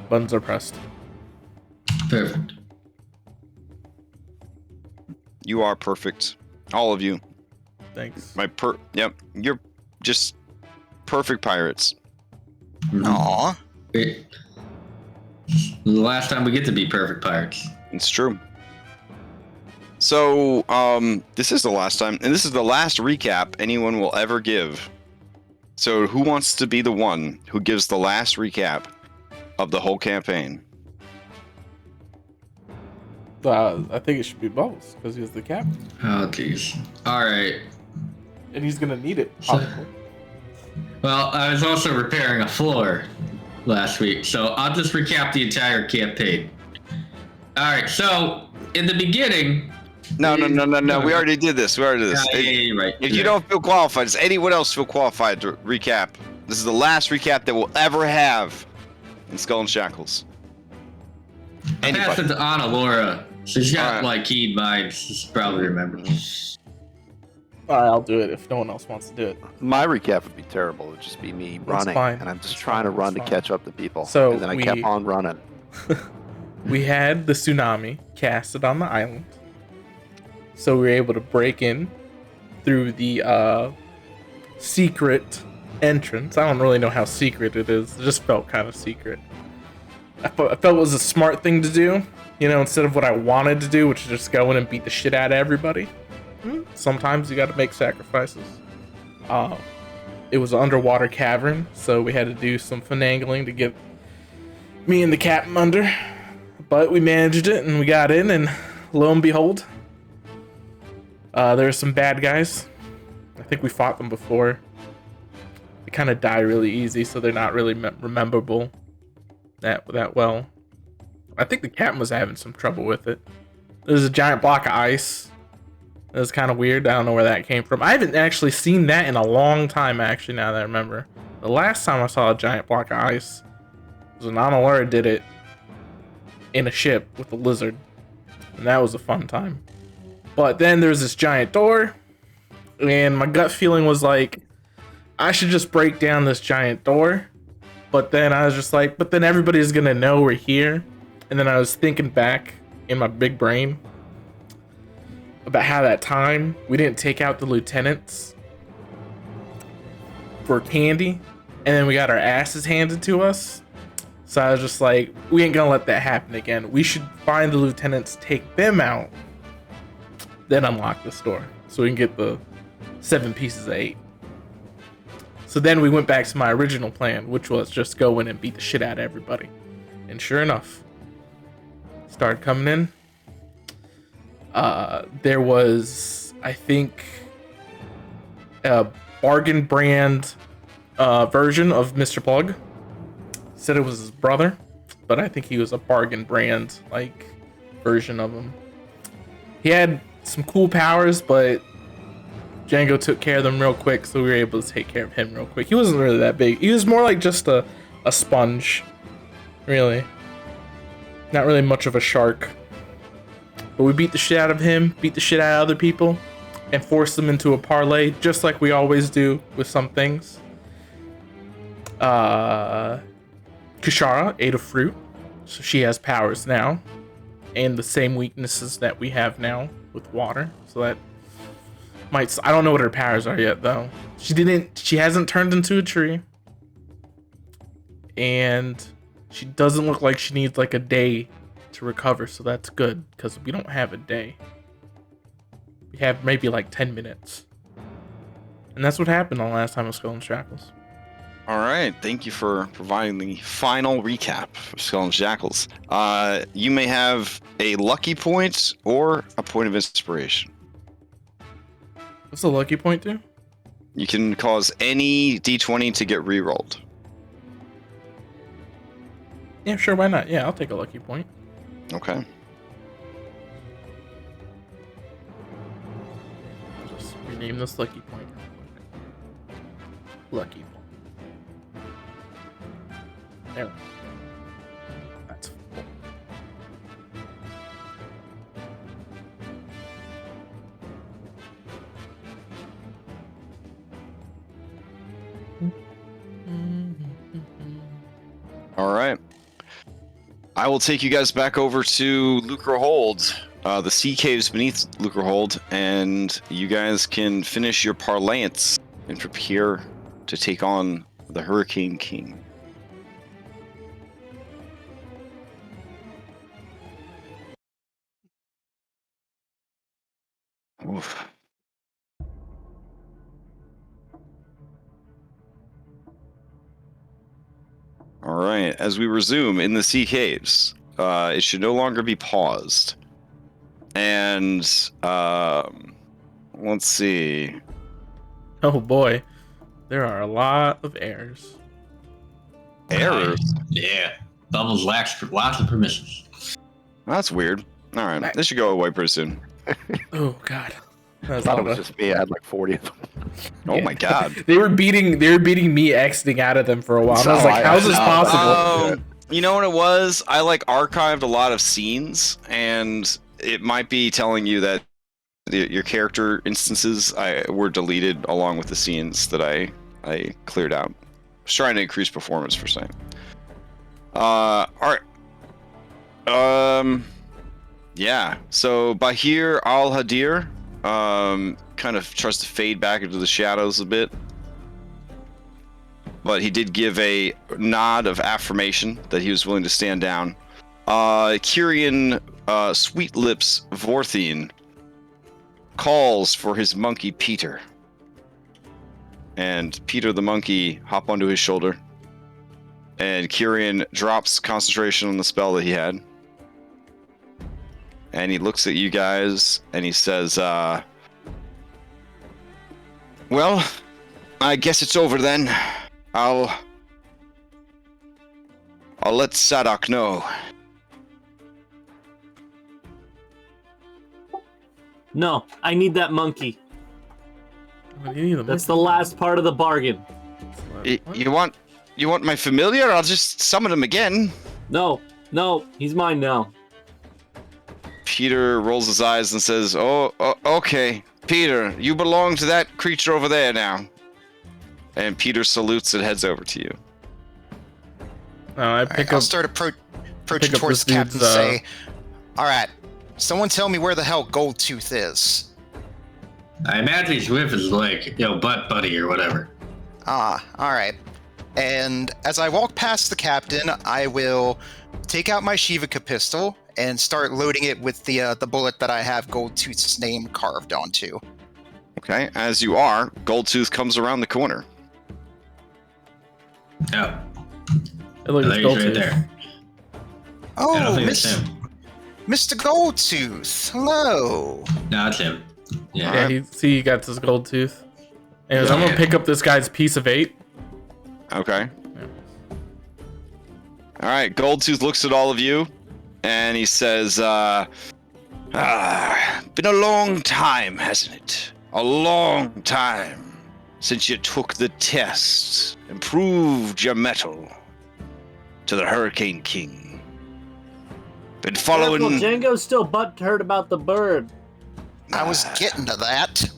Buttons are pressed. Perfect. You are perfect. All of you. Thanks. Yep. You're just perfect pirates. Aw. Wait. The last time we get to be perfect pirates. It's true. So, this is the last time, and this is the last recap anyone will ever give. So, who wants to be the one who gives the last recap of the whole campaign? I think it should be Bubbles because he's the captain, Oh, jeez. All right. and he's gonna need it. Probably. Well, I was also repairing a floor last week, so I'll just recap the entire campaign. All right. So in the beginning. No. We already did this. Yeah, you're right. If you don't feel qualified, does anyone else feel qualified to recap? This is the last recap that we'll ever have in Skull and Shackles. I passed it Anybody? to Anna Laura. She's got like keen minds. She's probably remember. All right, I'll do it if no one else wants to do it. My recap would be terrible. It would just be me running, fine. and I'm just That's trying to fine. run That's to fine. catch up to people. So and then I kept on running. We had the tsunami casted on the island, so we were able to break in through the secret entrance. I don't really know how secret it is. It just felt kind of secret. I felt it was a smart thing to do, you know, instead of what I wanted to do, which is just go in and beat the shit out of everybody. Sometimes you got to make sacrifices. It was an underwater cavern, so we had to do some finagling to get me and the captain under. But we managed it, and we got in, and lo and behold, there were some bad guys. I think we fought them before. They kind of die really easy, so they're not really rememberable that well. I think the captain was having some trouble with it. There's a giant block of ice. It was kind of weird. I don't know where that came from. I haven't actually seen that in a long time, actually, now that I remember. The last time I saw a giant block of ice was when Analara did it in a ship with a lizard. And that was a fun time. But then there's this giant door, and my gut feeling was like, I should just break down this giant door. But then I was just like, but then everybody's gonna know we're here. And then I was thinking back in my big brain about how that time we didn't take out the lieutenants for candy, and then we got our asses handed to us. So I was just like, we ain't gonna let that happen again. We should find the lieutenants, take them out, then unlock this door so we can get the 7 pieces of 8. So then we went back to my original plan, which was just go in and beat the shit out of everybody. And sure enough, started coming in. There was, I think, a bargain brand version of Mr. Plug. Said it was his brother, but I think he was a bargain brand like version of him. He had some cool powers, but Django took care of them real quick, so we were able to take care of him real quick. He wasn't really that big. He was more like just a sponge, really. Not really much of a shark. But we beat the shit out of him, beat the shit out of other people, and forced them into a parlay, just like we always do with some things. Kishara ate a fruit, so she has powers now, and the same weaknesses that we have now with water. So that might, I don't know what her powers are yet though. She hasn't turned into a tree, and she doesn't look like she needs like a day to recover, so that's good because we don't have a day. We have maybe like 10 minutes, and that's what happened on last time with Skull and Shackles. All right, thank you for providing the final recap of Skull and Shackles. You may have a lucky point or a point of inspiration. What's the lucky point do? You can cause any d20 to get re-rolled. Yeah, sure, why not? Yeah, I'll take a lucky point. Okay. I'll just rename this lucky point. Lucky point. There we go. That's full. All right. I will take you guys back over to Lucre Hold, the sea caves beneath Lucre Hold, and you guys can finish your parlance and prepare to take on the Hurricane King. Oof. All right, as we resume in the sea caves, it should no longer be paused. And let's see. Oh boy, there are a lot of errors. Errors? Yeah. Bubbles lots of permissions. That's weird. All right, this should go away pretty soon. Oh god, I that's thought all it was the- just me. I had like 40 of them. Oh my god. They were beating me exiting out of them for a while. And I was So like, how's this possible? You know what it was? I like archived a lot of scenes, and it might be telling you that your character instances were deleted along with the scenes that I cleared out. I was trying to increase performance for saying. All right. Yeah. So Bahir Al Hadir, kind of tries to fade back into the shadows a bit. But he did give a nod of affirmation that he was willing to stand down. Kyrian Sweet Lips Vorthine calls for his monkey Peter. And Peter the monkey hop onto his shoulder. And Kyrian drops concentration on the spell that he had. And he looks at you guys and he says, well, I guess it's over then. I'll let Sadak know. No, I need that monkey. What do you need them? That's the last part of the bargain. You want my familiar? I'll just summon him again. No, he's mine now. Peter rolls his eyes and says, oh, okay. Peter, you belong to that creature over there now. And Peter salutes and heads over to you. I All pick right, up. I'll start approaching pick up towards this the captain and dude's, say, all right, someone tell me where the hell Goldtooth is. I imagine he's with his like, butt buddy or whatever. All right. And as I walk past the captain, I will take out my Shivaka pistol and start loading it with the bullet that I have Goldtooth's name carved onto. Okay, as you are, Goldtooth comes around the corner. Oh, Look, there it's he's Gold right Tooth. there. I don't Oh, think it's him. Mr. Goldtooth, hello. No, it's him. Yeah. Yeah, he got this gold tooth. Anyways, I'm gonna Yeah. pick up this guy's piece of 8. Okay. All right, Goldtooth looks at all of you, and he says, been a long time, hasn't it? A long time since you took the test and proved your mettle to the Hurricane King. Been following... Careful, Django's still butthurt about the bird. I was getting to that.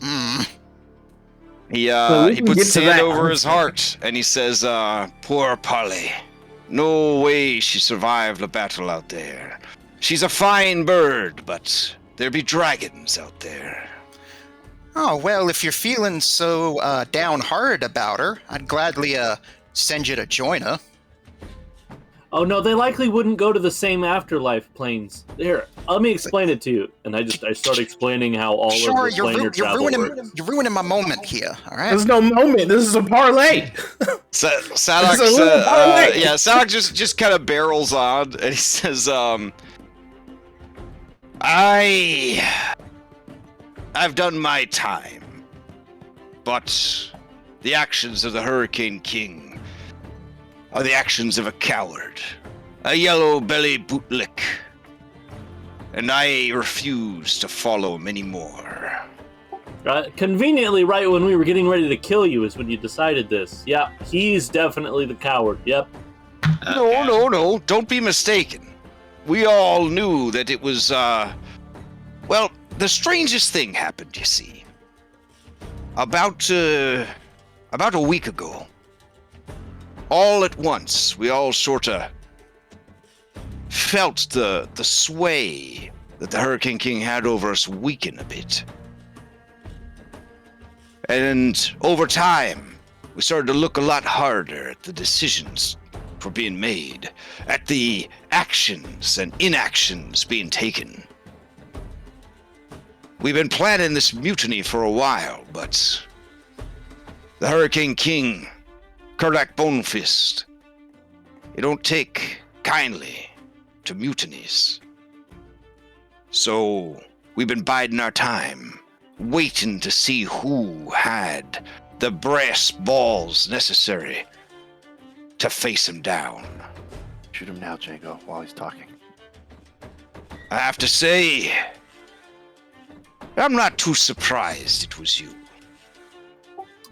He So we he can puts get his to hand that. over his heart and he says, poor Polly. No way she survived the battle out there. She's a fine bird, but there be dragons out there. Oh, well, if you're feeling so downhearted about her, I'd gladly send you to join her. Oh no, they likely wouldn't go to the same afterlife planes. Here, let me explain it to you. And I start explaining how all Sure, of the you're, planar travel works. you're ruining my moment here, all right? There's no moment. This is a parlay. Sadak, It's a little parlay. Sadak just kind of barrels on and he says, I've done my time, but the actions of the Hurricane King are the actions of a coward, a yellow-belly bootlick, and I refuse to follow him anymore. Conveniently, right when we were getting ready to kill you is when you decided this. Yeah, he's definitely the coward. Yep. No, don't be mistaken. We all knew that it was, well, the strangest thing happened, you see. About a week ago. All at once, we all sorta felt the sway that the Hurricane King had over us weaken a bit. And over time, we started to look a lot harder at the decisions that were being made, at the actions and inactions being taken. We've been planning this mutiny for a while, but the Hurricane King, Kurdak Bonefist, he don't take kindly to mutinies. So we've been biding our time, waiting to see who had the brass balls necessary to face him down. Shoot him now, Django, while he's talking. I have to say, I'm not too surprised it was you.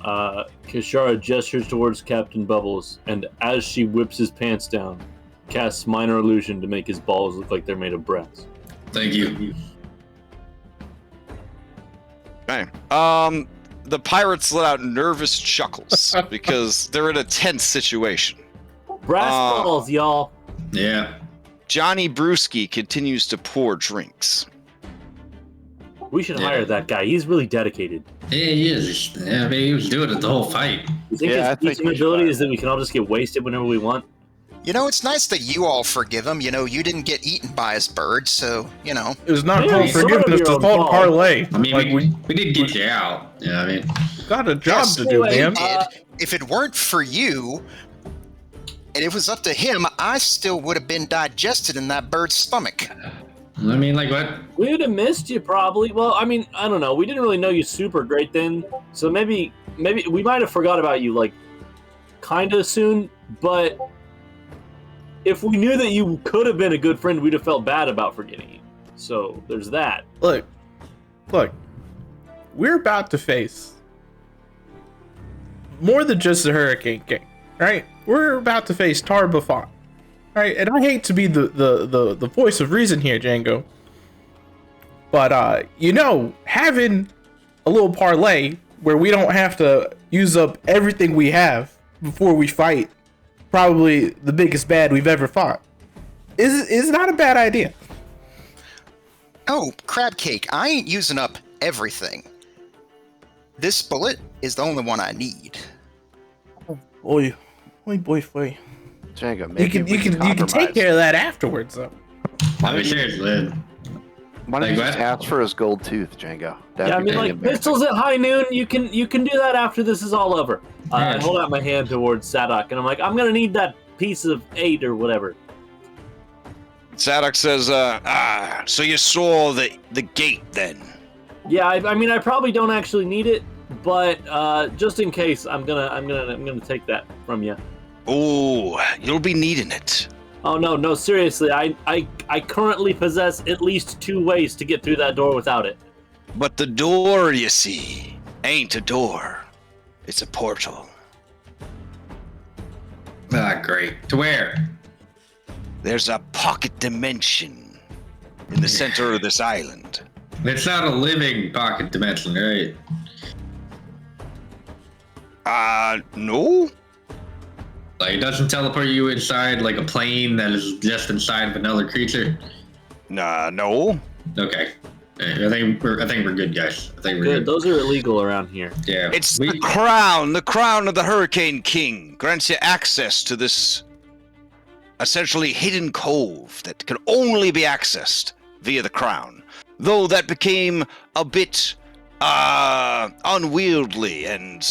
Kishara gestures towards Captain Bubbles, and as she whips his pants down, casts Minor Illusion to make his balls look like they're made of brass. Thank you. Okay. The pirates let out nervous chuckles because they're in a tense situation. Brass balls, y'all. Yeah. Johnny Brewski continues to pour drinks. We should hire that guy. He's really dedicated. Yeah, he is. Yeah, I mean, he was doing it the whole fight. You think Yeah, I his think decent we should ability hire is that we can all just get wasted whenever we want? You know, it's nice that you all forgive him. You know, you didn't get eaten by his bird, so, you know. It was not Yeah, called sort of forgiveness, it your was own called fault. parlay. I mean, Like, we did get you out. Yeah, I mean, got a job Yes, to do, anyway, man. If it weren't for you, and it was up to him, I still would have been digested in that bird's stomach. I mean, like what? We would have missed you probably. Well, I mean, I don't know. We didn't really know you super great then, so maybe we might have forgot about you like kind of soon. But if we knew that you could have been a good friend, we'd have felt bad about forgetting you. So there's that. Look, we're about to face more than just the Hurricane King, right? We're about to face Tar Buffon, right? And I hate to be the voice of reason here, Django, but having a little parlay where we don't have to use up everything we have before we fight probably the biggest bad we've ever fought is not a bad idea. Oh, crab cake, I ain't using up everything. This bullet is the only one I need. Boy. Django, You maybe can we can take compromise. care of that afterwards, though. I mean, seriously. Why don't you Like just what? ask for his gold tooth, Django? That'd Yeah, I be mean, pretty like embarrassing. pistols at high noon. You can do that after this is all over. I Yeah. hold out my hand towards Sadok, and I'm like, I'm gonna need that piece of 8 or whatever. Zadok says, so you saw the gate then? Yeah, I mean, I probably don't actually need it, but just in case, I'm gonna take that from you. Oh, you'll be needing it. Oh no, seriously, I currently possess at least 2 ways to get through that door without it. But the door, you see, ain't a door. It's a portal. Ah, great. To where? There's a pocket dimension in the center of this island. It's not a living pocket dimension, right? No? Like, it doesn't teleport you inside like a plane that is just inside of another creature? No. Okay. I think we're good, guys. I think we're Good, good. those are illegal around here. Yeah. It's the crown of the Hurricane King grants you access to this essentially hidden cove that can only be accessed via the crown. Though that became a bit unwieldy and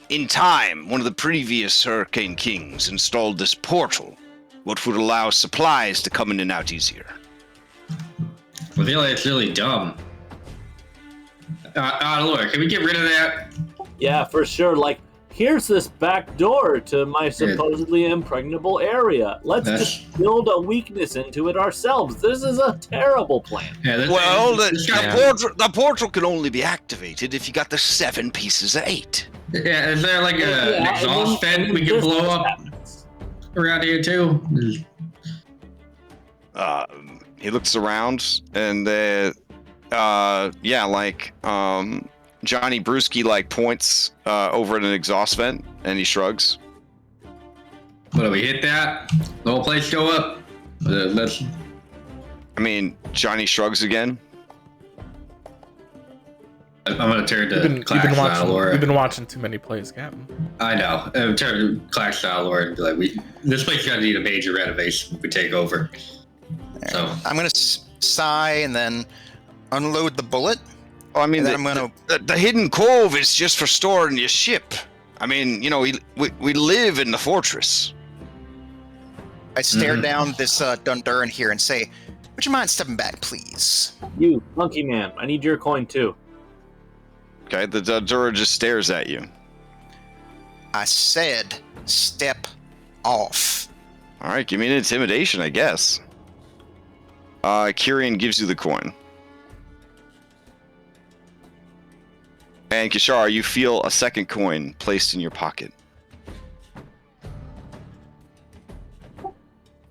in time, one of the previous Hurricane Kings installed this portal, which would allow supplies to come in and out easier. I feel like it's really dumb. Look, can we get rid of that? Yeah, for sure. Like, here's this back door to my supposedly impregnable area. Let's just build a weakness into it ourselves. This is a terrible plan. Yeah, The portal can only be activated if you got the 7 pieces of 8. Yeah, is there like an exhaust vent we can this blow up happens. around here too? He looks around and Johnny Brewski points over at an exhaust vent and he shrugs. What do we hit that? The whole place go up? Let's. I mean, Johnny shrugs again. I'm gonna turn to You've been Clack Lore. You've been watching too many plays, Captain. I know. I'm turning to Clack Lore and be like, this place is gonna need a major renovation if we take over. So I'm gonna sigh and then unload the bullet. Oh, I mean, And then the hidden cove is just for storing your ship. I mean, you know, we live in the fortress. I stare down this Dundurin here and say, "Would you mind stepping back, please?" You, monkey man, I need your coin too. Okay, the Dura just stares at you. I said, "Step off." All right, give me an intimidation, I guess. Kyrian gives you the coin. And Kishara, you feel a second coin placed in your pocket.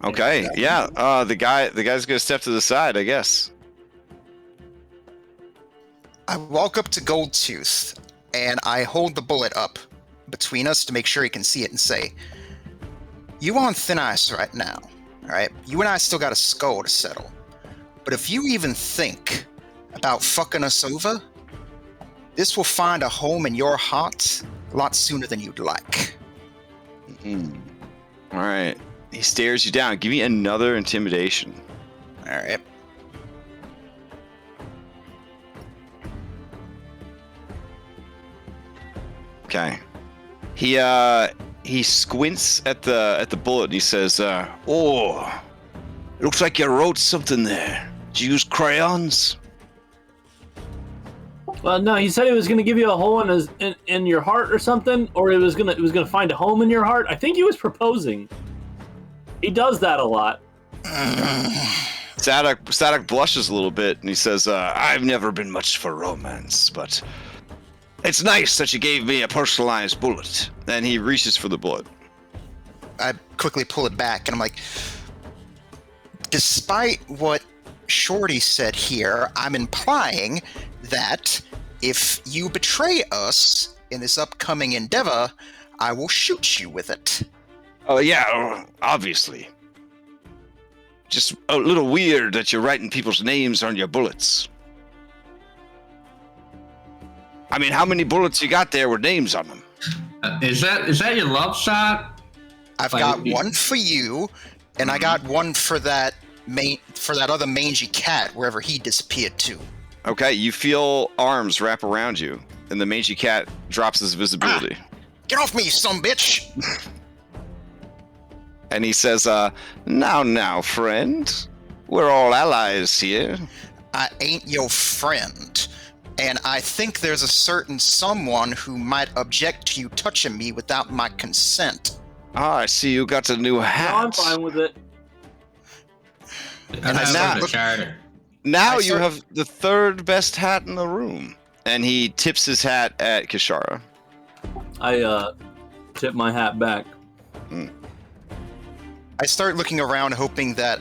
Okay, yeah. The guy's gonna step to the side, I guess. I walk up to Goldtooth and I hold the bullet up between us to make sure he can see it and say, "You on thin ice right now, all right? You and I still got a skull to settle. But if you even think about fucking us over, this will find a home in your heart a lot sooner than you'd like." All right. He stares you down. Give me another intimidation. All right. Okay. He squints at the bullet and he says, "Oh, looks like you wrote something there. Did you use crayons?" No, he said he was gonna give you a hole in your heart or something, or it was gonna find a home in your heart. I think he was proposing. He does that a lot. Sadok blushes a little bit and he says, "I've never been much for romance, but it's nice that you gave me a personalized bullet." And he reaches for the bullet. I quickly pull it back and I'm like, despite what Shorty said here, I'm implying that if you betray us in this upcoming endeavor, I will shoot you with it. Oh, yeah, obviously. Just a little weird that you're writing people's names on your bullets. I mean, how many bullets you got there with names on them? Is that your love shot? I've got one for you, and I got one for that other mangy cat wherever he disappeared to. Okay, you feel arms wrap around you, and the mangy cat drops his visibility. Get off me, you son bitch! And he says, now, friend. We're all allies here. I ain't your friend. And I think there's a certain someone who might object to you touching me without my consent. Ah, I see you got a new hat. No, I'm fine with it. Now you have the third best hat in the room. And he tips his hat at Kishara. I tip my hat back. I start looking around, hoping that,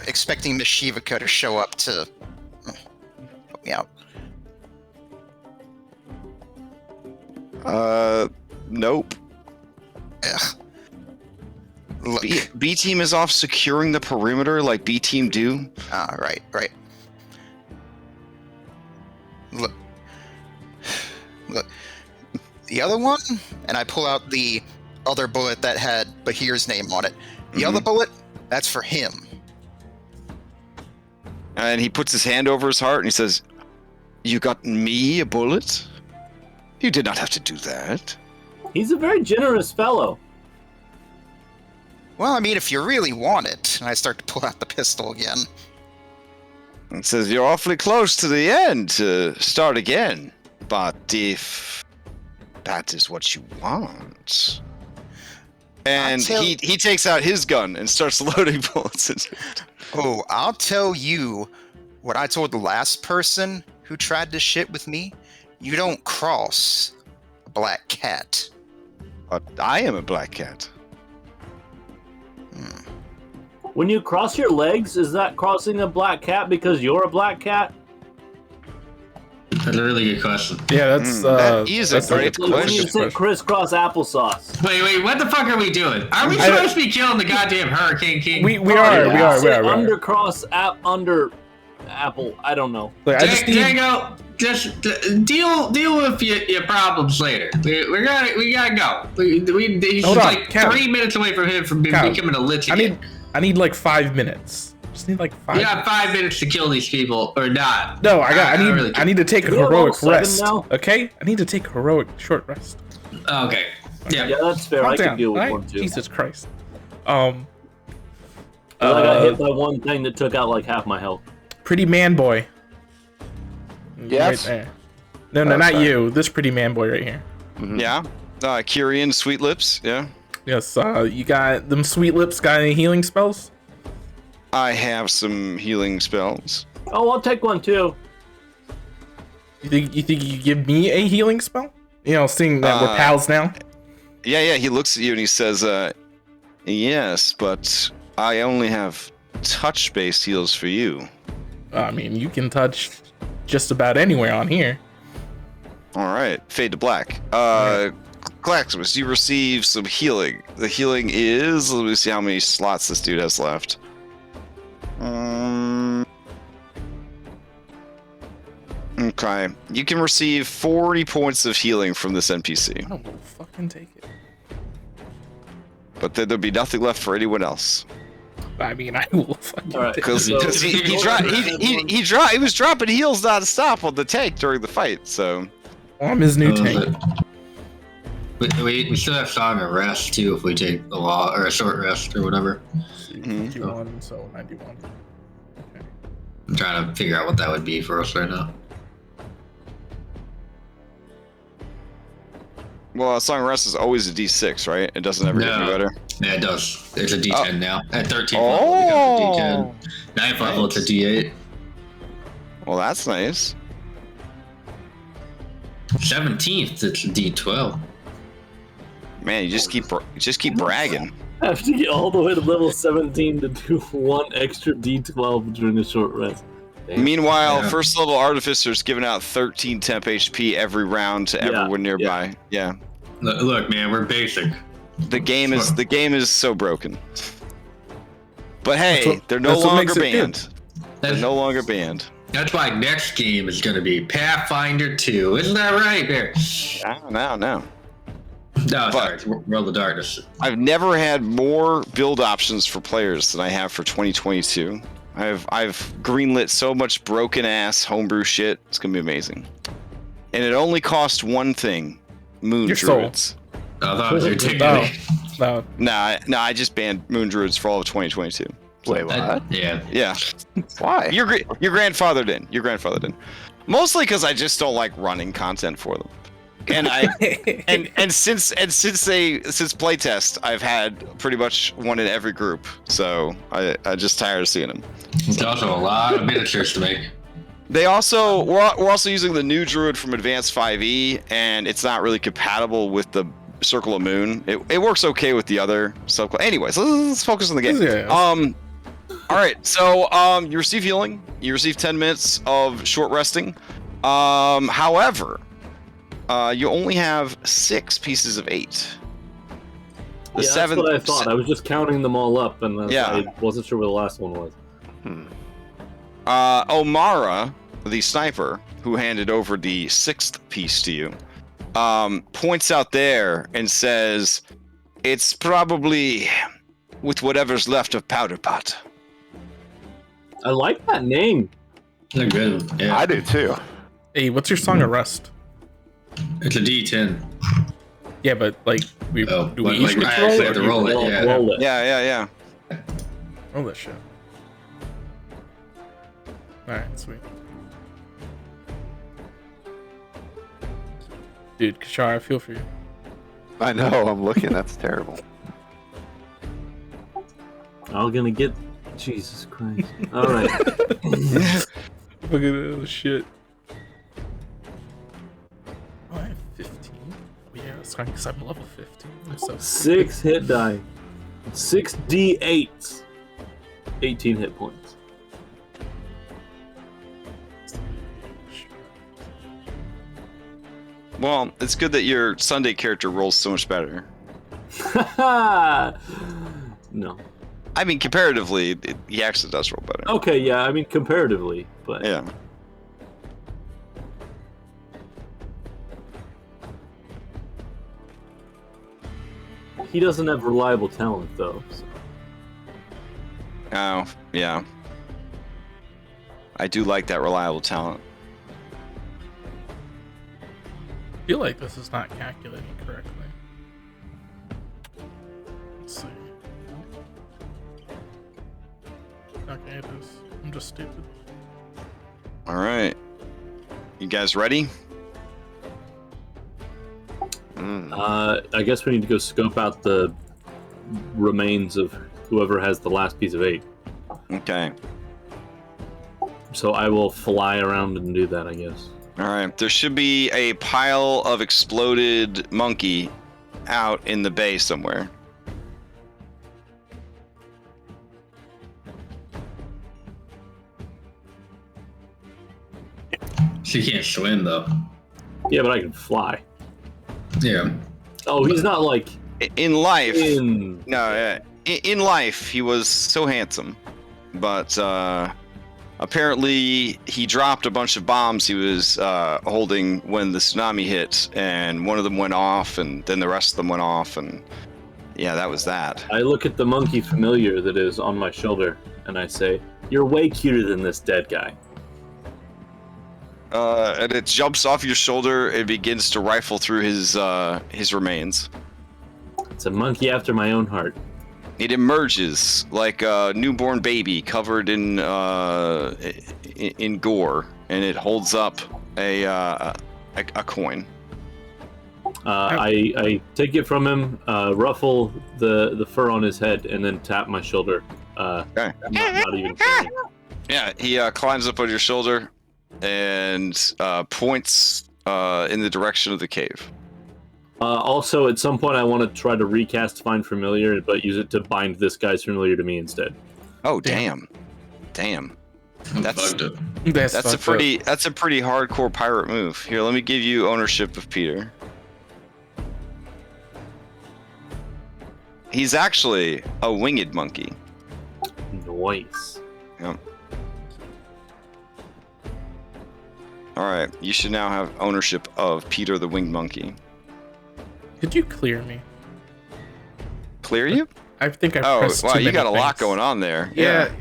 expecting Miss Shivaka to show up to help me out. Nope. Ugh. Look. B team is off securing the perimeter like B team do. Right. Look. The other one, and I pull out the other bullet that had Bahir's name on it. The other bullet, that's for him. And he puts his hand over his heart and he says, "You got me a bullet? You did not have to do that." He's a very generous fellow. Well, I mean, if you really want it, and I start to pull out the pistol again. And says, "You're awfully close to the end to start again. But if that is what you want." And he takes out his gun and starts loading bullets into it. Oh, I'll tell you what I told the last person who tried to shit with me. You don't cross a black cat. But I am a black cat. When you cross your legs, is that crossing a black cat because you're a black cat? That's a really good question. Yeah, that's that is a that's great good When you question. say crisscross applesauce. Wait, what the fuck are we doing? Are we supposed to be killing the goddamn Hurricane King? We are. Undercross under apple. I don't know. Like, I just need. Django, just deal with your problems later. We gotta go. He's Hold on, like Cal. 3 minutes away from him from Cal, becoming a lich I again. need like 5 minutes. Just need like 5. You got 5 minutes to kill these people or not. No, I need to take a We have all heroic 7 rest. now? Okay, I need to take a heroic short rest. Okay. Yeah. Yeah, that's fair. Calm I down, can deal with alright? one too. Jesus Christ. I got hit by one thing that took out like half my health. Pretty man boy. Yes? Right there. No, not sorry. you. This pretty man boy right here. Yeah. Kyrian Sweet Lips. Yeah. Yes. You got them sweet lips. Got any healing spells? I have some healing spells. Oh, I'll take one too. You think you give me a healing spell? You know, seeing that we're pals now. Yeah. He looks at you and he says, yes, but I only have touch-based heals for you. I mean, you can touch just about anywhere on here. All right. Fade to black. Claximus, you receive some healing. The healing is... Let me see how many slots this dude has left. Okay. You can receive 40 points of healing from this NPC. I will fucking take it. But there'll be nothing left for anyone else. I mean, I will fucking All right. take it. Because he was dropping heals non-stop on the tank during the fight, so... I'm his new tank. We still have Song of Rest too if we take a short rest or whatever. 51, so 91. Okay. I'm trying to figure out what that would be for us right now. Well, Song of Rest is always a D6, right? It doesn't ever get any better. Yeah, it does. There's a D10 now. At 13th Oh. level, it becomes a D10. 9th level, it's a D8. Well, that's nice. 17th, it's a D12. Man, you just keep bragging. I have to get all the way to level 17 to do one extra D12 during a short rest. Damn. Meanwhile, Yeah. first level artificer's giving out 13 temp HP every round to everyone nearby. Yeah. Look, man, we're basic. The game is so broken. But hey, That's what- they're no that's what longer makes it good. banned. They're no longer banned. That's why next game is going to be Pathfinder 2. Isn't that right, Bear? No. No, sorry, it's World of Darkness. I've never had more build options for players than I have for 2022. I've greenlit so much broken ass homebrew shit. It's gonna be amazing. And it only cost one thing: Moon Your soul. Druids. I thought it was your No, ticket. no. Nah, I just banned Moon Druids for all of 2022. Wait, what? Yeah. Yeah. Why? Your grandfathered in. Your grandfathered in. Mostly because I just don't like running content for them. And since playtest, I've had pretty much one in every group. So I just tired of seeing them. It's also a lot of miniatures to make. We're also using the new druid from Advanced 5e, and it's not really compatible with the Circle of Moon. It works okay with the other stuff. Anyways, let's focus on the game. Yeah. All right, so you receive healing. You receive 10 minutes of short resting. However, you only have 6 pieces of 8. The That's seventh. what I thought. I was just counting them all up, and Yeah. I wasn't sure where the last one was. Omara, the sniper, who handed over the 6th piece to you, points out there and says, "It's probably with whatever's left of Powder Pot." I like that name. They're good. Yeah. I do too. Hey, what's your song of rest? It's a D10. Yeah, but like, do we each I get to roll actually it? have to roll it. Yeah. Roll it. Yeah. Roll that shit. Alright, sweet. Dude, Kashar, I feel for you. I know. I'm looking. That's terrible. I'm gonna get. Jesus Christ. All right. Look at this shit. Oh, I have 15. Yeah, that's fine because I'm level 15. I'm so 6 hit die. 6 D8s. 18 hit points. Well, it's good that your Sunday character rolls so much better. No. I mean, comparatively, he actually does roll better. Okay, yeah, I mean comparatively, but Yeah. he doesn't have reliable talent though. So. Oh, yeah. I do like that reliable talent. I feel like this is not calculating correctly. Let's see. Okay, it is. I'm just stupid. All right. You guys ready? I guess we need to go scope out the remains of whoever has the last piece of 8. Okay. So I will fly around and do that, I guess. All right. There should be a pile of exploded monkey out in the bay somewhere. She can't swim though. Yeah, but I can fly. Yeah. Oh, he's not like In life, in. no, in life he was so handsome, but apparently he dropped a bunch of bombs he was holding when the tsunami hit, and one of them went off, and then the rest of them went off, and yeah, that was that. I look at the monkey familiar that is on my shoulder, and I say, "You're way cuter than this dead guy." And it jumps off your shoulder and begins to rifle through his remains. It's a monkey after my own heart. It emerges like a newborn baby covered in gore, and it holds up a coin. I take it from him, ruffle the fur on his head, and then tap my shoulder. Okay. Not even caring. Yeah, he climbs up on your shoulder and points in the direction of the cave. Also, at some point, I want to try to recast Find Familiar, but use it to bind this guy's familiar to me instead. Oh, damn. That's Fucked up. that's a fucked up. pretty hardcore pirate move. Here, let me give you ownership of Peter. He's actually a winged monkey. Nice. Yep. All right, you should now have ownership of Peter the winged monkey. Could you clear me? Clear you? I think I Oh, pressed wow, too you many got a lot things. going on there. Yeah.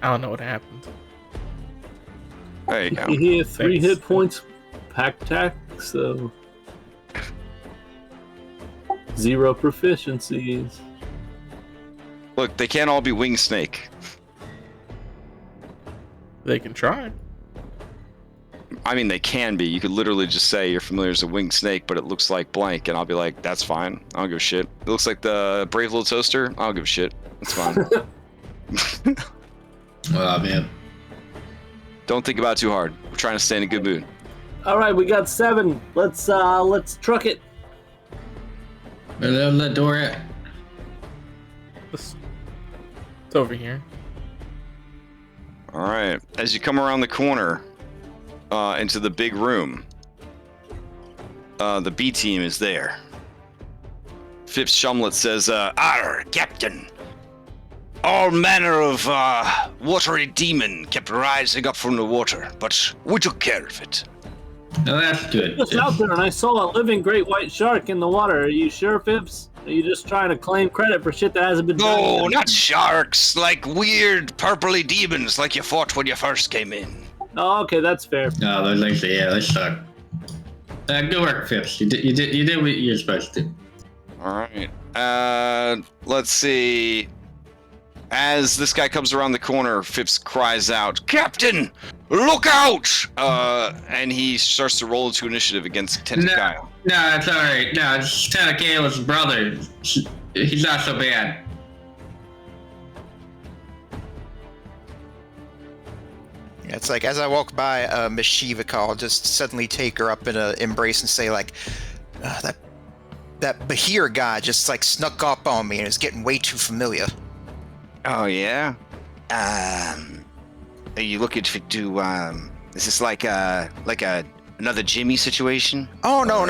I don't know what happened. There you go. He had 3 Thanks. hit points, pack tack, so 0 proficiencies. Look, they can't all be winged snake. They can try. I mean, they can be. You could literally just say your familiar's a winged snake, but it looks like blank, and I'll be like, that's fine. I don't give a shit. It looks like the brave little toaster. I don't give a shit. It's fine. Oh man. Don't think about it too hard. We're trying to stay in a good mood. All right, we got 7. Let's truck it. Where's that door at? It's over here. All right. As you come around the corner into the big room, the B team is there. Phipps Shumlet says, "Arr, Captain. All manner of watery demon kept rising up from the water, but we took care of it." Oh, that's good. Just out there, and I saw a living great white shark in the water. Are you sure, Phipps? Are you just trying to claim credit for shit that hasn't been done? No, yet? not sharks, like weird purpley demons like you fought when you first came in. Oh, okay, that's fair. No, those things, yeah, they suck. Good work, Phipps. You did what you're supposed to. All right. Let's see. As this guy comes around the corner, Phipps cries out, "Captain, look out!" And he starts to roll into initiative against Tentakai. No, it's alright. No, it's Tanakayla's brother. He's not so bad. Yeah, it's like as I walk by Mishivika, I'll just suddenly take her up in an embrace and say like, that Bahir guy just like snuck up on me and is getting way too familiar. Oh yeah. Are you looking to Is this like another Jimmy situation? Oh no.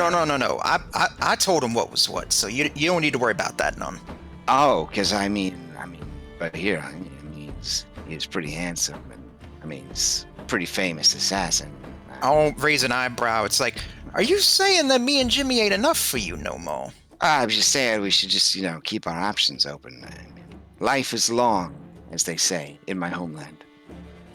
I told him what was what, so you don't need to worry about that none. Oh, because I mean, but here, he's pretty handsome, and I mean, he's a pretty famous assassin. I won't raise an eyebrow. It's like, are you saying that me and Jimmy ain't enough for you no more? I was just saying we should just, keep our options open. Life is long, as they say in my homeland.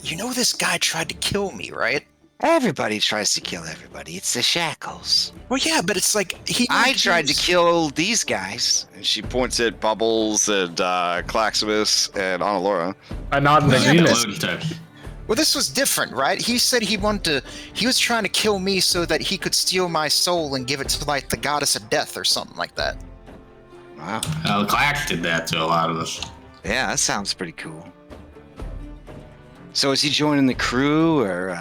You know this guy tried to kill me, right? Everybody tries to kill everybody. It's the Shackles. Well, yeah, but it's like I tried to kill these guys. And she points at Bubbles and Claximus and Annalora. I nod in agreement. Well, this was different, right? He said he was trying to kill me so that he could steal my soul and give it to, like, the goddess of death or something like that. Wow. Clax did that to a lot of us. Yeah, that sounds pretty cool. So is he joining the crew, or...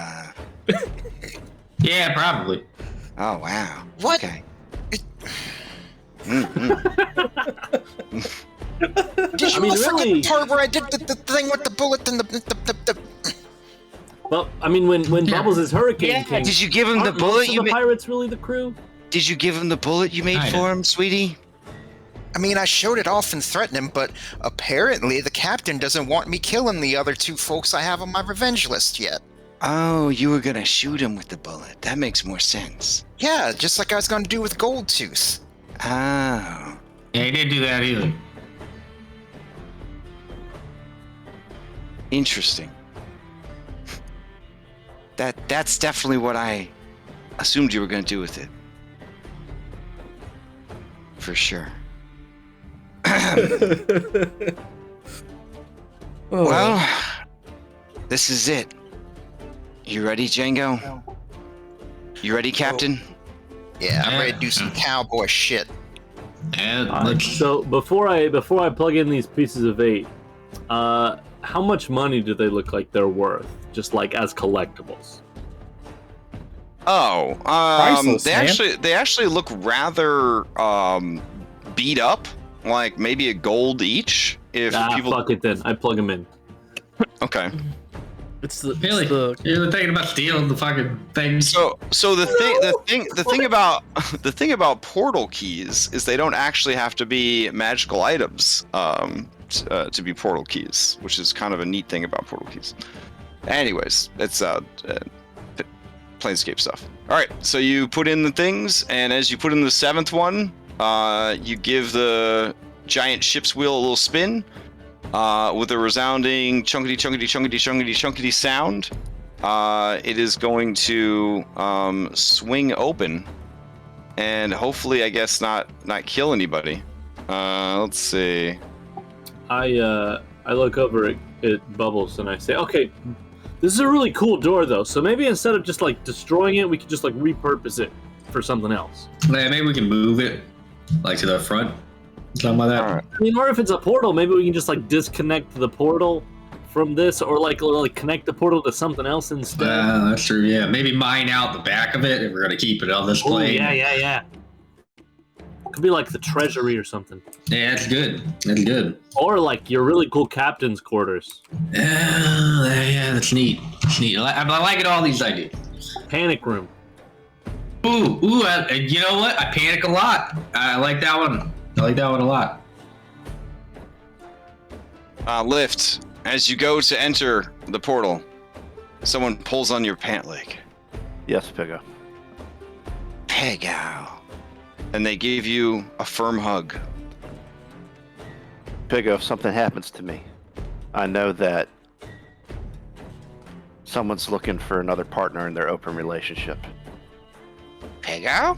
Yeah, probably. Oh, wow. What? Okay. Did you forget the part where I did the thing with the bullet and the... Well, I mean, when Bubbles' hurricane came... Did you give him the bullet you made? The pirates really the crew? Did you give him the bullet you made for him, sweetie? I mean, I showed it off and threatened him, but apparently the captain doesn't want me killing the other two folks I have on my revenge list yet. Oh, you were gonna shoot him with the bullet. That makes more sense. Yeah, just like I was gonna do with Goldtooth. Oh. Yeah, he didn't do that either. Interesting. That's definitely what I assumed you were gonna do with it. For sure. Well, this is it. You ready, Django? You ready, Captain? Yeah, I'm ready to do some cowboy shit. So before I plug in these pieces of 8, how much money do they look like they're worth? Just like as collectibles. Oh, Priceless, they actually look rather beat up, like maybe a gold each. If people fuck it then. I plug them in. Okay. It's the You're thinking about stealing the fucking thing. So the thing about portal keys is they don't actually have to be magical items to be portal keys, which is kind of a neat thing about portal keys. Anyways, it's Planescape stuff. All right, so you put in the things, and as you put in the 7th one, you give the giant ship's wheel a little spin. With a resounding chunkity chunkity chunkity chunkity chunkity sound, it is going to swing open, and hopefully, I guess not kill anybody. Let's see. I look over at Bubbles and I say, okay, this is a really cool door though. So maybe instead of just like destroying it, we could just like repurpose it for something else. Yeah, maybe we can move it like to the front. Something like that. Right. I mean, or if it's a portal, maybe we can just like disconnect the portal from this, or like connect the portal to something else instead. That's true. Yeah, maybe mine out the back of it if we're gonna keep it on this plane. Yeah. Could be like the treasury or something. Yeah, that's good. That's good. Or like your really cool captain's quarters. Yeah, that's neat. It's neat. I like it. All these ideas. Panic room. Ooh. You know what? I panic a lot. I like that one. I like that one a lot. Lift. As you go to enter the portal, someone pulls on your pant leg. Yes, Pigo. Pego. And they give you a firm hug. Pigo, if something happens to me, I know that someone's looking for another partner in their open relationship. Pego?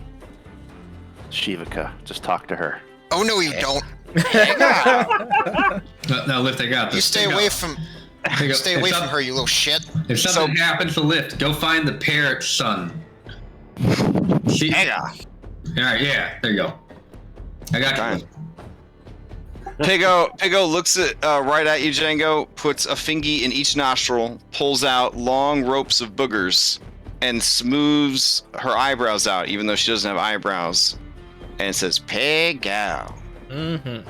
Shivaka, just talk to her. Oh no, you don't. No, Lift, I got this. You stay away from her, you little shit. If something happens to Lift, go find the parrot's son. Pego. All right, yeah, there you go. I got you. Pego looks right at you, Django, puts a fingy in each nostril, pulls out long ropes of boogers, and smooths her eyebrows out, even though she doesn't have eyebrows, and says, Pego. Mm-hmm.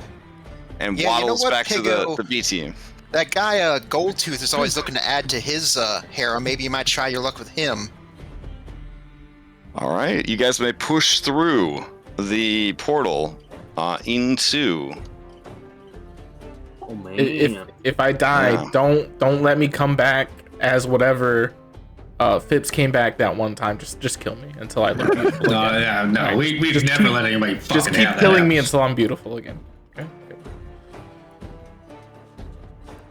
And waddles back to the B team. That guy, Goldtooth, is always looking to add to his harem. Maybe you might try your luck with him. All right, you guys may push through the portal into. Oh man. If I die, Yeah. don't let me come back as whatever Phipps came back that one time. Just kill me until I look beautiful No, again. yeah, no, Right. we've Just never keep- let anybody fucking Just keep have that killing me happen. until I'm beautiful again. Okay.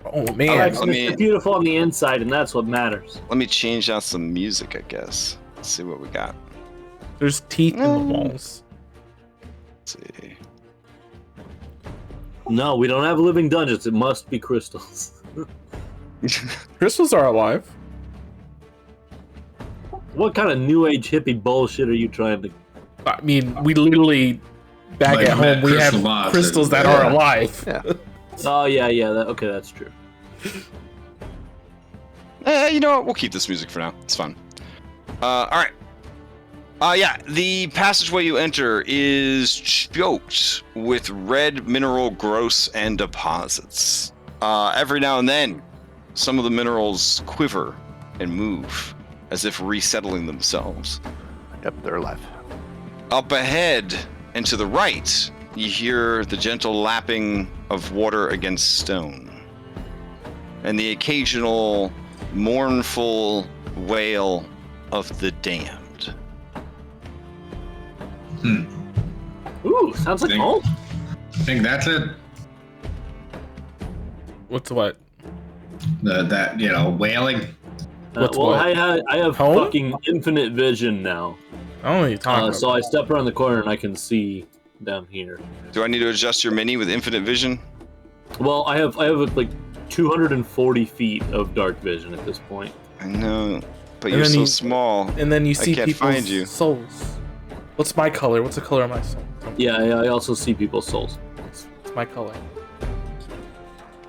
Oh All man. right, so let me- Mr. Beautiful on the inside, and that's what matters. Let me change out some music, I guess. Let's see what we got. There's teeth in the walls. Let's see. No, we don't have living dungeons. It must be crystals. Crystals are alive. What kind of new age hippie bullshit are you trying to? I mean, we literally back Like at home we have crystal monsters. crystals that Yeah. are alive. Yeah. Oh yeah. Okay, that's true. You know what? We'll keep this music for now. It's fun. All right. Yeah, the passageway you enter is choked with red mineral growths and deposits. Every now and then, some of the minerals quiver and move as if resettling themselves. Yep, they're alive. Up ahead and to the right, you hear the gentle lapping of water against stone and the occasional mournful wail of the damned. Ooh, sounds like Dang. home. I think that's it. What's what? That whaling. What's Well, what? I have Home? fucking infinite vision now. I don't know what you're talking So about. I step around the corner and I can see down here. Do I need to adjust your mini with infinite vision? Well, I have like 240 feet of dark vision at this point. I know, but And you're then so you- small. And then you see can't people's find you. souls. What's my color? What's the color of my soul? Yeah, I also see people's souls. What's my color?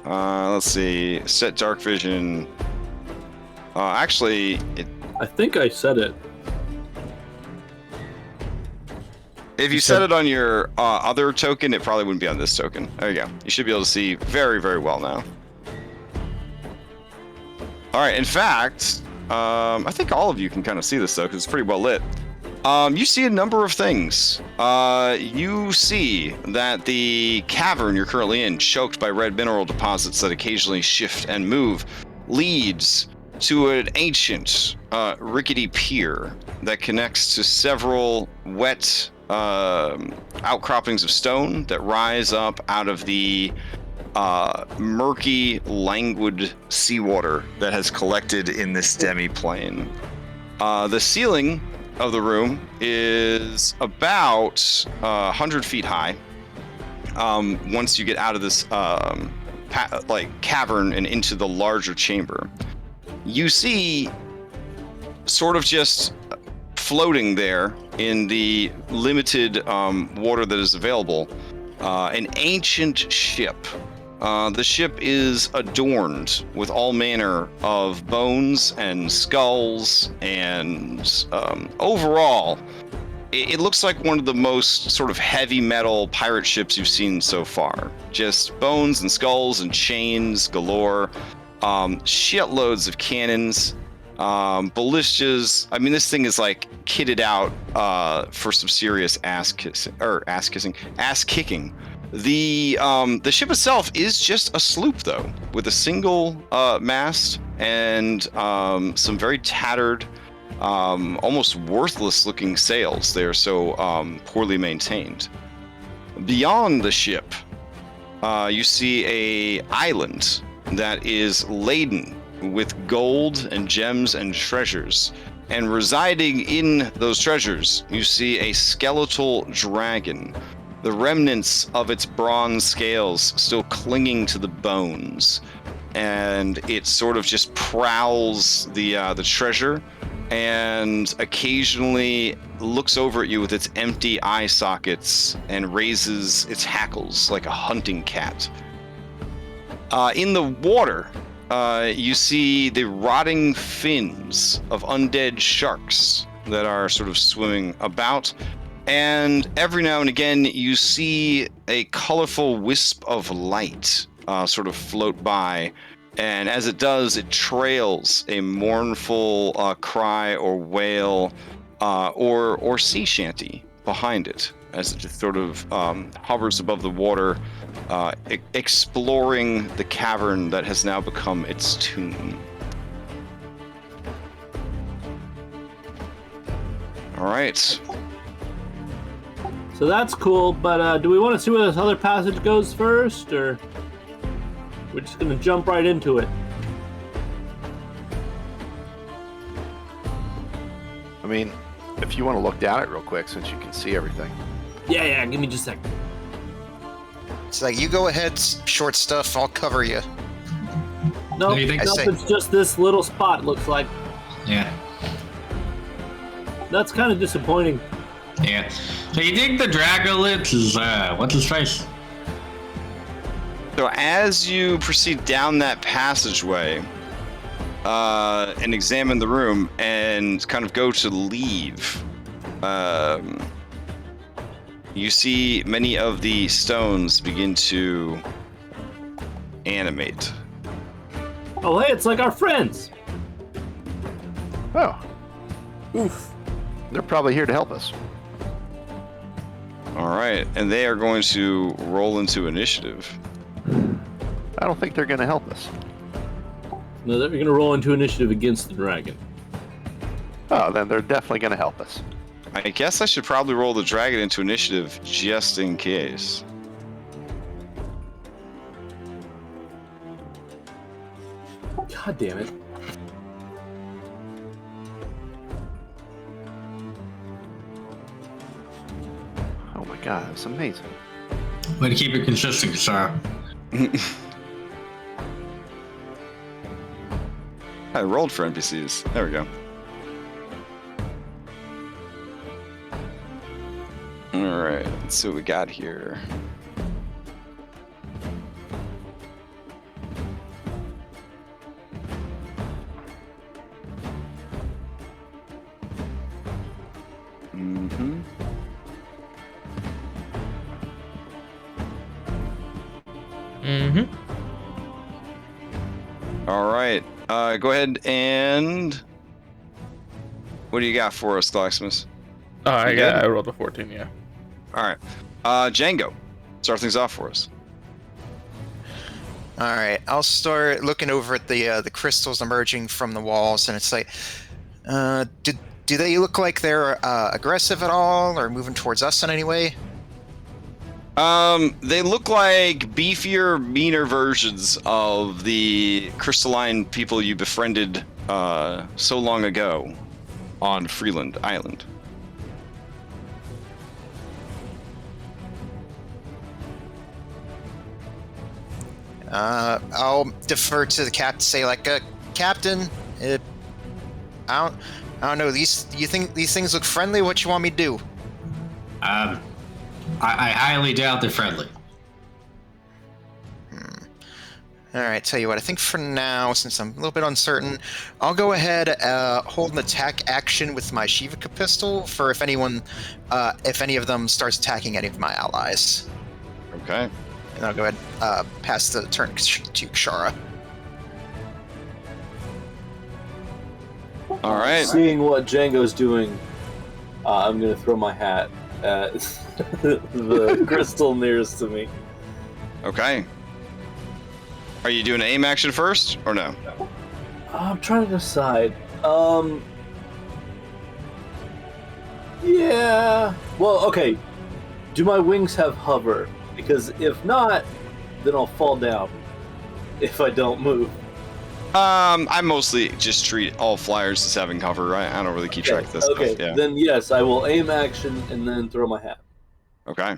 Let's see. Set dark vision. Actually, I think I said it. if you You set said- it on your other token, it probably wouldn't be on this token. There you go. You should be able to see very, very well now. All right. In fact, I think all of you can kind of see this though, because it's pretty well lit. You see a number of things. You see that the cavern you're currently in, choked by red mineral deposits that occasionally shift and move, leads to an ancient, rickety pier that connects to several wet outcroppings of stone that rise up out of the murky, languid seawater that has collected in this demi-plane. The ceiling of the room is about 100 feet high. Once you get out of this cavern and into the larger chamber, you see sort of just floating there in the limited water that is available, an ancient ship. The ship is adorned with all manner of bones and skulls, and overall, it looks like one of the most sort of heavy metal pirate ships you've seen so far. Just bones and skulls and chains galore, shitloads of cannons, ballistas. I mean, this thing is like kitted out for some serious ass kicking. The ship itself is just a sloop, though, with a single mast and some very tattered, almost worthless-looking sails. They are so poorly maintained. Beyond the ship, you see a island that is laden with gold and gems and treasures. And residing in those treasures, you see a skeletal dragon, the remnants of its bronze scales still clinging to the bones. And it sort of just prowls the treasure and occasionally looks over at you with its empty eye sockets and raises its hackles like a hunting cat. In the water, you see the rotting fins of undead sharks that are sort of swimming about. And every now and again, you see a colorful wisp of light sort of float by. And as it does, it trails a mournful cry or wail or sea shanty behind it as it just sort of hovers above the water, exploring the cavern that has now become its tomb. All right. So that's cool, but do we want to see where this other passage goes first, or we're just gonna jump right into it? I mean, if you want to look down it real quick, since you can see everything. Yeah, give me just a second. It's like, you go ahead, short stuff, I'll cover you. Nope, you think- it's just this little spot, looks like. Yeah. That's kind of disappointing. Yeah. So you think the Dragolith is, what's his face? So as you proceed down that passageway and examine the room and kind of go to leave, you see many of the stones begin to animate. Oh, hey, it's like our friends. Oh, Oof. they're probably here to help us. All right, and they are going to roll into initiative. I don't think they're going to help us. No, they're gonna roll into initiative against the dragon. Oh, then they're definitely going to help us. I guess I should probably roll the dragon into initiative just in case. God damn it. Oh my god, it's amazing. Way to keep it consistent, Sarah. I rolled for NPCs. There we go. All right, let's see what we got here. All right. Go ahead and what do you got for us, Glaxmus? I rolled a 14, yeah. All right. Django, start things off for us. All right, I'll start looking over at the crystals emerging from the walls, and it's like, do they look like they're aggressive at all, or moving towards us in any way? They look like beefier, meaner versions of the crystalline people you befriended so long ago on Freeland Island. I'll defer to the captain. Say like, Captain, I don't know. You think these things look friendly? What you want me to do? I highly doubt they're friendly. All right, tell you what. I think for now, since I'm a little bit uncertain, I'll go ahead, hold an attack action with my Shivaka pistol for if any of them starts attacking any of my allies. Okay. And I'll go ahead, pass the turn to Kshara. All right. Seeing what Django's doing, I'm gonna throw my hat at the crystal nearest to me. Okay. Are you doing an aim action first or no? I'm trying to decide. Yeah. Well, okay. Do my wings have hover? Because if not, then I'll fall down if I don't move. I mostly just treat all flyers as having cover. I don't really keep track of this Okay, stuff. Yeah. then yes, I will aim action and then throw my hat. Okay.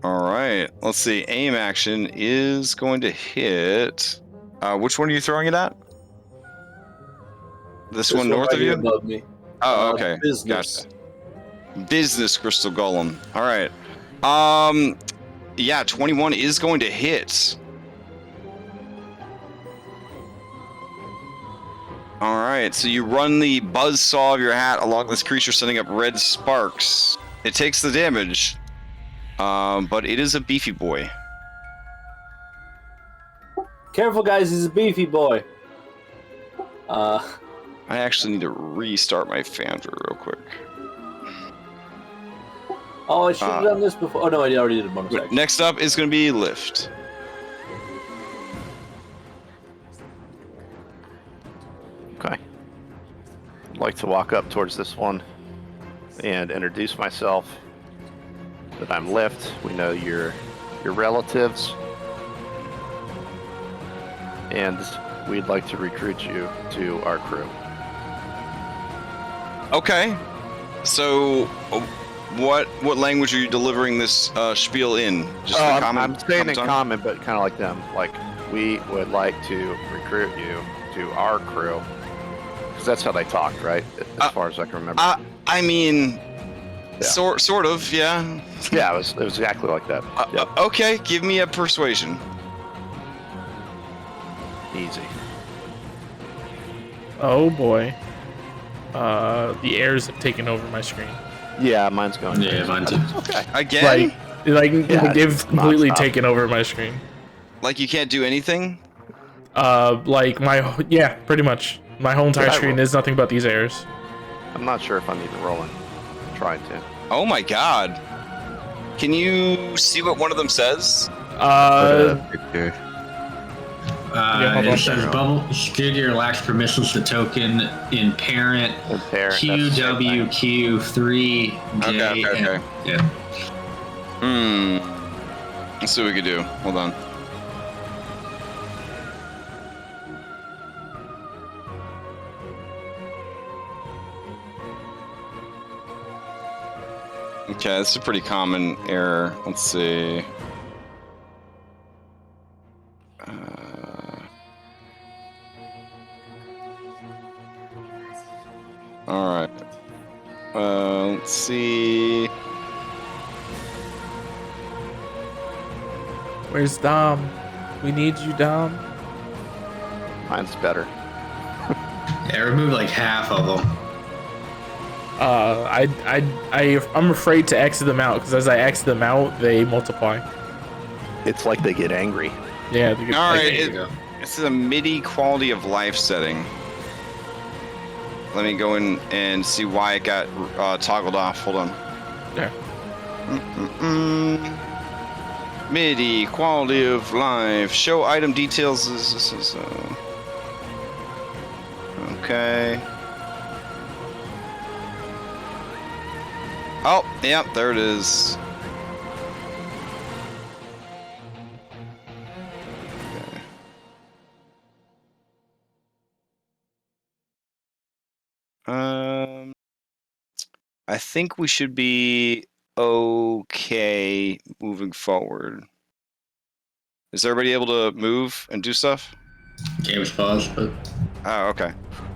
All right. Let's see. Aim action is going to hit. Which one are you throwing it at? This one north right of here you? above me. Oh, okay. Business. Gotcha. Business crystal golem. All right. Yeah, 21 is going to hit. All right, so you run the buzzsaw of your hat along this creature, sending up red sparks. It takes the damage, but it is a beefy boy. Careful, guys. He's a beefy boy. I actually need to restart my Foundry real quick. Oh, I should have done this before. Oh, no, I already did a bonus action. Next up is going to be lift. Okay. I'd like to walk up towards this one and introduce myself. That I'm Lift. We know your relatives. And we'd like to recruit you to our crew. Okay. So, what language are you delivering this spiel in? Just in common? I'm saying in tongue? common, but kind of like them. Like, we would like to recruit you to our crew. Because that's how they talked, right? As far as I can remember. I mean, Yeah. sort of, yeah. Yeah, it was exactly like that. Yep. Okay, give me a persuasion. Easy. Oh boy. The airs have taken over my screen. Yeah, mine's going. Yeah, mine too. Okay. Again? They've completely nonstop. taken over my screen. Like you can't do anything? Pretty much. My whole entire Yeah, I screen will. is nothing but these airs. I'm not sure if I'm even rolling. I'm trying to. Oh my god. Can you see what one of them says? Yeah, hold on. It says bubble security lacks permissions to token in parent And parent, that's the same thing. QWQ3 J. Okay. Yeah. Let's see what we can do. Hold on. Okay, this is a pretty common error. Let's see. All right. Let's see. Where's Dom? We need you, Dom. Mine's better. Yeah, remove like half of them. I'm afraid to exit them out because as I exit them out, they multiply. It's like they get angry. Yeah. They get, All right. There you go. This is a MIDI quality of life setting. Let me go in and see why it got toggled off. Hold on. Yeah. MIDI quality of life. Show item details. Okay. Oh, yep, there it is. Okay. I think we should be okay moving forward. Is everybody able to move and do stuff? Game was paused, but Oh, okay.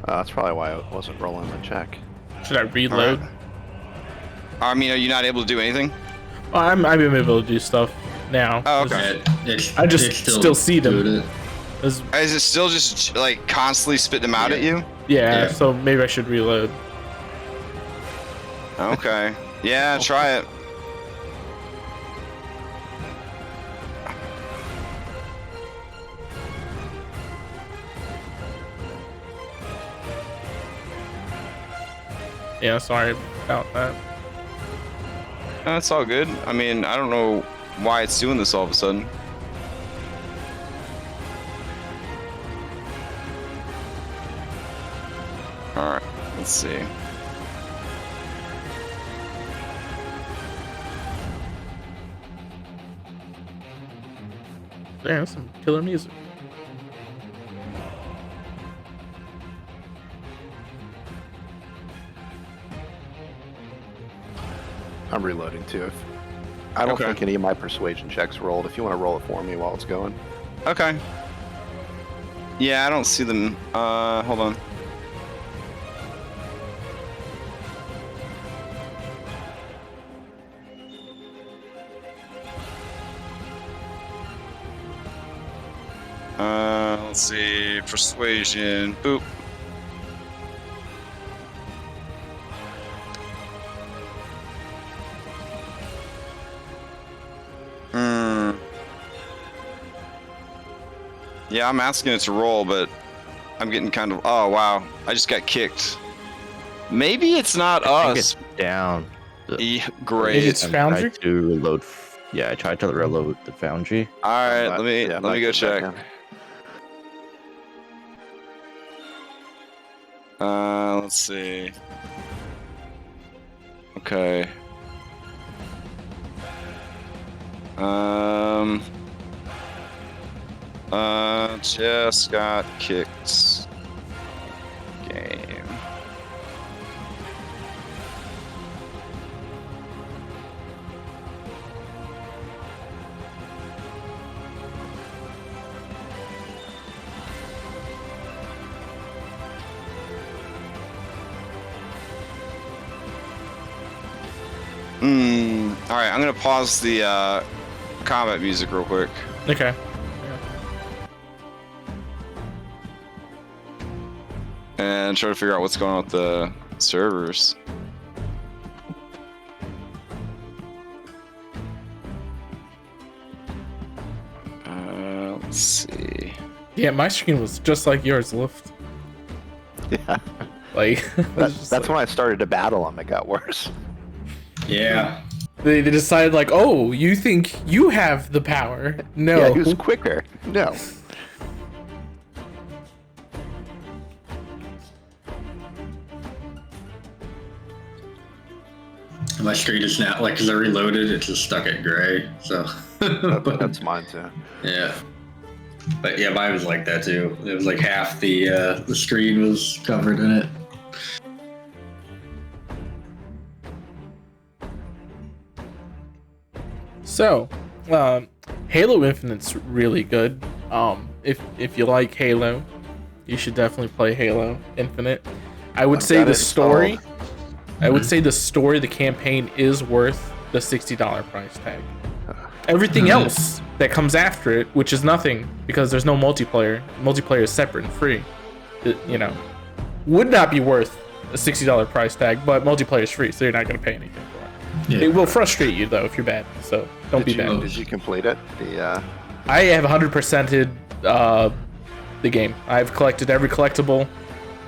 That's probably why I wasn't rolling the check. Should I reload? Alright. I mean, are you not able to do anything? Oh, I'm able to do stuff now. Oh, okay. I just still see them. doing it. It's- Is it still just like constantly spitting them out at you? yeah, Yeah. so maybe I should reload. Okay. Yeah, try it. Yeah, sorry about that. That's all good. I mean, I don't know why it's doing this all of a sudden. Alright, let's see. Damn, some killer music. I'm reloading too. I don't Okay. think any of my persuasion checks rolled. If you want to roll it for me while it's going. Okay. Yeah, I don't see them. Hold on. Let's see. Persuasion. Boop. Yeah, I'm asking it to roll, but I'm getting kind of. Oh wow, I just got kicked. Maybe it's not I think us. it's down. Great. Maybe it's Foundry? Tried to reload. Yeah, I tried to reload the Foundry. All right, But, let me go get check. back Let's see. Okay. Just got kicked. Game. All right, I'm gonna pause the combat music real quick. Okay. And try to figure out what's going on with the servers. Let's see. Yeah, my screen was just like yours, Lift. Yeah. Like That's when I started to battle him. It got worse. Yeah. they decided like, oh, you think you have the power? No. Yeah, he was quicker. No. My screen is now, like, because I reloaded, it's just stuck at gray, so. That's mine too. Yeah. But yeah, mine was like that too. It was like half the screen was covered in it. So, Halo Infinite's really good. If you like Halo, you should definitely play Halo Infinite. I would say the story. I would say the story, the campaign is worth the $60 price tag. Everything else that comes after it, which is nothing because there's no multiplayer. Multiplayer is separate and free. Would not be worth a $60 price tag, but multiplayer is free, so you're not going to pay anything for it. Yeah. It will frustrate you though if you're bad, so don't be bad. Did you complete it? I have 100%ed the game. I've collected every collectible.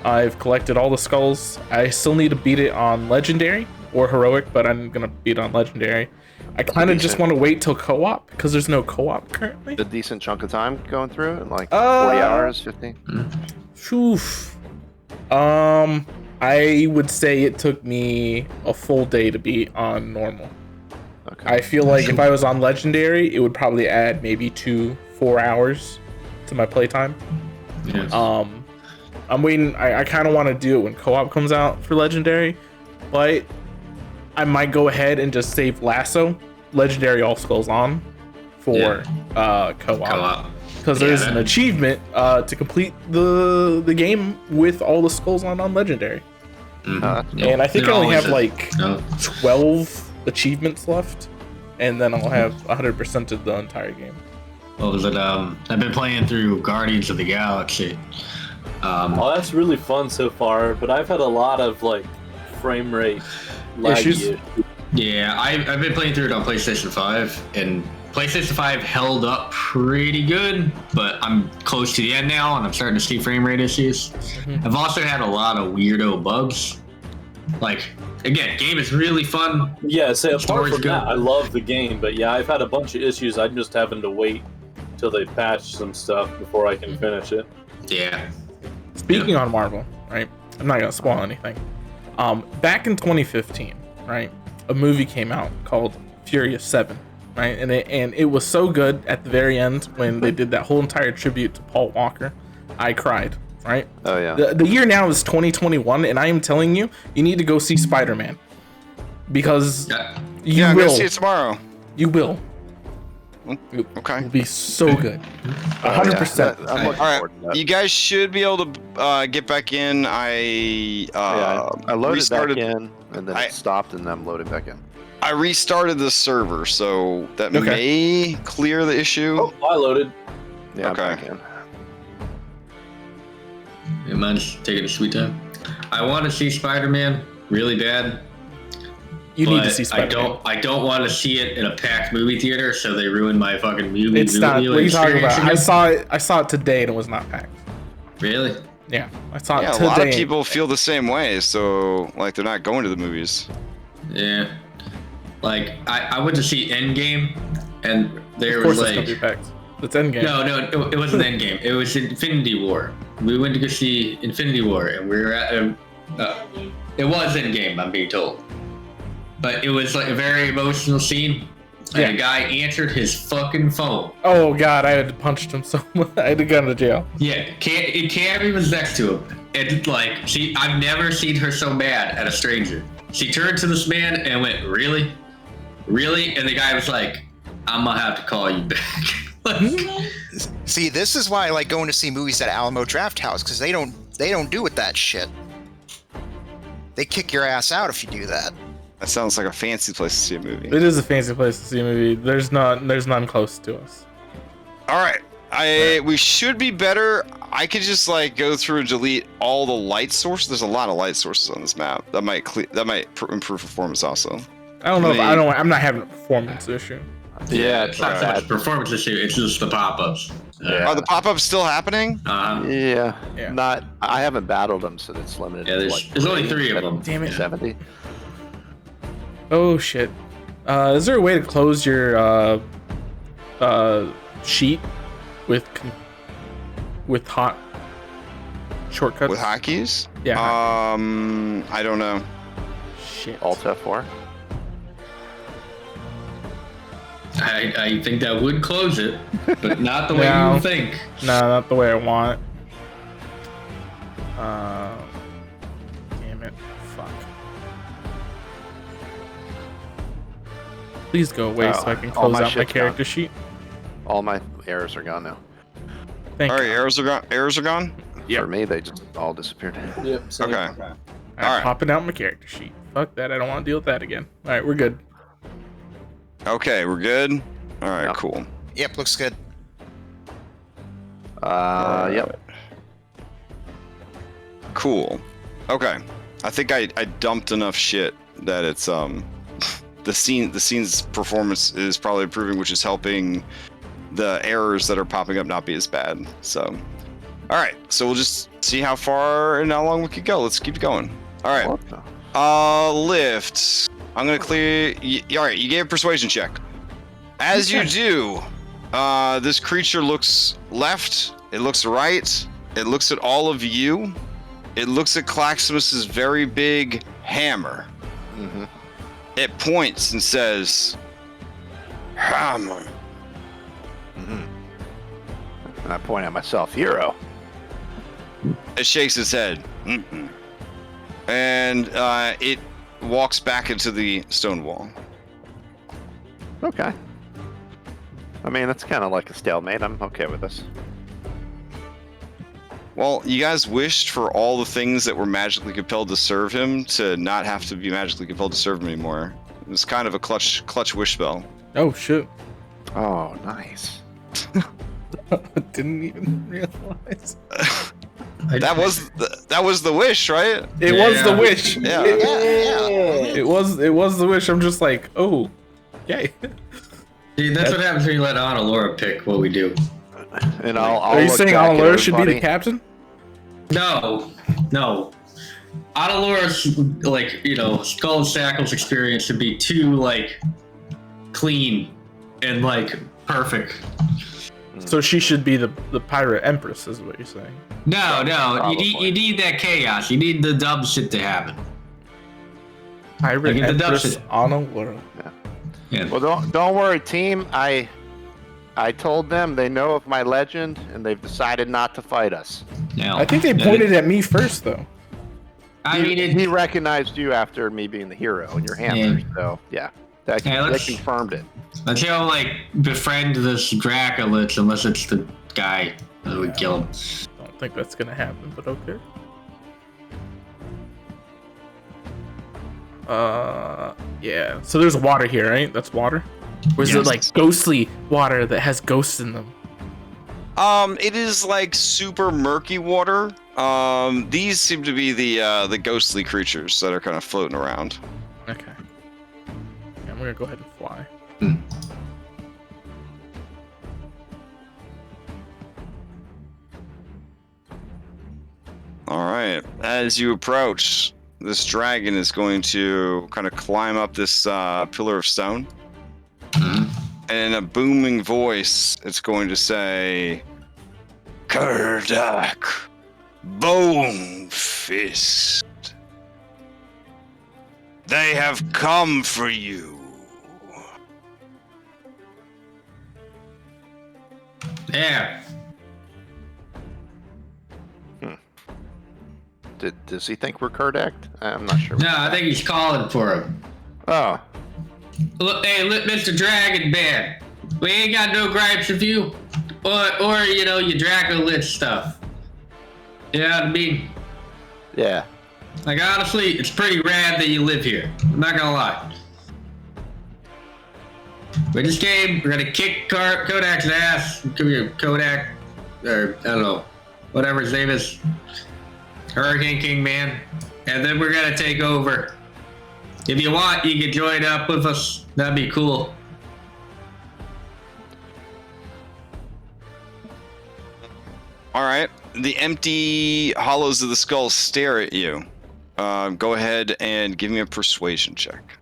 I've collected all the skulls. I still need to beat it on Legendary or Heroic, but I'm gonna beat it on Legendary. I kind of just want to wait till co-op because there's no co-op currently. A decent chunk of time going through it, like 40 hours, 50. Oof. I would say it took me a full day to beat on normal. Okay. I feel like if I was on Legendary, it would probably add maybe 2-4 hours to my playtime. Yes. I'm waiting. I kind of want to do it when co-op comes out for Legendary, but I might go ahead and just save Lasso, Legendary All Skulls on for co-op. Because there's an achievement to complete the game with all the skulls on Legendary. And I think I only have like 12 achievements left, and then I'll have 100% of the entire game. What was it? I've been playing through Guardians of the Galaxy. Oh, that's really fun so far, but I've had a lot of like frame rate Issues? laggy. Yeah, I've been playing through it on PlayStation 5, and PlayStation 5 held up pretty good, but I'm close to the end now, and I'm starting to see frame rate issues. I've also had a lot of weirdo bugs. Like, again, game is really fun. Yeah, say apart Story's from good. that, I love the game, but yeah, I've had a bunch of issues. I'm just having to wait till they patch some stuff before I can finish it. Yeah. Speaking on Marvel, right? I'm not gonna spoil anything. Back in 2015, right, a movie came out called Furious 7, right? And it was so good at the very end when they did that whole entire tribute to Paul Walker. I cried, right? Oh yeah. The year now is 2021, and I am telling you, you need to go see Spider-Man because you I'm will. gonna see it tomorrow. You will. Okay. It will be so good. 100%. I'm looking All right, forward to that. you guys should be able to get back in. I loaded restarted. back in, and then it stopped, and then I'm loading back in. I restarted the server, so that Okay. may clear the issue. Oh, I loaded. Yeah, Okay. I'm back in. Yeah, mine's taking a sweet time. I want to see Spider-Man really bad. You need to but see Spider-Man. I don't want to see it in a packed movie theater, so they ruined my fucking movie. It's not. What are you talking about? experience again. I saw it today and it was not packed. Really? Yeah, I saw it Yeah, a today. lot of people feel the same way, so like they're not going to the movies. Yeah. Like I went to see Endgame, and there Of course, was it's like gonna be packed. It's Endgame. no, it wasn't Endgame. It was Infinity War. We went to go see Infinity War, and we were at. It was Endgame, I'm being told, but it was like a very emotional scene. And Yeah. a guy answered his fucking phone. Oh god, I had punched him so much. I had to go to jail. Yeah, Cammy was next to him, and like I've never seen her so mad at a stranger. She turned to this man and went, "Really, really?" And the guy was like, "I'm gonna have to call you back." Like, See, this is why I like going to see movies at Alamo Draft House, because they don't do with that shit. They kick your ass out if you do that. That sounds like a fancy place to see a movie. It is a fancy place to see a movie. There's none close to us. All right, we should be better. I could just like go through and delete all the light sources. There's a lot of light sources on this map. That might improve performance also. I don't know. I'm not having a performance issue. Yeah, it's not so much a performance issue. It's just the pop-ups. Yeah. Are the pop-ups still happening? Yeah. Yeah. Not. I haven't battled them, so it's limited. Yeah, to there's only 3 of them. Damn it. 70. Oh shit. Is there a way to close your sheet with hot shortcuts? With hotkeys? Yeah. I don't know. Shit. Alt F4. I think that would close it, but not the way No. you think. No, not the way I want it. Damn it. Fuck. Please go away so I can all close my out my shit's character gone. sheet. All my errors are gone now. Thank All right, you. arrows are gone. Arrows are gone. Yep. For me, they just all disappeared. Yep. Same. Okay. I'm Alright. popping out my character sheet. Fuck that. I don't want to deal with that again. All right, we're good. Okay, we're good. All right, Yeah. cool. Yep, looks good. Yep. Cool. Okay. I think I dumped enough shit that it's the scene's performance is probably improving, which is helping the errors that are popping up not be as bad. So, all right. So we'll just see how far and how long we could go. Let's keep going. All right. What the- Lift. I'm gonna clear. All right. You gave a persuasion check. As you do, this creature looks left. It looks right. It looks at all of you. It looks at Claximus's very big hammer. Mhm. It points and says, "Hammer." Mhm. And I point at myself, hero. It shakes its head. Mm-mm. And it walks back into the stone wall. Okay. I mean, that's kind of like a stalemate. I'm okay with this. Well, you guys wished for all the things that were magically compelled to serve him to not have to be magically compelled to serve him anymore. It was kind of a clutch wish spell. Oh shit. Oh, nice. Didn't even realize. That was the wish, right? It was the wish. Yeah. It was the wish. I'm just like, oh, yay. See, that's what happens when you let Anna Laura pick what we do. And I'll Are you look saying back at Alora should be the everybody. captain? No. Anna Laura's Skull Shackles experience should be too clean and perfect. So she should be the pirate empress, is what you're saying. No, you Probably. need that chaos. You need the dumb shit to happen. Pirate Like, the empress Dutch- Anna Laura. Yeah. Well, don't worry, team. I told them they know of my legend, and they've decided not to fight us. Now, I think they pointed at me first, though. I mean, He recognized you after me being the hero and your hammer. So yeah, that confirmed it. let's go befriend this Dracolich unless it's the guy that would kill him. Don't think that's gonna happen, but okay. Yeah. So there's water here, right? That's water. Or is it Yes. ghostly water that has ghosts in them? It is super murky water. These seem to be the ghostly creatures that are kind of floating around. Okay. gonna go ahead and fly. All right. As you approach, this dragon is going to kind of climb up this pillar of stone. And in a booming voice, it's going to say, Kurdak Bonefist. They have come for you. Yeah. Does he think we're Kurdak? I'm not sure. No, I think he's calling for him. Oh, Look, hey, look, Mr. Dragon Man. We ain't got no gripes with you. Or you know, your Draco-lit stuff. You know what I mean? yeah. Like, honestly, it's pretty rad that you live here. I'm not gonna lie. We just came, we're gonna kick Kodak's ass. Come here, Kodak. Or, I don't know, whatever his name is. Hurricane King Man. And then we're gonna take over. If you want, you can join up with us. That'd be cool. All right. The empty hollows of the skull stare at you. Go ahead and give me a persuasion check.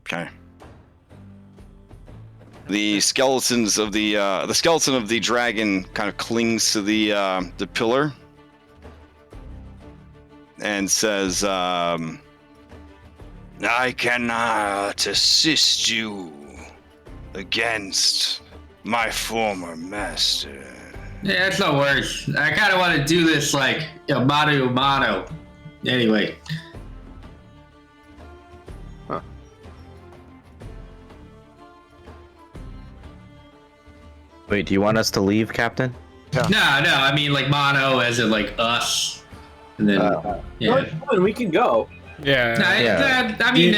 Okay. The skeletons of the skeleton of the dragon kind of clings to the pillar and says, "I cannot assist you against my former master." Yeah, it's no worries. I kind of want to do this like mano a mano. Anyway. Wait, do you want us to leave, Captain? No, I mean like mono as in like us. And then, yeah. No, we can go. Yeah. Nah, I mean,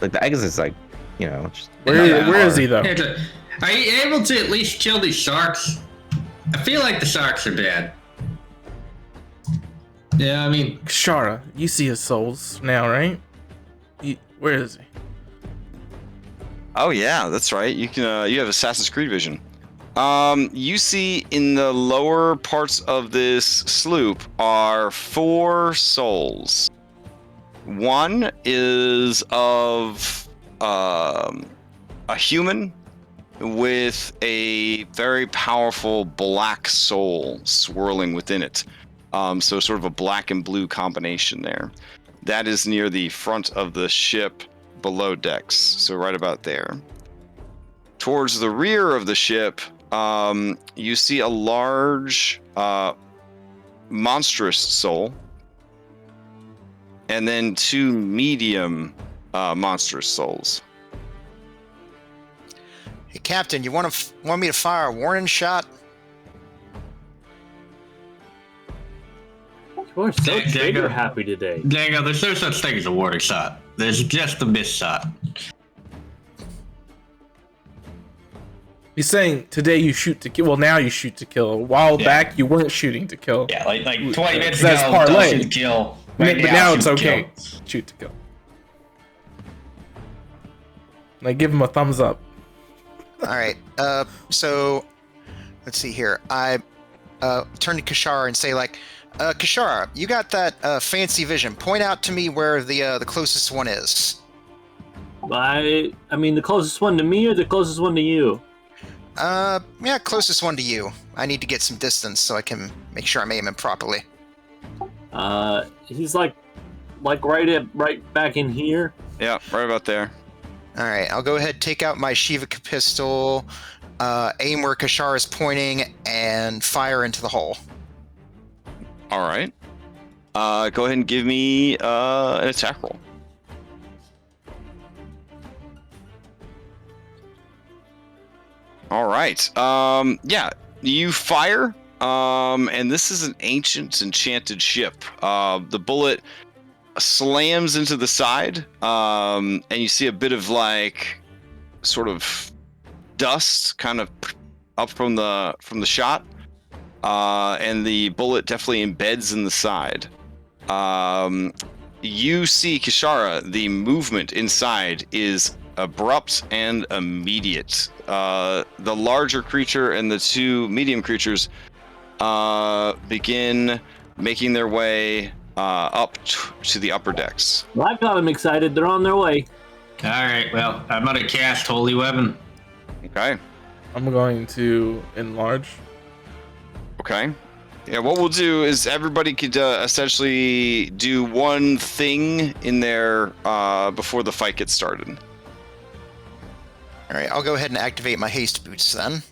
Like the exit's like, you know. Just Where is he though? Are you able to at least kill these sharks? I feel like the sharks are bad. Yeah, I mean, Shara, you see his souls now, right? Where is he? Oh yeah, that's right. You can you have Assassin's Creed vision. You see in the lower parts of this sloop are 4 souls. One is of a human with a very powerful black soul swirling within it. So sort of a black and blue combination there. That is near the front of the ship below decks, so right about there. Towards the rear of the ship, you see a large monstrous soul, and then 2 medium monstrous souls. Hey, Captain, you want me to fire a warning shot? You are so trigger happy today. Dango, there's no such thing as a warning shot. There's just a miss shot. He's saying today you shoot to kill. Well, now you shoot to kill. A while back you weren't shooting to kill. Yeah, like 20 minutes That's ago, parlay. shoot to kill. But now it's shoot to okay. kill. Shoot to kill. Like, give him a thumbs up. All right. So let's see here. I turn to Kashara and say, like, Kashara, you got that fancy vision. Point out to me where the closest one is. I mean, the closest one to me or the closest one to you? Yeah, closest one to you. I need to get some distance so I can make sure I'm aiming properly. He's like right back in here. Yeah, right about there. All right, I'll go ahead, take out my Shiva pistol, aim where Kashara is pointing, and fire into the hole. All right. Go ahead and give me an attack roll. All right. Yeah, you fire, and this is an ancient enchanted ship. The bullet slams into the side, and you see a bit of like sort of dust kind of up from the shot, and the bullet definitely embeds in the side. You see, Kishara, the movement inside is abrupt and immediate. The larger creature and the two medium creatures begin making their way up to the upper decks. Well, I've got them excited. They're on their way. All right. Well, I'm gonna cast Holy Weapon. Okay. I'm going to enlarge. Okay. Yeah, what we'll do is everybody could essentially do one thing in there before the fight gets started. All right, I'll go ahead and activate my haste boots then.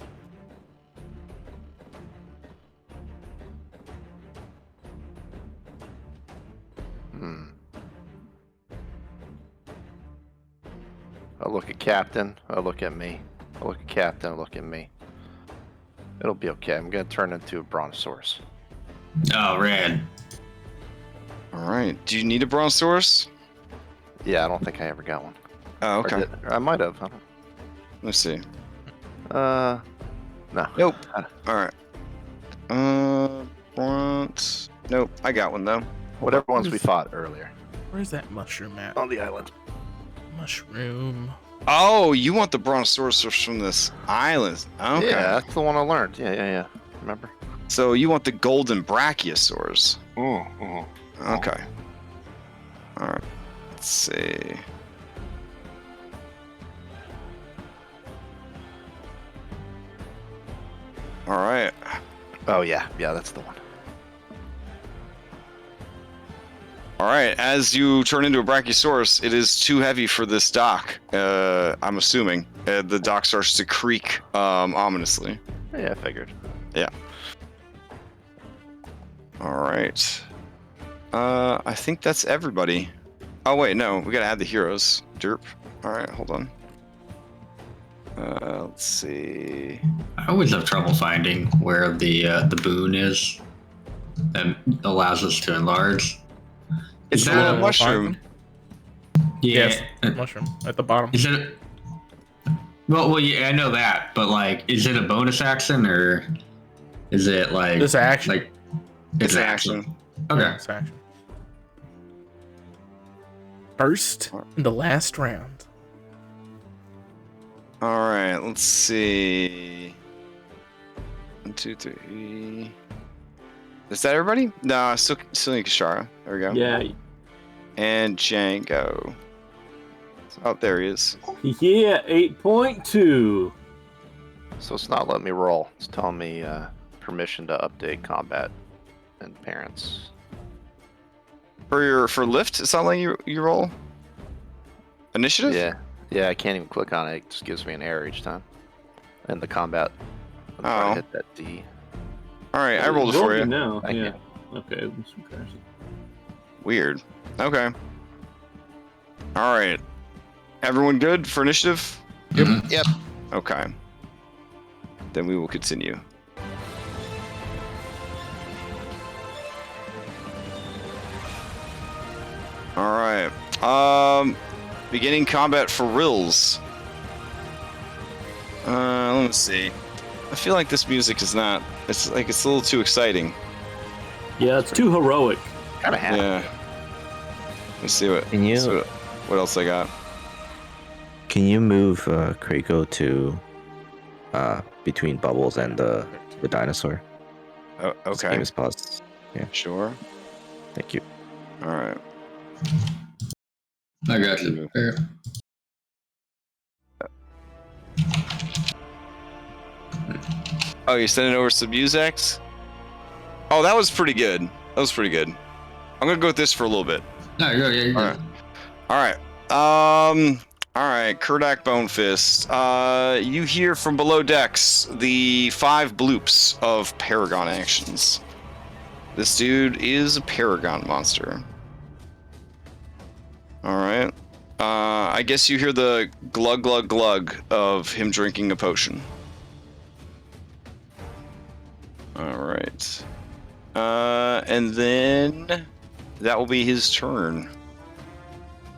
I'll look at Captain. I'll look at me. I'll look at Captain. I'll look at me. It'll be okay. I'm gonna turn into a brontosaurus. Oh, rad. All right. Do you need a brontosaurus? Yeah, I don't think I ever got one. Oh, Or okay. or I might have. I don't. Let's see. No. Nope. All right. Bronze. Nope. I got one though. Whatever ones we fought earlier Where's that mushroom at? on the island. Mushroom. Oh, you want the brontosaurus from this island? Okay. Yeah, that's the one I learned. Yeah. Remember? So you want the golden brachiosaurs? Okay. All right. Let's see. All right. Oh yeah, that's the one. All right. As you turn into a brachiosaurus, it is too heavy for this dock. I'm assuming the dock starts to creak ominously. Yeah, I figured. Yeah. All right. I think that's everybody. Oh wait, no, we gotta add the heroes. Derp. All right, hold on. Let's see. I always have trouble finding where the boon is that allows us to enlarge. It's Is the that little a- mushroom. Yeah. Yes, mushroom at the bottom. Is it? Well, yeah, I know that, but like, is it a bonus action or is it like? It's an action. Like, It's an action. Okay. It's action. First in the last round. All right, let's see. 1, 2, 3. Is that everybody? No, still need Kishara. There we go. Yeah. And Django. Oh, there he is. Yeah, 8.2. So it's not letting me roll. It's telling me permission to update combat and parents. For lift, it's not letting you roll. Initiative? Yeah, I can't even click on it. It just gives me an error each time. And the combat. I'm trying Oh. to hit that D. All right, I rolled it for you. Now. Thank Yeah. you. Okay. Let's compare. Weird. Okay. All right. Everyone good for initiative? Mhm. Yep. Okay. Then we will continue. All right. Beginning combat for Rills. Let me see. I feel like this music is not. It's like it's a little too exciting. Yeah, it's too heroic. Kind of happy. Yeah. Let's see what. Can you- see what else I got? Can you move Krako to between Bubbles and the dinosaur? Oh, This game okay. is paused. Sure. Thank you. All right. I got you. Here. Oh, you're sending over some Musex? Oh, that was pretty good. That was pretty good. I'm gonna go with this for a little bit. No, you're good. All right. All right. All right. Kurdak Bonefist. You hear from below decks the 5 bloops of Paragon actions. This dude is a Paragon monster. All right. I guess you hear the glug glug glug of him drinking a potion. All right. And then that will be his turn.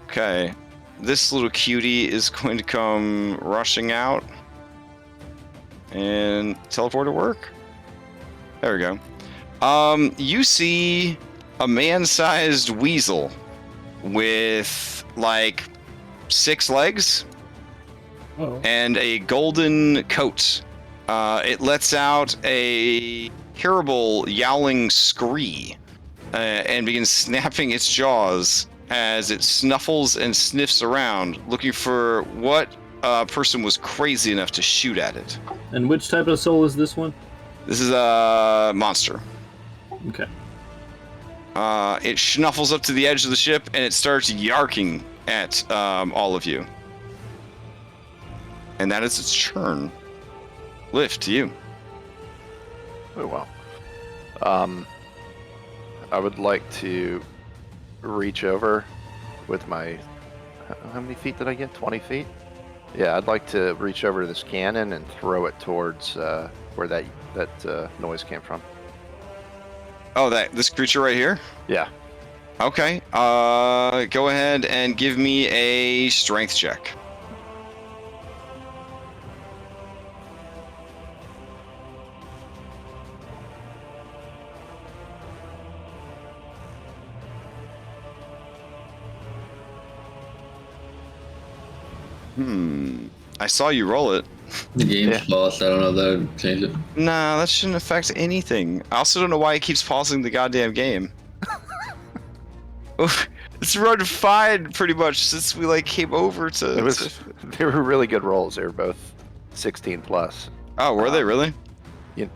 Okay. This little cutie is going to come rushing out. and teleport to work. There we go. You see a man-sized weasel with like 6 legs Oh. and a golden coat. It lets out a terrible yowling scree and begins snapping its jaws as it snuffles and sniffs around, looking for what person was crazy enough to shoot at it. And which type of soul is this one? This is a monster. Okay. It snuffles up to the edge of the ship and it starts yarking at all of you. And that is its turn. Lift to you. Oh, well. I would like to reach over with my... How many feet did I get? 20 feet? Yeah, I'd like to reach over to this cannon and throw it towards where that noise came from. Oh, this creature right here? Yeah. Okay. Go ahead and give me a strength check. I saw you roll it. The game's lost. I don't know if that would change it. Nah, that shouldn't affect anything. I also don't know why it keeps pausing the goddamn game. It's run fine pretty much since we like came over to. They were really good rolls. They were both 16 plus. Oh, were they really?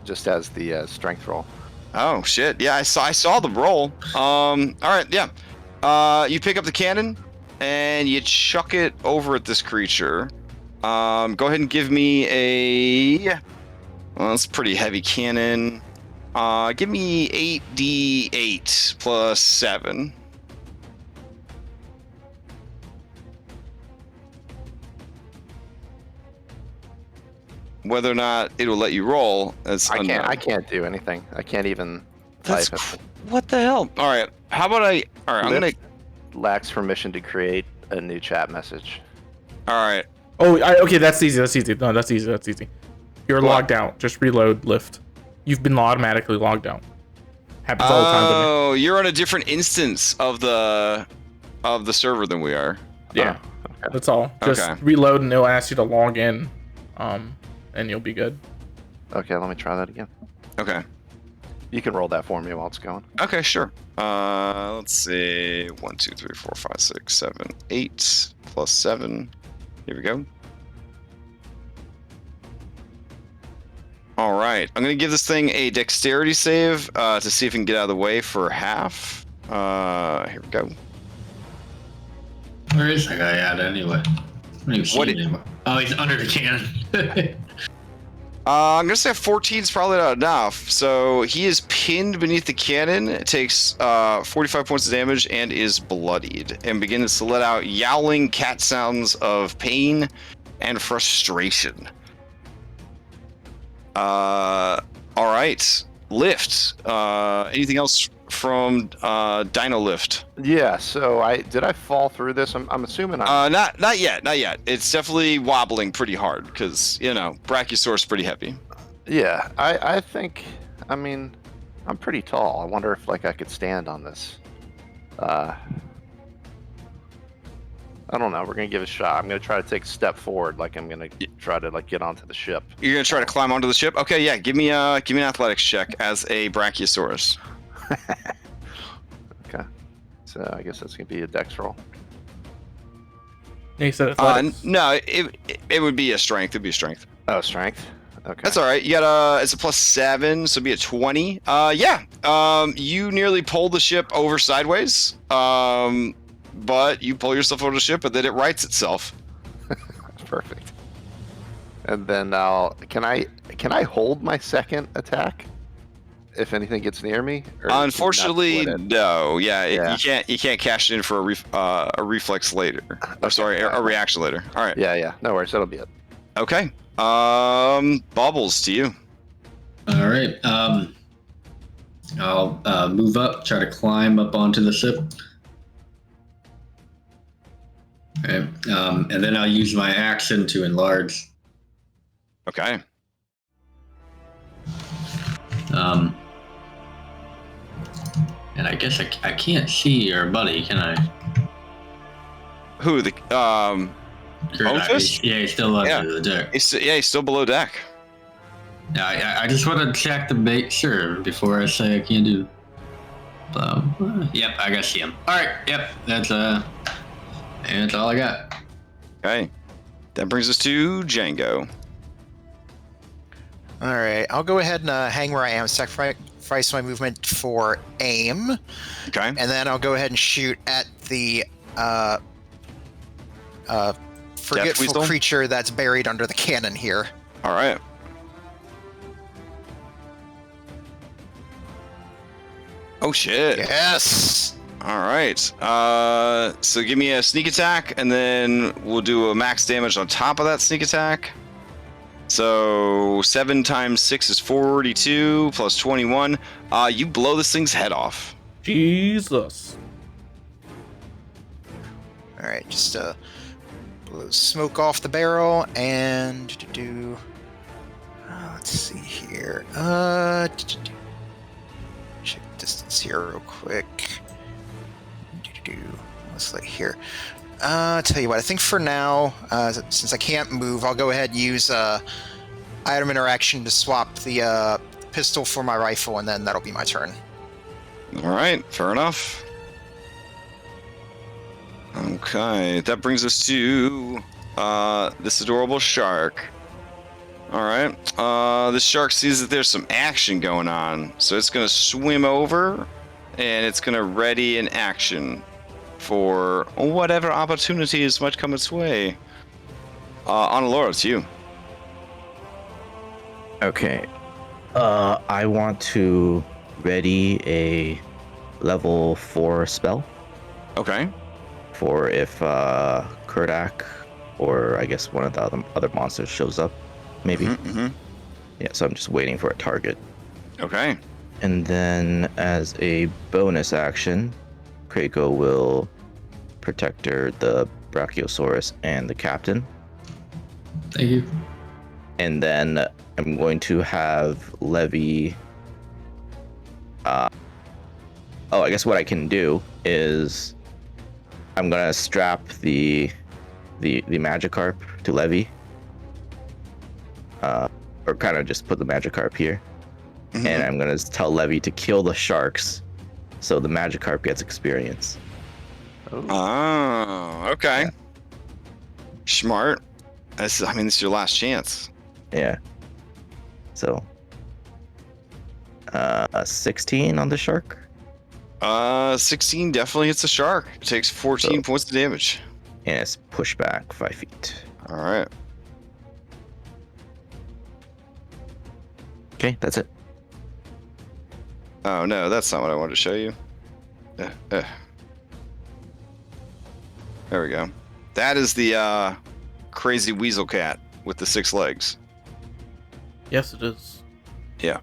Just as the strength roll. Oh shit! Yeah, I saw the roll. All right, yeah. You pick up the cannon and you chuck it over at this creature. Go ahead and give me a. Well, it's a pretty heavy cannon. Give me 8d8 plus 7. Whether or not it'll let you roll, that's unknown. I can't do anything. I can't even That's type it. what the hell? All right, how about I? All right, I'm gonna. Lacks permission to create a new chat message. All right. Oh, okay, that's easy. No, that's easy. You're logged out. Just reload, lift. You've been automatically logged out. Happens all the time to me. Oh, you're on a different instance of the server than we are. Yeah, Okay. that's all. Just Okay. reload and it'll ask you to log in, and you'll be good. Okay, let me try that again. Okay. You can roll that for me while it's going. Okay, sure. Let's see. 1, 2, 3, 4, 5, 6, 7, 8 plus 7. Here we go. All right. I'm gonna give this thing a dexterity save to see if it can get out of the way for half. Here we go. Where is that guy at anyway? I don't even see him anymore. Oh, he's under the cannon. I'm gonna say 14 is probably not enough. So he is pinned beneath the cannon. It takes 45 points of damage and is bloodied, and begins to let out yowling cat sounds of pain and frustration. All right, lift. Anything else from Dino Lift? Yeah. So did I fall through this? I'm assuming I. Not yet. It's definitely wobbling pretty hard because Brachiosaurus pretty heavy. Yeah. I think. I mean, I'm pretty tall. I wonder if I could stand on this. I don't know. We're gonna give it a shot. I'm gonna try to take a step forward. I'm gonna try to get onto the ship. You're gonna try to climb onto the ship? Okay, yeah. Give me an athletics check as a Brachiosaurus. Okay. So I guess that's gonna be a dex roll. Yeah, you said athletics. No, it would be a strength. It'd be a strength. Oh, strength. Okay. That's all right. You got it's a +7, so it'd be a 20. Yeah. You nearly pulled the ship over sideways. But you pull yourself over the ship, and then it rights itself. Perfect. And then can I hold my second attack if anything gets near me? Or Unfortunately, no. Yeah, Yeah. you can't cash it in for a reflex later. I'm sorry, a reaction later. All right. Yeah. No worries. That'll be it. Okay. Bubbles to you. All right. I'll move up, try to climb up onto the ship. Okay. And then I'll use my action to enlarge. Okay. And I guess I can't see your buddy, can I? Who the Bonefist? Yeah, he's still under the deck. He's still below deck. Yeah, I just want to check to make sure before I say I can't do. Yep, I gotta see him. All right, yep, that's all I got. Okay, that brings us to Django. All right, I'll go ahead and hang where I am, sacrifice my movement for aim. Okay. And then I'll go ahead and shoot at the forgetful creature that's buried under the cannon here. All right. Oh shit. Yes. All right. So give me a sneak attack, and then we'll do a max damage on top of that sneak attack. So 7 times 6 is 42 plus 21. You blow this thing's head off. Jesus. All right, just blow smoke off the barrel and let's see here. Check distance here real quick. Let's look here. Tell you what, I think for now, since I can't move, I'll go ahead and use item interaction to swap the pistol for my rifle, and then that'll be my turn. All right, fair enough. Okay, that brings us to this adorable shark. All right, this shark sees that there's some action going on, so it's going to swim over, and it's going to ready an action for whatever opportunities might come its way. Laura, it's you. Okay. I want to ready a level 4 spell. Okay. For if Kurdak or I guess one of the other monsters shows up, maybe. Mm-hmm. Yeah, so I'm just waiting for a target. Okay. And then as a bonus action, Krakow will protect the Brachiosaurus and the captain. Thank you. And then I'm going to have Levy. I guess what I can do is I'm gonna strap the Magikarp to Levy. Or kind of just put the Magikarp here. Mm-hmm. And I'm gonna tell Levy to kill the sharks so the Magikarp gets experience. Oh, okay. Yeah. Smart. This is your last chance. Yeah. So 16 on the shark. 16 definitely hits the shark. It takes 14 points of damage. And it's pushed back 5 feet. All right. Okay, that's it. Oh no, that's not what I wanted to show you. There we go. That is the crazy weasel cat with the 6 legs. Yes, it is. Yeah.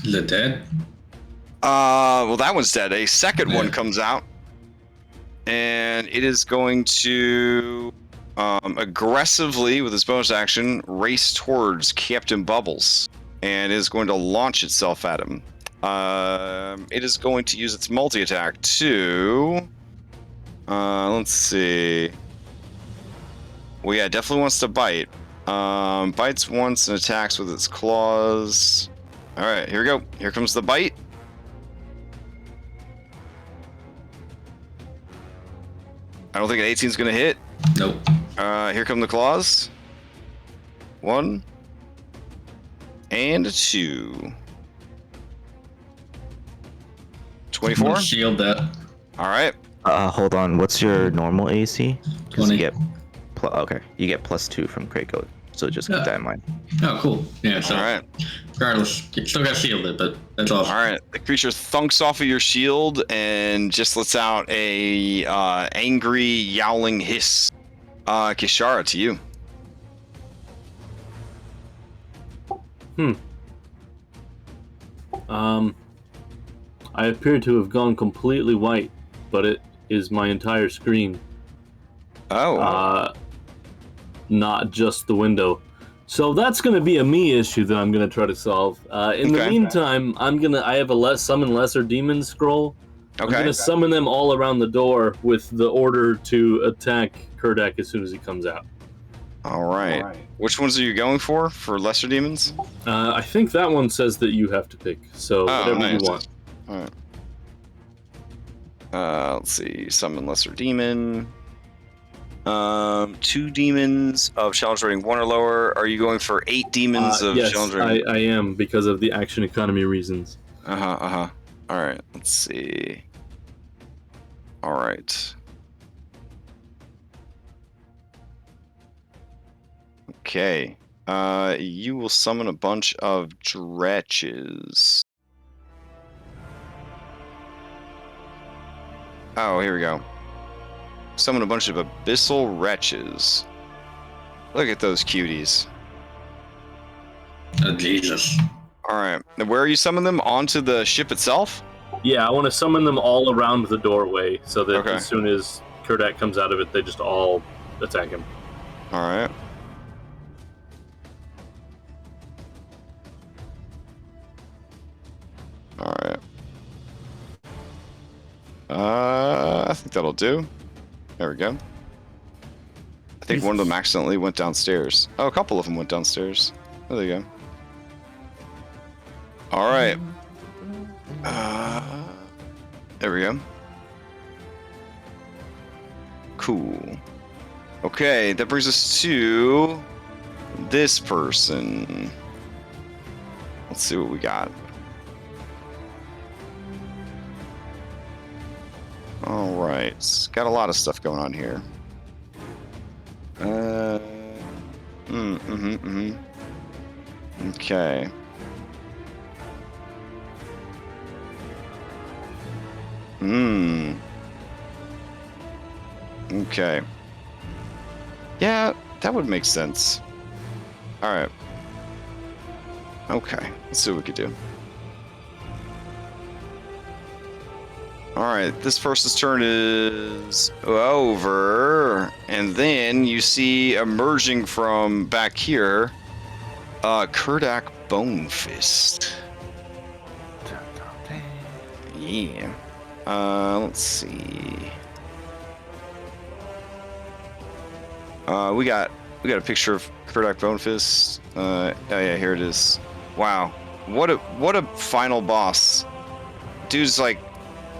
Is it dead? Well, that one's dead. A second one comes out, and it is going to aggressively, with its bonus action, race towards Captain Bubbles, and is going to launch itself at him. It is going to use its multi-attack to... let's see. Well, yeah, it definitely wants to bite. Bites once and attacks with its claws. All right, here we go. Here comes the bite. I don't think an 18 is going to hit. Nope. Here come the claws. 1 and a 2. 24. Shield that. All right. Hold on. What's your normal AC? 20. You get okay. You get +2 from Krakow, so just keep that in mind. Oh, cool. Yeah. So, All right. regardless, you still got shielded, but that's awesome. All right. The creature thunks off of your shield and just lets out a angry, yowling hiss. Kishara, to you. I appear to have gone completely white, but it is my entire screen. Oh. Not just the window. So that's going to be a me issue that I'm going to try to solve. In the meantime, I have a summon lesser demon scroll. I'm going to summon them all around the door with the order to attack Kurdak as soon as he comes out. All right. Which ones are you going for lesser demons? I think that one says that you have to pick, so whatever you want. All right. Let's see. Summon lesser demon. 2 demons of challenge rating 1 or lower. Are you going for 8 demons of challenge rating? Yes, I am, because of the action economy reasons. All right. Let's see. All right. Okay. You will summon a bunch of dretches. Oh, here we go. Summon a bunch of abyssal wretches. Look at those cuties. Oh, Jesus. Alright. Now, where are you summoning them? Onto the ship itself? Yeah, I want to summon them all around the doorway so that as soon as Kurdak comes out of it, they just all attack him. Alright. Alright. I think that'll do. There we go. I think one of them accidentally went downstairs. Oh, a couple of them went downstairs. Oh, there you go. Alright. There we go. Cool. Okay, that brings us to this person. Let's see what we got. Alright, got a lot of stuff going on here. Okay. Okay. Yeah, that would make sense. Alright. Okay, let's see what we could do. Alright, this person's turn is over, and then you see emerging from back here, Kurdak Bonefist. Yeah. Let's see. We got a picture of Kurdak Bonefist. Oh yeah, here it is. Wow, what a final boss. Dude's like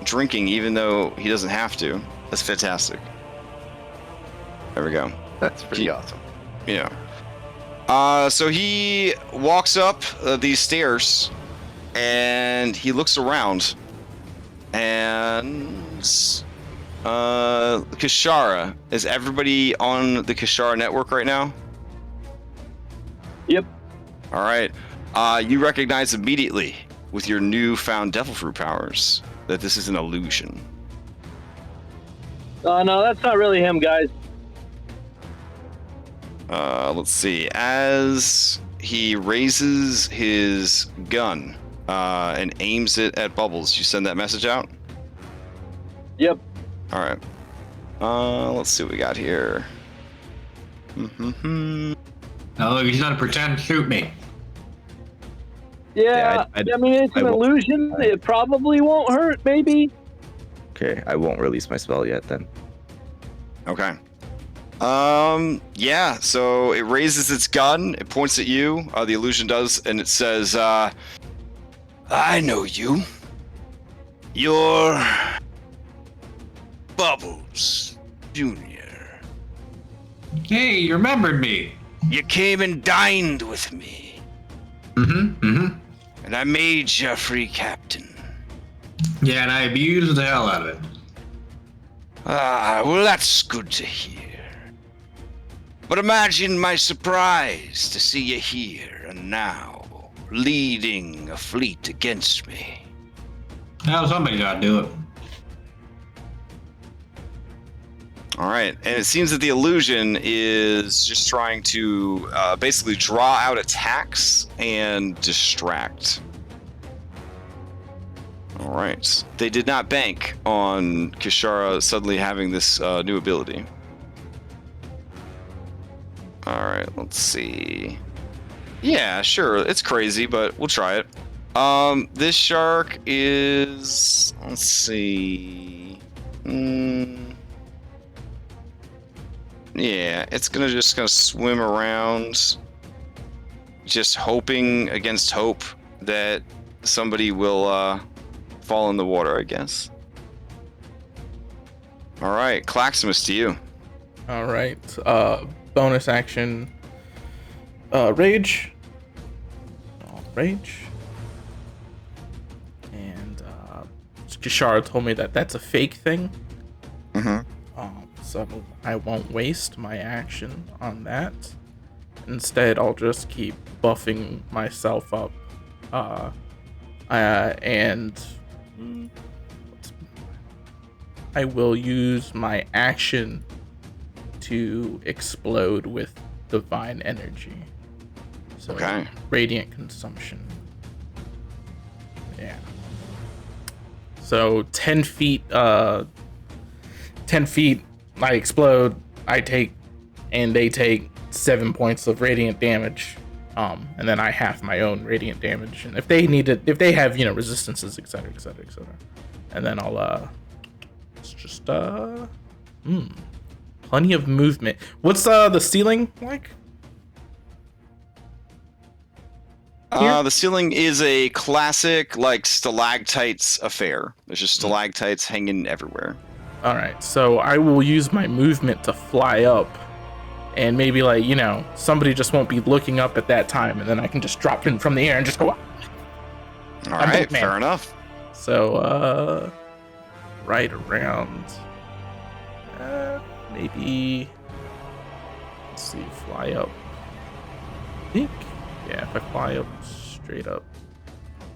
drinking even though he doesn't have to. That's fantastic. There we go. That's pretty awesome. Yeah. So he walks up these stairs and he looks around and Kishara, is everybody on the Kishara network right now? Yep. All right. You recognize immediately with your newfound devil fruit powers that this is an illusion. No, that's not really him, guys. Let's see. As he raises his gun and aims it at Bubbles, you send that message out? Yep. All right. Let's see what we got here. Oh, he's gonna pretend to shoot me. Yeah, I mean, it's an illusion. It probably won't hurt, maybe. Okay, I won't release my spell yet then. Okay. Yeah, so it raises its gun, it points at you, the illusion does, and it says, I know you. You're Bubbles Jr. Hey, you remembered me. You came and dined with me. And I made you a free captain. Yeah, and I abused the hell out of it. Ah, well, that's good to hear. But imagine my surprise to see you here and now, leading a fleet against me. Now somebody gotta do it. All right, and it seems that the illusion is just trying to basically draw out attacks and distract. All right, they did not bank on Kishara suddenly having this new ability. All right, let's see. Yeah, sure. It's crazy, but we'll try it. This shark is... Let's see... yeah, it's just gonna swim around, just hoping against hope that somebody will fall in the water, I guess. All right, Claximus, to you. All right. Bonus action. Rage. Rage. And Kishara told me that that's a fake thing. Mm-hmm. So I won't waste my action on that. Instead, I'll just keep buffing myself up. And I will use my action to explode with divine energy. So Okay. radiant consumption. Yeah. So 10 feet, 10 feet, I explode, I take, and they take 7 points of radiant damage. And then I half my own radiant damage. And if they have, resistances, etc. And then I'll, it's just, plenty of movement. What's, the ceiling like? The ceiling is a classic, like, stalactites affair. There's just stalactites hanging everywhere. All right, so I will use my movement to fly up, and maybe somebody just won't be looking up at that time, and then I can just drop in from the air and just go up. All right, fair enough. So, right around, maybe, let's see, fly up. I think, yeah, if I fly up straight up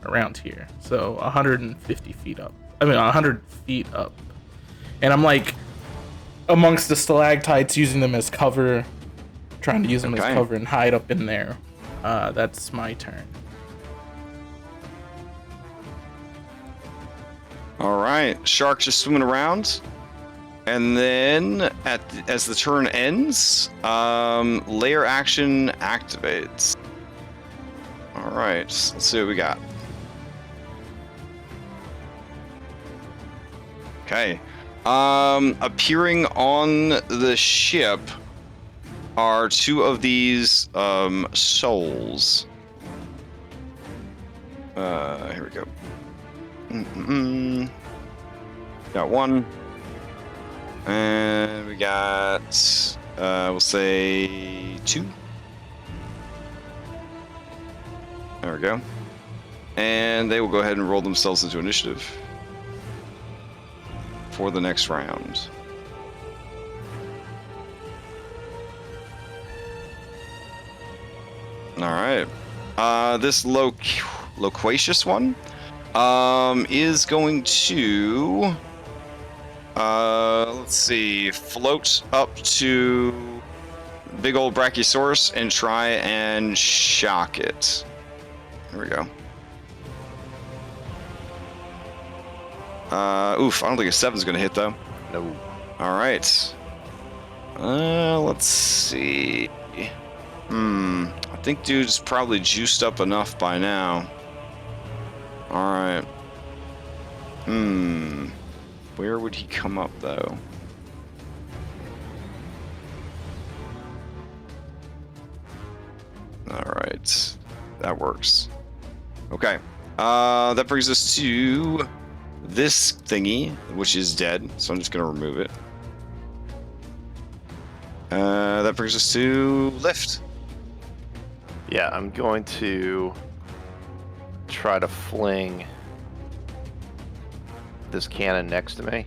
around here, so 150 feet up. 100 feet up. And I'm amongst the stalactites, using them as cover, trying to use them as cover and hide up in there. That's my turn. All right, shark just swimming around, and then as the turn ends, layer action activates. All right, let's see what we got. Okay. Appearing on the ship are 2 of these souls. Here we go. Got 1. And we got, we'll say 2. There we go. And they will go ahead and roll themselves into initiative for the next round. All right. This loquacious one is going to let's see, float up to big old Brachiosaurus and try and shock it. Here we go. Oof, I don't think a 7's gonna hit though. No. All right. Let's see. I think dude's probably juiced up enough by now. All right. Where would he come up though? All right. That works. Okay. That brings us to this thingy, which is dead, so I'm just gonna remove it. That brings us to lift. Yeah, I'm going to try to fling this cannon next to me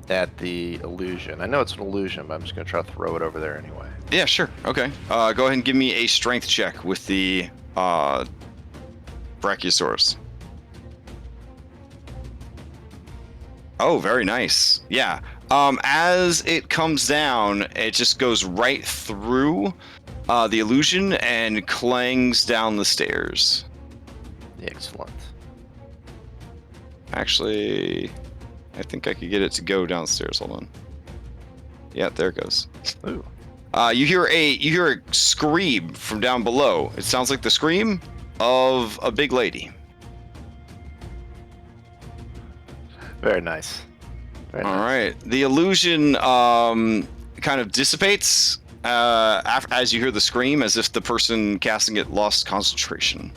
at the illusion. I know it's an illusion, but I'm just going to try to throw it over there anyway. Yeah, sure. Okay. Go ahead and give me a strength check with the Brachiosaurus. Oh, very nice. Yeah. As it comes down, it just goes right through the illusion and clangs down the stairs. Excellent. Actually, I think I could get it to go downstairs. Hold on. Yeah, there it goes. Ooh. You hear a scream from down below. It sounds like the scream of a big lady. Very nice. Very All nice. right. The illusion kind of dissipates as you hear the scream, as if the person casting it lost concentration.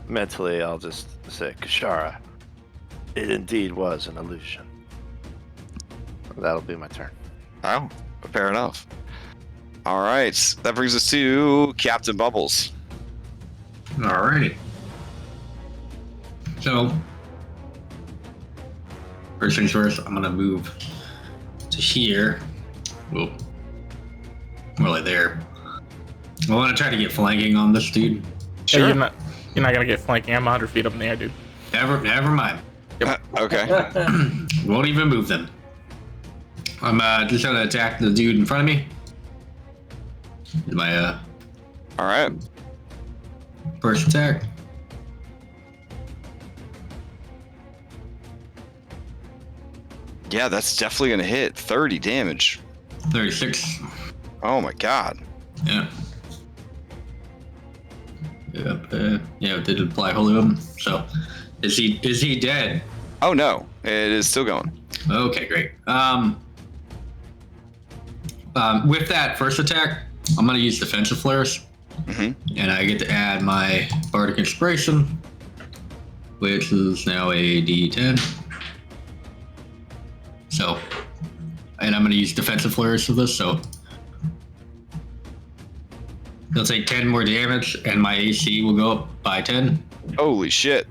Mentally, I'll just say, Kashara, it indeed was an illusion. That'll be my turn. Oh, fair enough. All right. That brings us to Captain Bubbles. Alrighty. So, first things first, I'm gonna move to here. Whoa. More like there. I want to try to get flanking on this dude. Hey, you're not gonna get flanking. I'm 100 feet up in the air, dude. Never mind. Okay. Won't even move them. I'm just gonna attack the dude in front of me. My All right. first attack. Yeah, that's definitely gonna hit. 30 damage. 36. Oh my god. Yeah. Yep. Yeah, it did apply holy weapon. So, is he dead? Oh no, it is still going. Okay, great. With that first attack, I'm gonna use defensive flares, and I get to add my bardic inspiration, which is now a D10. So, and I'm gonna use defensive flares for this. So, they'll take 10 more damage, and my AC will go up by 10. Holy shit.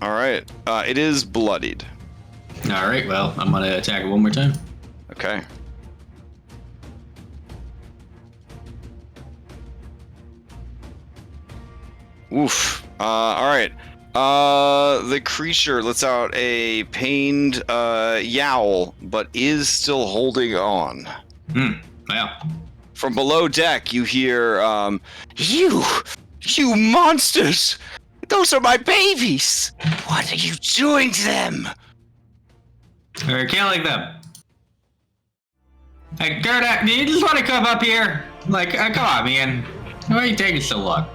All right. It is bloodied. All right. Well, I'm gonna attack it one more time. Okay. Oof. All right. The creature lets out a pained yowl, but is still holding on. Yeah. From below deck, you hear, You monsters! Those are my babies! What are you doing to them? I can't like them. Hey, Kurdak, do you just want to come up here? Like, come on, man. Why are you taking so long?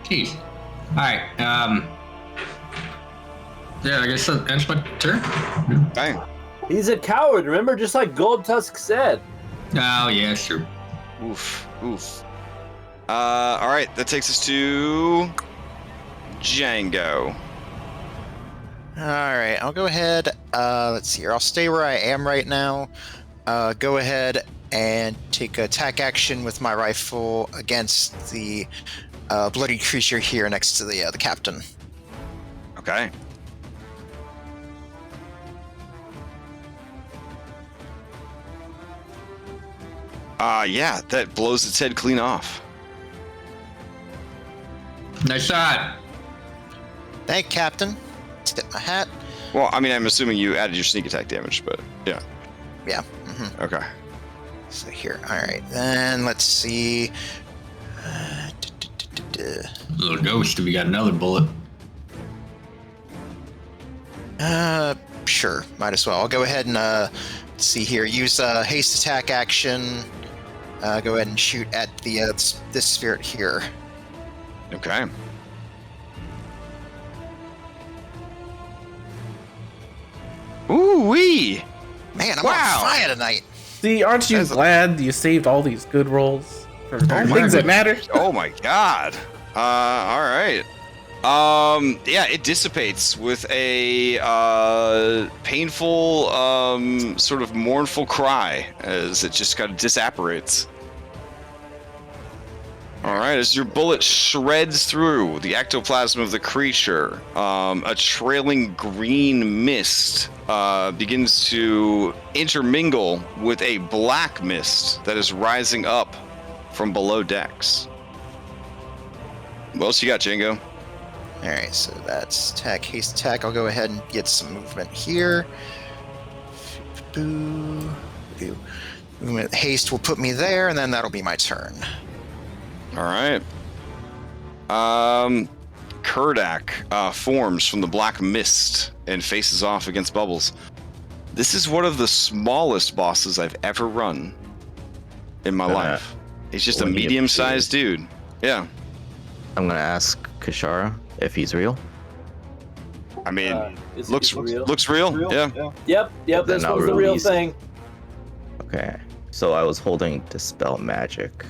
Jeez. Alright, yeah, I guess that ends my turn. Bang. He's a coward, remember? Just like Gold Tusk said. Oh, yeah, sure. Oof. All right, that takes us to Django. All right, I'll go ahead. Let's see here. I'll stay where I am right now. Go ahead and take attack action with my rifle against the bloody creature here next to the captain. Okay. Yeah, that blows its head clean off. Nice shot. Thank you, Captain. Tip my hat. Well, I mean, I'm assuming you added your sneak attack damage, but yeah. Yeah. Okay. So here, all right. Then let's see. Little ghost, have you got another bullet? Sure. Might as well. I'll go ahead and let's see here. Use haste attack action. Go ahead and shoot at the this spirit here. Okay. Ooh-wee! Man, I'm Wow. on fire tonight. See, aren't you glad you saved all these good rolls for things that matter? Oh my god. All right. Yeah, it dissipates with a painful, sort of mournful cry as it just kind of disapparates. All right, as your bullet shreds through the ectoplasm of the creature, a trailing green mist begins to intermingle with a black mist that is rising up from below decks. What else you got, Django? All right, so that's attack, haste attack. I'll go ahead and get some movement here. Boo. Movement, haste will put me there, and then that'll be my turn. All right. Kurdak forms from the black mist and faces off against Bubbles. This is one of the smallest bosses I've ever run in my life. He's just a When he medium-sized dude. Yeah. I'm gonna ask Kashara if he's real. I mean, Is looks real? real. Yeah. Yep. Then This I'll one's the real release- thing. Okay. So I was holding Dispel Magic.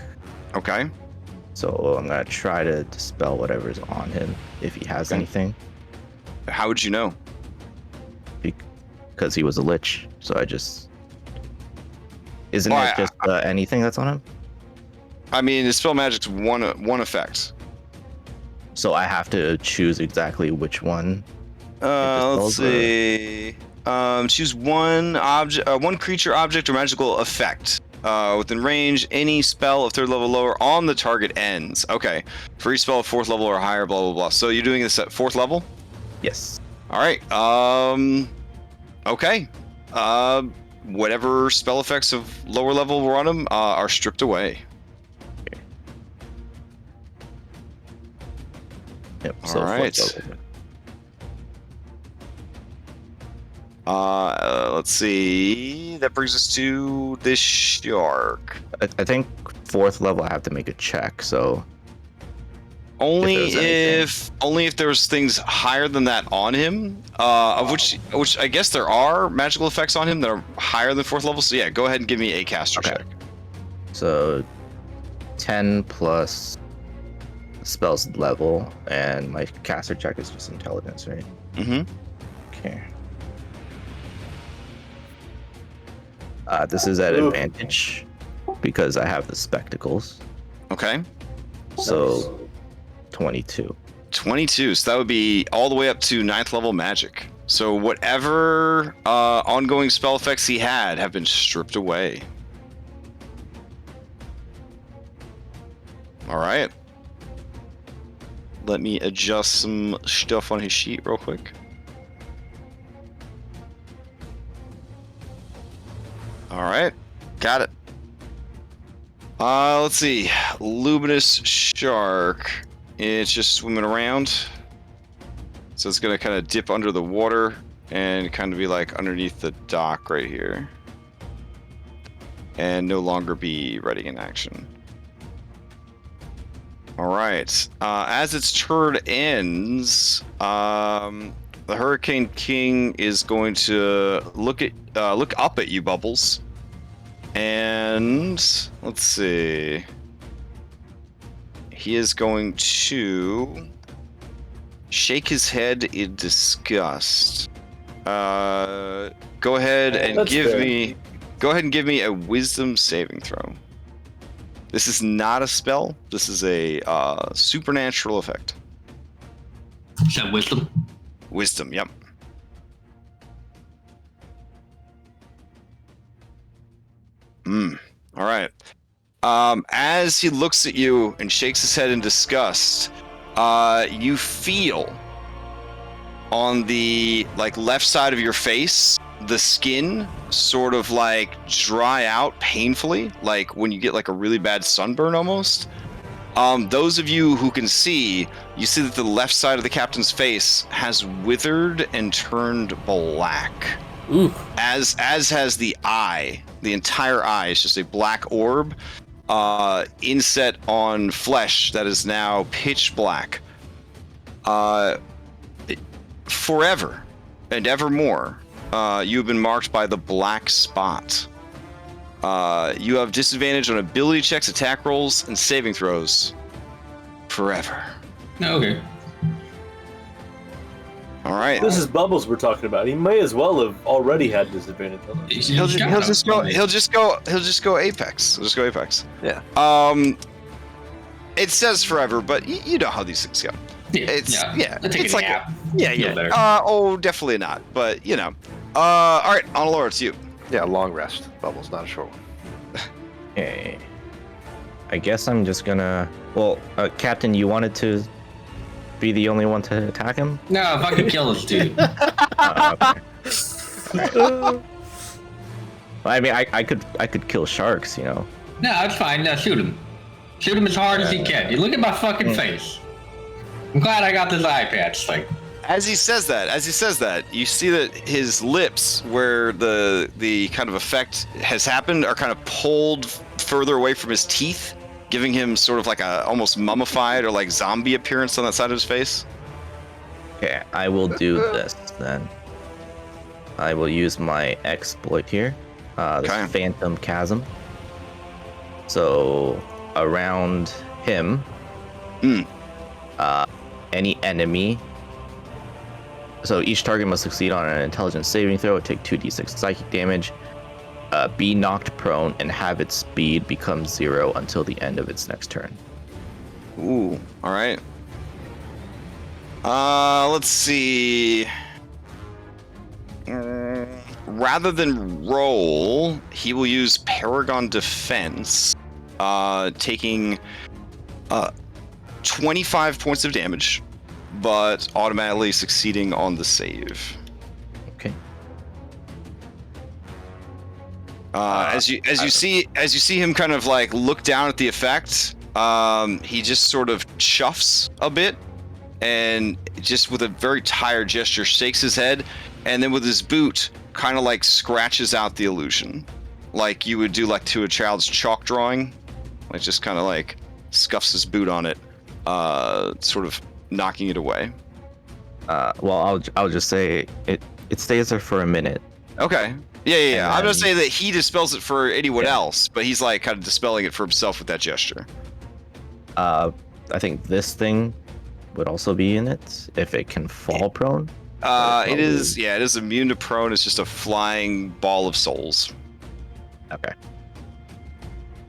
Okay. So I'm gonna try to dispel whatever's on him if he has anything, How would you know? because he was a lich. So I just isn't Well, it just anything that's on him? I mean, Dispel Magic's one effect. So I have to choose exactly which one. Let's see. Choose one object, one creature, object, or magical effect. Within range, any spell of 3rd level lower on the target ends. Okay. For each spell of 4th level or higher, blah blah blah. So you're doing this at 4th level? Yes. All right. Okay. Whatever spell effects of lower level were on him are stripped away. Yep. All So right. 4th level. Let's see. That brings us to this shark. I think 4th level I have to make a check. So Only there's if there's things higher than that on him, of which I guess there are magical effects on him that are higher than 4th level. So yeah, go ahead and give me a caster check. So 10 plus spells level, and my caster check is just intelligence, right? Mm-hmm. Okay. This is at advantage because I have the spectacles. Okay. So 22. 22. So that would be all the way up to 9th level magic. So whatever ongoing spell effects he had have been stripped away. All right. Let me adjust some stuff on his sheet real quick. All right, got it. Let's see. Luminous shark. It's just swimming around. So it's gonna kind of dip under the water and kind of be like underneath the dock right here. And no longer be ready in action. All right. As its turn ends, the Hurricane King is going to look up at you, Bubbles, and let's see. He is going to shake his head in disgust. Go ahead and That's give fair. me. Go ahead and give me a Wisdom saving throw. This is not a spell. This is a supernatural effect. Is that wisdom? Wisdom, yep. All right. As he looks at you and shakes his head in disgust, you feel on the left side of your face, the skin sort of dry out painfully, like when you get a really bad sunburn almost. Those of you who can see, you see that the left side of the captain's face has withered and turned black. Ooh. As has the eye. The entire eye is just a black orb inset on flesh that is now pitch black. Forever and evermore, you have been marked by the black spot. You have disadvantage on ability checks, attack rolls, and saving throws. Forever. Okay. All right. This is Bubbles we're talking about. He may as well have already had disadvantage on it. He'll just go Apex. He'll just go Apex. Yeah. It says forever, but you know how these things go. It's it's like definitely not. But all right, Onalora, it's you. Yeah, long rest. Bubbles, not a short one. Okay. I guess I'm just gonna. Well, Captain, you wanted to be the only one to attack him? No, fucking kill this dude. Okay. Well, I mean, I could kill sharks, No, it's fine. No, shoot him. Shoot him as hard as you can. You look at my fucking face. I'm glad I got this eye patch thing. As he says that, you see that his lips, where the kind of effect has happened, are kind of pulled further away from his teeth, giving him sort of like a almost mummified or like zombie appearance on that side of his face. Okay, I will do this then. I will use my exploit here. This Okay. Phantom Chasm. So around him, any enemy. So each target must succeed on an intelligence saving throw, take 2d6 psychic damage, be knocked prone, and have its speed become 0 until the end of its next turn. Ooh, all right. Let's see. Rather than roll, he will use Paragon Defense, taking 25 points of damage, but automatically succeeding on the save. Okay. As you see him kind of like look down at the effect, he just sort of chuffs a bit, and just with a very tired gesture shakes his head, and then with his boot kind of like scratches out the illusion, like you would do like to a child's chalk drawing, like just kind of like scuffs his boot on it, sort of knocking it away. Well, I'll just say it stays there for a minute. Okay. Yeah. And I'm gonna then- say that he dispels it for anyone else, but he's like kind of dispelling it for himself with that gesture. I think this thing would also be in it if it can fall prone. It is immune to prone. It's just a flying ball of souls. Okay.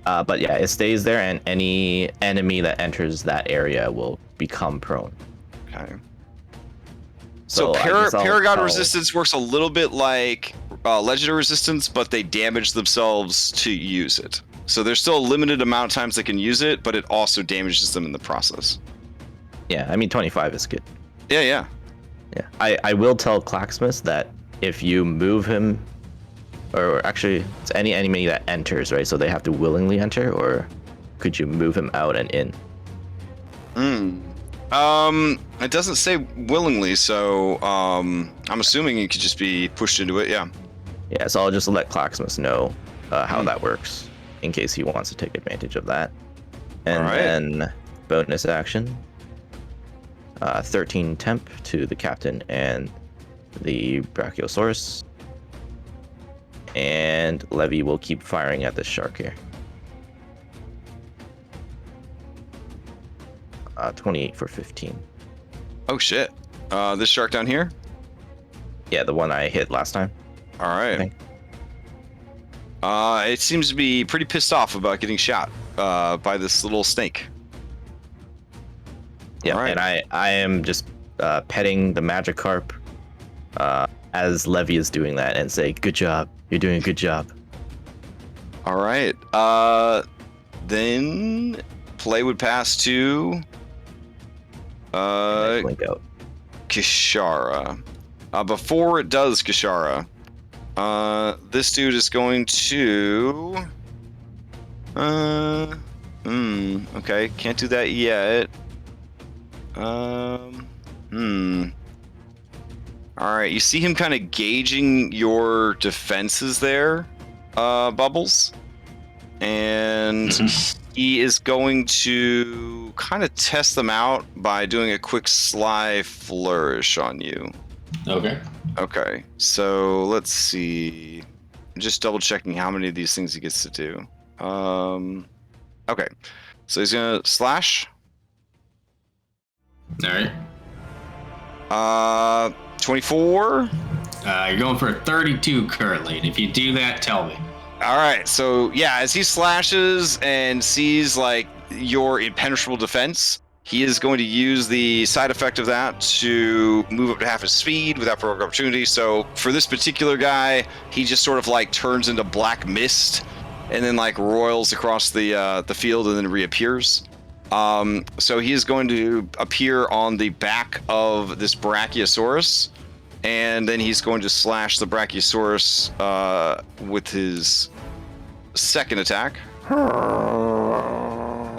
But yeah, it stays there, and any enemy that enters that area will become prone. Okay. So I guess I'll Paragon tell- resistance works a little bit like legendary resistance, but they damage themselves to use it. So there's still a limited amount of times they can use it, but it also damages them in the process. Yeah, I mean 25 is good. Yeah. Yeah, I will tell Clacksmith that if you move him, or actually it's any enemy that enters, right? So they have to willingly enter, or could you move him out and in? It doesn't say willingly, so I'm assuming he could just be pushed into it. Yeah. Yeah, so I'll just let Clacksmith know how that works in case he wants to take advantage of that. And All right. then bonus action, 13 temp to the captain and the Brachiosaurus. And Levy will keep firing at this shark here. 28 for 15. Oh shit. This shark down here. Yeah, the one I hit last time. All right. Okay. It seems to be pretty pissed off about getting shot by this little snake. Yeah, All right. and I am just petting the Magikarp as Levy is doing that and say, "Good job, you're doing a good job." All right. Then play would pass to Blink out. Kishara. Before it does, Kishara, this dude is going to. Okay, can't do that yet. All right, you see him kind of gauging your defenses there, Bubbles, and he is going to kind of test them out by doing a quick sly flourish on you. Okay. Okay, so let's see. I'm just double checking how many of these things he gets to do. Okay, so he's gonna slash. All right. 24. You're going for a 32 currently, and if you do that, tell me. All right, so yeah, as he slashes and sees like your impenetrable defense, he is going to use the side effect of that to move up to half his speed without provoking opportunity. So for this particular guy, he just sort of like turns into black mist and then like roils across the field and then reappears. So he is going to appear on the back of this Brachiosaurus, and then he's going to slash the Brachiosaurus with his second attack.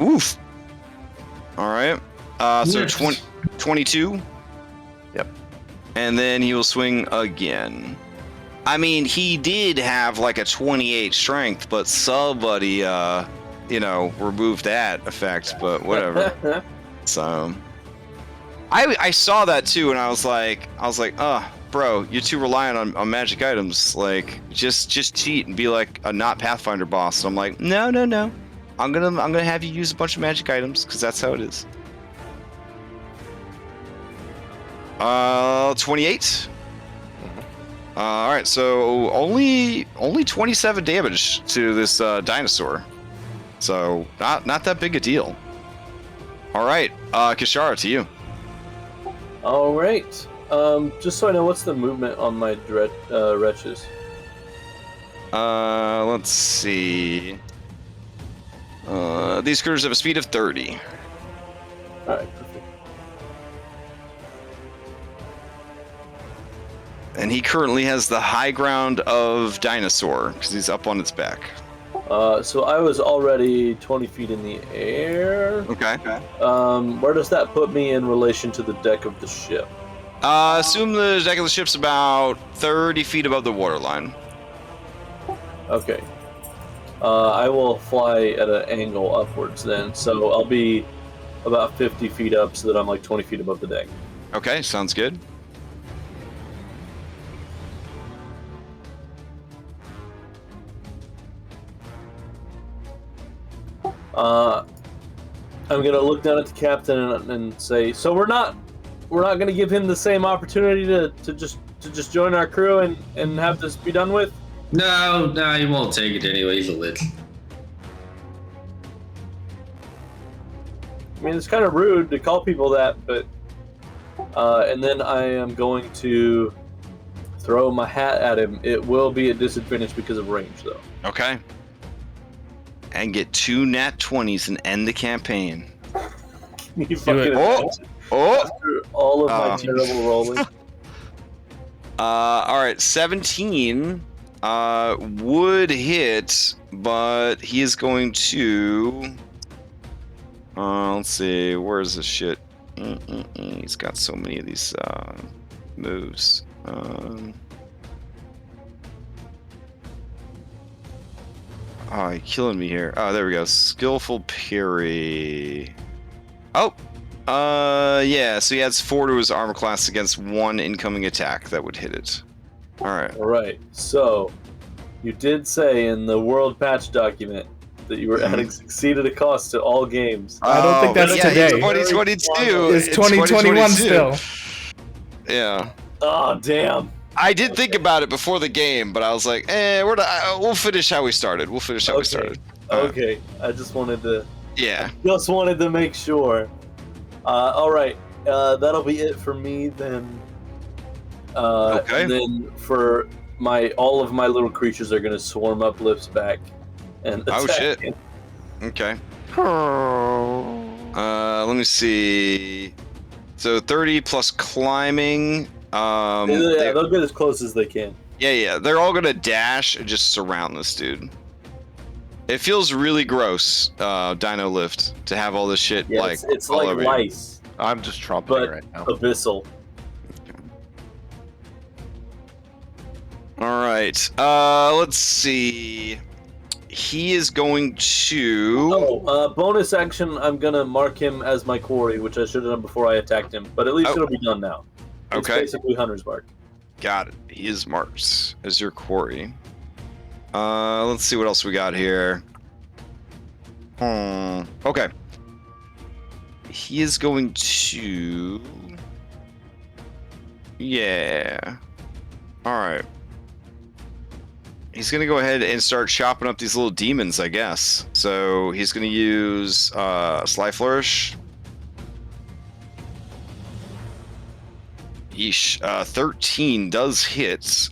Oof. All right. So Yes. 22. Yep. And then he will swing again. I mean, he did have like a 28 strength, but somebody remove that effect, but whatever. So, I saw that too, and I was like, bro, you're too reliant on magic items. Like, just cheat and be like a not Pathfinder boss. And I'm like, no. I'm gonna have you use a bunch of magic items because that's how it is. 28. All right, so only 27 damage to this dinosaur. So not that big a deal. All right, Kishara, to you. All right. Just so I know, what's the movement on my wretches? Let's see. These critters have a speed of 30. All right, perfect. And he currently has the high ground of dinosaur because he's up on its back. So I was already 20 feet in the air. Okay. Where does that put me in relation to the deck of the ship? Assume the deck of the ship's about 30 feet above the waterline. Okay. I will fly at an angle upwards then, so I'll be about 50 feet up so that I'm like 20 feet above the deck. Okay, sounds good. I'm gonna look down at the captain and say, so we're not gonna give him the same opportunity to just join our crew and have this be done with? No, he won't take it anyway. He's a lich. I mean, it's kind of rude to call people that, but and then I am going to throw my hat at him. It will be a disadvantage because of range, though. Okay. And get 2 nat 20s and end the campaign. You fucking imagine? After all of my terrible rolling. All right, 17 would hit, but he is going to. Let's see, where's this shit? He's got so many of these moves. Oh, you're killing me here. Oh, there we go. Skillful parry. Oh, yeah. So he adds 4 to his armor class against 1 incoming attack that would hit it. All right. All right. So, you did say in the world patch document that you were adding succeed at a cost to all games. I don't think that's today. It's 2022. It's 2021 still. Yeah. Oh, damn. I did think about it before the game, but I was like, we'll finish how we started. We started. Okay. I just wanted to. Yeah. Just wanted to make sure. All right. That'll be it for me then. Okay. And then for all of my little creatures are gonna swarm up Lift's back and attack. Oh shit. him. Okay. Let me see. So 30 plus climbing. They'll get as close as they can. Yeah. They're all gonna dash and just surround this dude. It feels really gross, Dino Lift, to have all this shit It's all like over you. lice, I'm just trumpeting but right now. abyssal. All right. Let's see. He is going to. Bonus action. I'm gonna mark him as my quarry, which I should have done before I attacked him. But at least it'll be done now. It's Okay. basically Hunter's Mark. Got it. He is marked as your quarry. Let's see what else we got here. Okay. He is going to. Yeah. All right. He's going to go ahead and start chopping up these little demons, I guess. So he's going to use Sly Flourish. Yeesh. 13 does hit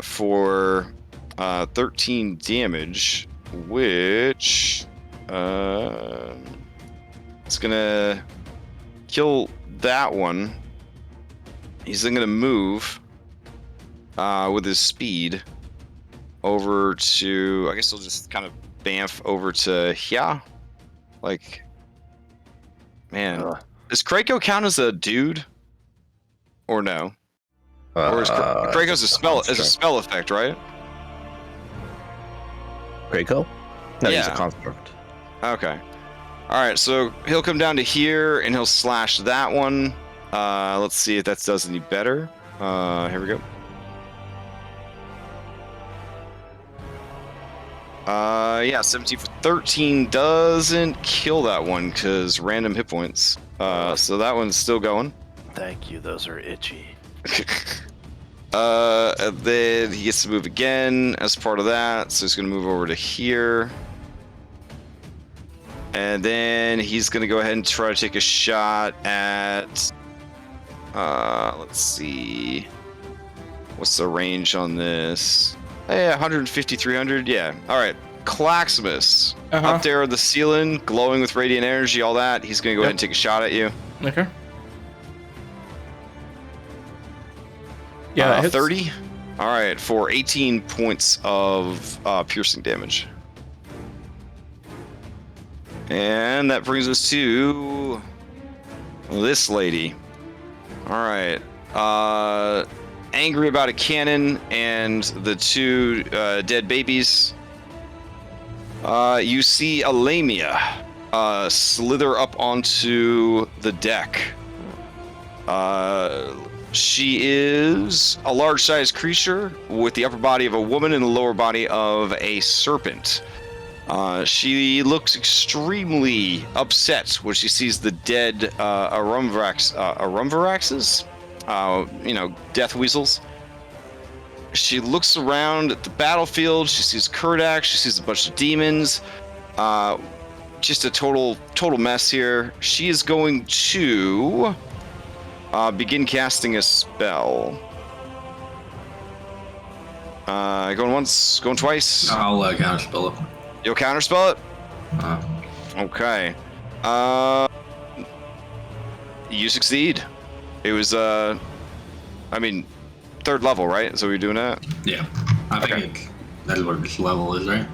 for 13 damage, which it's going to kill that one. He's then going to move with his speed over to, I guess he'll just kind of bamf over to here. Like, man, does Krako count as a dude? Or no? Or is Krako's a spell effect, right? Krako? No, he's a Yeah. construct. Okay. All right, so he'll come down to here and he'll slash that one. Let's see if that does any better. Here we go. Yeah, 17 for 13 doesn't kill that one because random hit points. So that one's still going. Thank you. Those are itchy. And then he gets to move again as part of that. So he's going to move over to here. And then he's going to go ahead and try to take a shot at... let's see... What's the range on this? Yeah, 150, 300. Yeah. All right. Claximus. Up there on the ceiling, glowing with radiant energy, all that. He's going to go ahead and take a shot at you. Okay. Yeah, 30. All right, for 18 points of piercing damage. And that brings us to this lady. All right. Angry about a cannon and the two dead babies. You see Alamia slither up onto the deck. She is a large-sized creature with the upper body of a woman and the lower body of a serpent. She looks extremely upset when she sees the dead Arumvaraxes, death weasels. She looks around at the battlefield. She sees Kurdak. She sees a bunch of demons. Just a total mess here. She is going to begin casting a spell. Going once, going twice. I'll counterspell it. You'll counterspell it? Okay. You succeed. It was, third level, right? So we're doing that? Yeah. I think that's what this level is, right?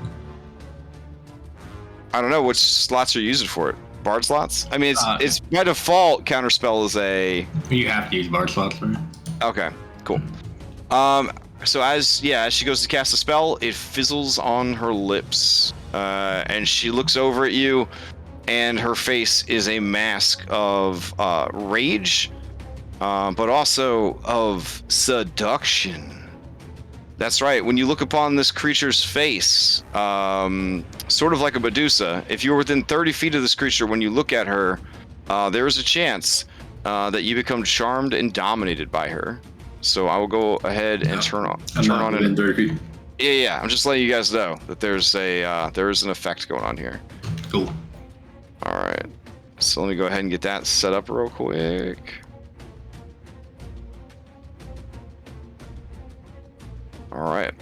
I don't know which slots you're using for it. Bard slots? I mean, it's by default, counterspell is a... You have to use bard slots for it. Okay, cool. So as she goes to cast a spell, it fizzles on her lips. And she looks over at you, and her face is a mask of rage, but also of seduction. That's right. When you look upon this creature's face, sort of like a Medusa, if you're within 30 feet of this creature, when you look at her, there is a chance that you become charmed and dominated by her. So I will go ahead and turn on it. 30 feet. Yeah. I'm just letting you guys know that there is an effect going on here. Cool. All right. So let me go ahead and get that set up real quick. All right.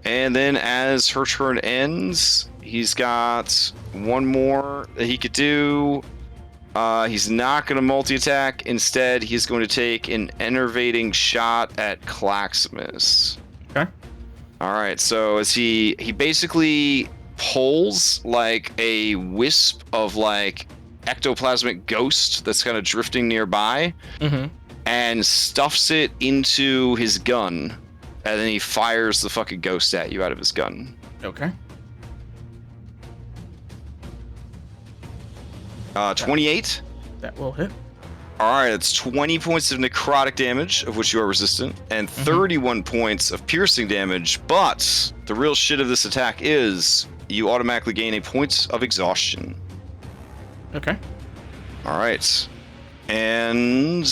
And then as her turn ends, he's got one more that he could do. He's not going to multi-attack. Instead, he's going to take an enervating shot at Claximus. Okay. All right. So as he basically pulls like a wisp of like ectoplasmic ghost that's kind of drifting nearby. Mm-hmm. And stuffs it into his gun, and then he fires the fucking ghost at you out of his gun. Okay. 28. That will hit. All right, it's 20 points of necrotic damage, of which you are resistant, and 31 points of piercing damage. But the real shit of this attack is you automatically gain a point of exhaustion. Okay. All right. And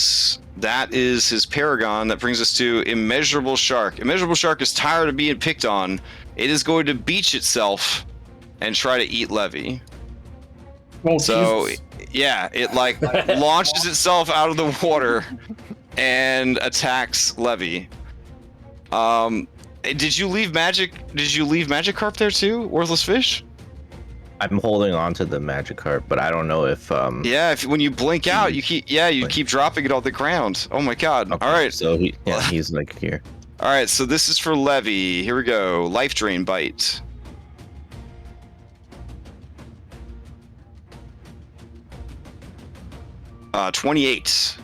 that is his Paragon. That brings us to Immeasurable Shark. Immeasurable Shark is tired of being picked on. It is going to beach itself and try to eat Levy. Oh, So, Jesus. yeah, it like launches itself out of the water and attacks Levy. Did you leave Magikarp there too? Worthless fish? I'm holding on to the Magikarp, but I don't know if Yeah, when you blink out, you keep dropping it on the ground. Oh my god. Okay, All right. so he's like here. All right, so this is for Levy. Here we go. Life Drain Bite. Uh, 28.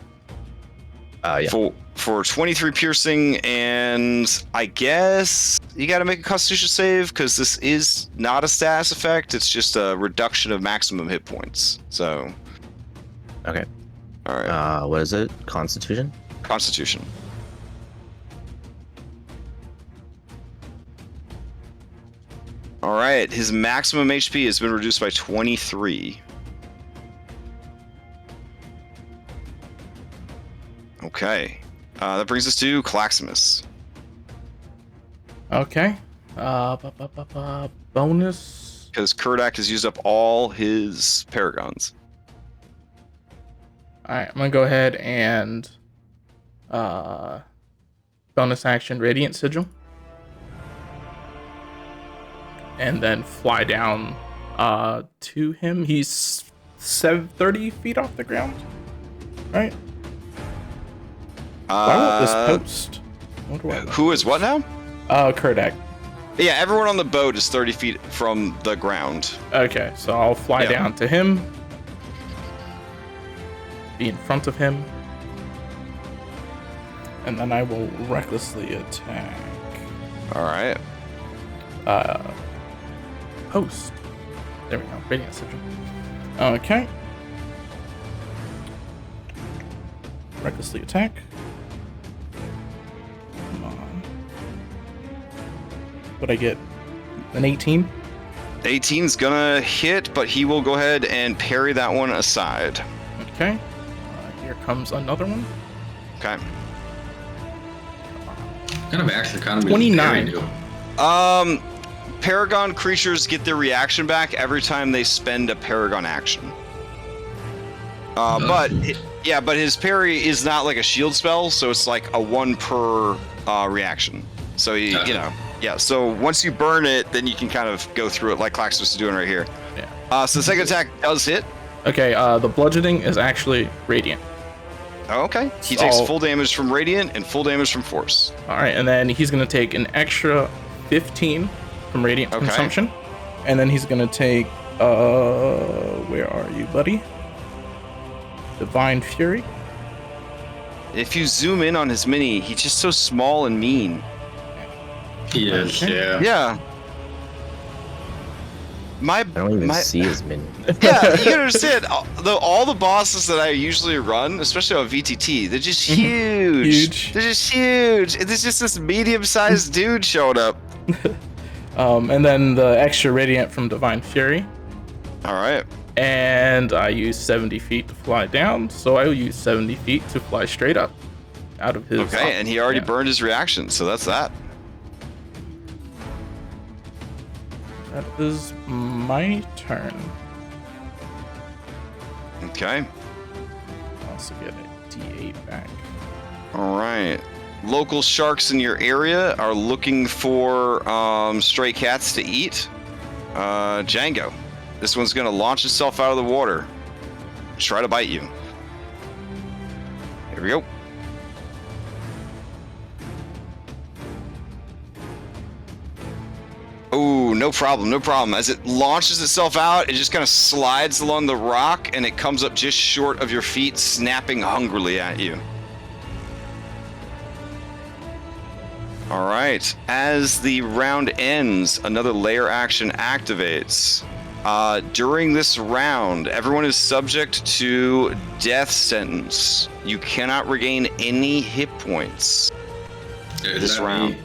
Yeah. for 23 piercing, and I guess you got to make a Constitution save because this is not a status effect. It's just a reduction of maximum hit points. So, Okay. all right, What is it? Constitution? Constitution. All right, his maximum HP has been reduced by 23. Okay, that brings us to Claximus. Okay. Bonus. Because Kurdak has used up all his paragons. Alright, I'm gonna go ahead and bonus action Radiant Sigil. And then fly down to him. He's 30 feet off the ground. Right? I want this post. What do I want? Who is what now? Kurdak. Yeah, everyone on the boat is 30 feet from the ground. Okay, so I'll fly Yeah. down to him. Be in front of him. And then I will recklessly attack. All right. Post. There we go. Radiant Sigil. Okay. Recklessly attack. Come on. What'd I get? An 18? 18's gonna hit, but he will go ahead and parry that one aside. Okay. Here comes another one. Okay. What kind of action economy 29. does Parry do? Paragon creatures get their reaction back every time they spend a Paragon action. But his parry is not like a shield spell, so it's like a 1 per reaction. So so once you burn it, then you can kind of go through it like Claximus is doing right here. Yeah. So the second attack does hit. Okay, the bludgeoning is actually radiant. Oh, okay. He takes full damage from radiant and full damage from force. Alright, and then he's gonna take an extra 15 from radiant consumption. And then he's gonna take where are you, buddy? Divine Fury. If you zoom in on his mini, he's just so small and mean. He is, Okay. yeah. Yeah. I don't even see his minion. Yeah, you understand. All the bosses that I usually run, especially on VTT, they're just huge. They're just huge. And there's just this medium-sized dude showing up. And then the extra radiant from Divine Fury. All right. And I use 70 feet to fly down, so I will use 70 feet to fly straight up out of his. Okay, and he already burned his reaction, so that's that. That is my turn. Okay. Also get a D8 back. All right. Local sharks in your area are looking for stray cats to eat. Django. This one's going to launch itself out of the water. Try to bite you. Here we go. Oh, no problem, no problem. As it launches itself out, it just kind of slides along the rock, and it comes up just short of your feet, snapping hungrily at you. All right. As the round ends, another layer action activates. During this round, everyone is subject to death sentence. You cannot regain any hit points this round.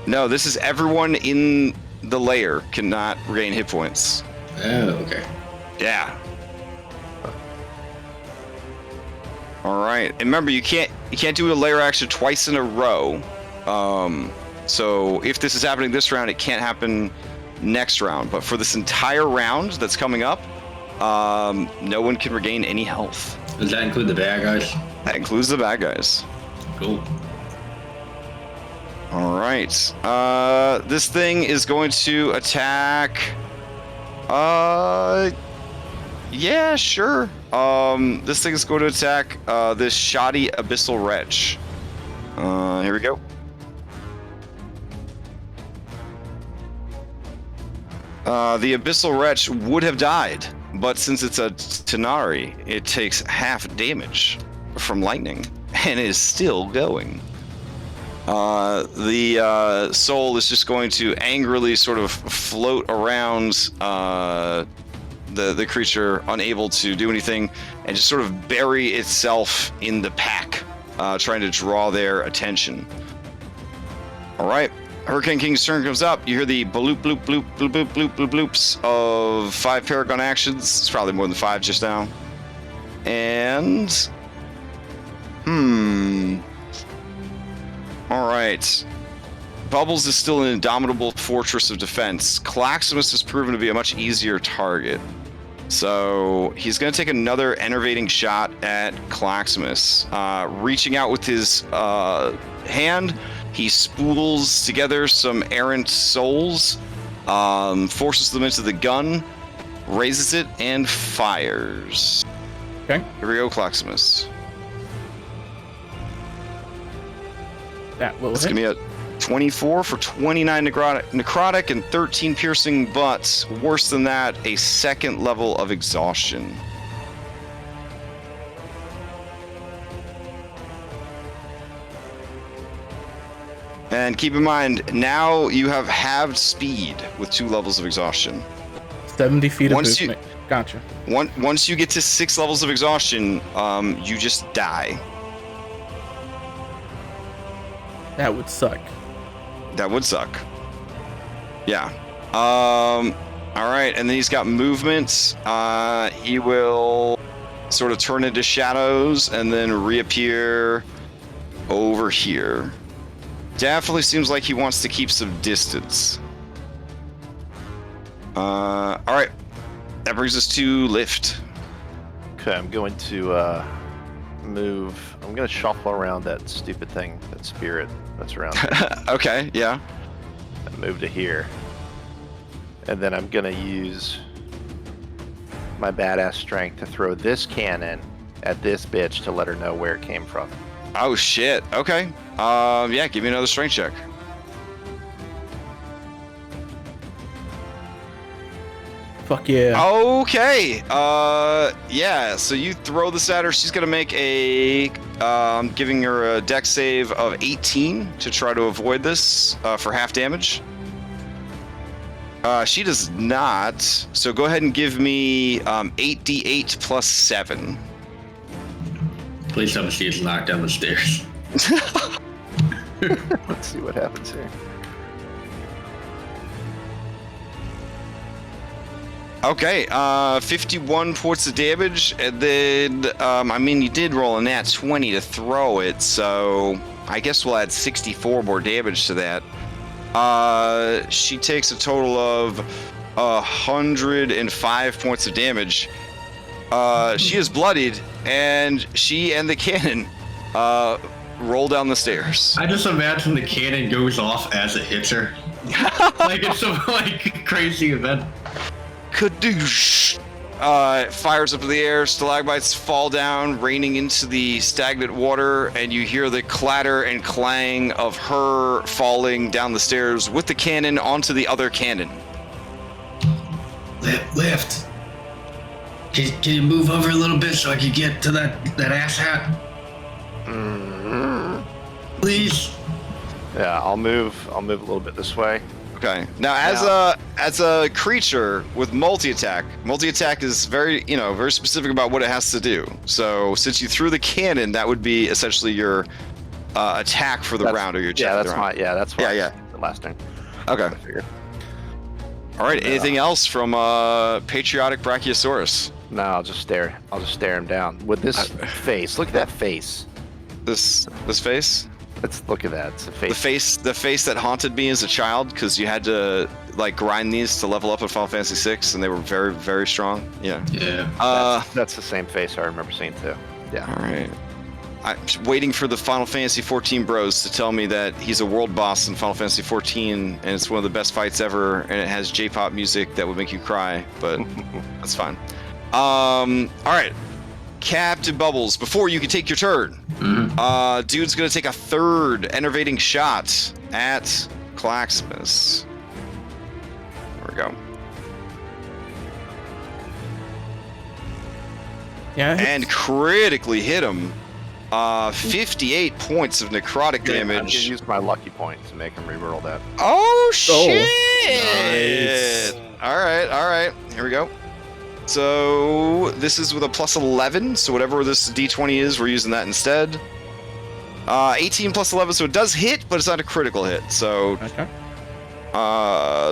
No, this is everyone in the layer cannot regain hit points. Oh, okay. Yeah. All right. And remember, you can't do a layer action twice in a row. So if this is happening this round, it can't happen next round. But for this entire round that's coming up, no one can regain any health. Does that include the bad guys? That includes the bad guys. Cool. All right. This thing is going to attack. Yeah, sure. This thing is going to attack this shoddy abyssal wretch. Here we go. The abyssal wretch would have died, but since it's a Tanari, it takes half damage from lightning. and is still going. The soul is just going to angrily sort of float around the creature, unable to do anything, and just sort of bury itself in the pack, trying to draw their attention. All right, Hurricane King's turn comes up. You hear the bloop, bloop, bloop, bloop, bloop, bloop, bloop, bloops of 5 Paragon actions. It's probably more than 5 just now. And... All right. Bubbles is still an indomitable fortress of defense. Claximus has proven to be a much easier target. So he's going to take another enervating shot at Claximus. Reaching out with his hand, he spools together some errant souls, forces them into the gun, raises it, and fires. Okay. Here we go, Claximus. That will It's hit. going to be a 24 for 29 necrotic and 13 piercing, but worse than that, a 2nd level of exhaustion. And keep in mind, now you have halved speed with 2 levels of exhaustion. 70 feet of Once movement. Gotcha. Once you get to 6 levels of exhaustion, you just die. That would suck. That would suck. Yeah. All right, and then he's got movement. He will sort of turn into shadows and then reappear over here. Definitely seems like he wants to keep some distance. All right. That brings us to Lift. Okay, I'm going to move. I'm going to shuffle around that stupid thing, that spirit that's around here. Okay, yeah. And move to here. And then I'm going to use my badass strength to throw this cannon at this bitch to let her know where it came from. Oh, shit. Okay. Yeah, give me another strength check. Fuck yeah. Okay. Yeah, so you throw this at her. She's going to make a... giving her a dex save of 18 to try to avoid this for half damage. She does not. So go ahead and give me 8d8 plus 7. Please tell me she is knocked down the stairs. Let's see what happens here. Okay, 51 points of damage, and then, I mean, you did roll a nat 20 to throw it, so I guess we'll add 64 more damage to that. She takes a total of 105 points of damage. She is bloodied, and she and the cannon roll down the stairs. I just imagine the cannon goes off as it hits her. Like it's some like crazy event. Kadoosh! Fires up in the air, stalagmites fall down, raining into the stagnant water, and you hear the clatter and clang of her falling down the stairs with the cannon onto the other cannon. Lift. Can you move over a little bit so I can get to that ass hat? Please. Yeah, I'll move a little bit this way. Okay. Now, as a creature with multi-attack is very, very specific about what it has to do. So, since you threw the cannon, that would be essentially your attack for the round, or your check for the round. That's why. Yeah. The last turn. Okay. I figured. All right. Anything else from patriotic Brachiosaurus? No, I'll just stare him down with this face. Look at that face. This face? Let's look at that. It's a face. The face that haunted me as a child, because you had to like grind these to level up in Final Fantasy VI, and they were very, very strong. Yeah. Yeah. That's the same face I remember seeing too. Yeah. All right. I'm just waiting for the Final Fantasy 14 bros to tell me that he's a world boss in Final Fantasy 14, and it's one of the best fights ever, and it has J-pop music that would make you cry, but that's fine. All right. Captain Bubbles, before you can take your turn, dude's gonna take a third enervating shot at Claximus. There we go. Yeah. And critically hit him. 58 points of necrotic I'm gonna damage. use my lucky point to make him reroll that. Oh shit! Nice. All right. Here we go. So this is with a plus 11. So whatever this d20 is, we're using that instead. 18 plus 11, so it does hit, but it's not a critical hit. So Okay.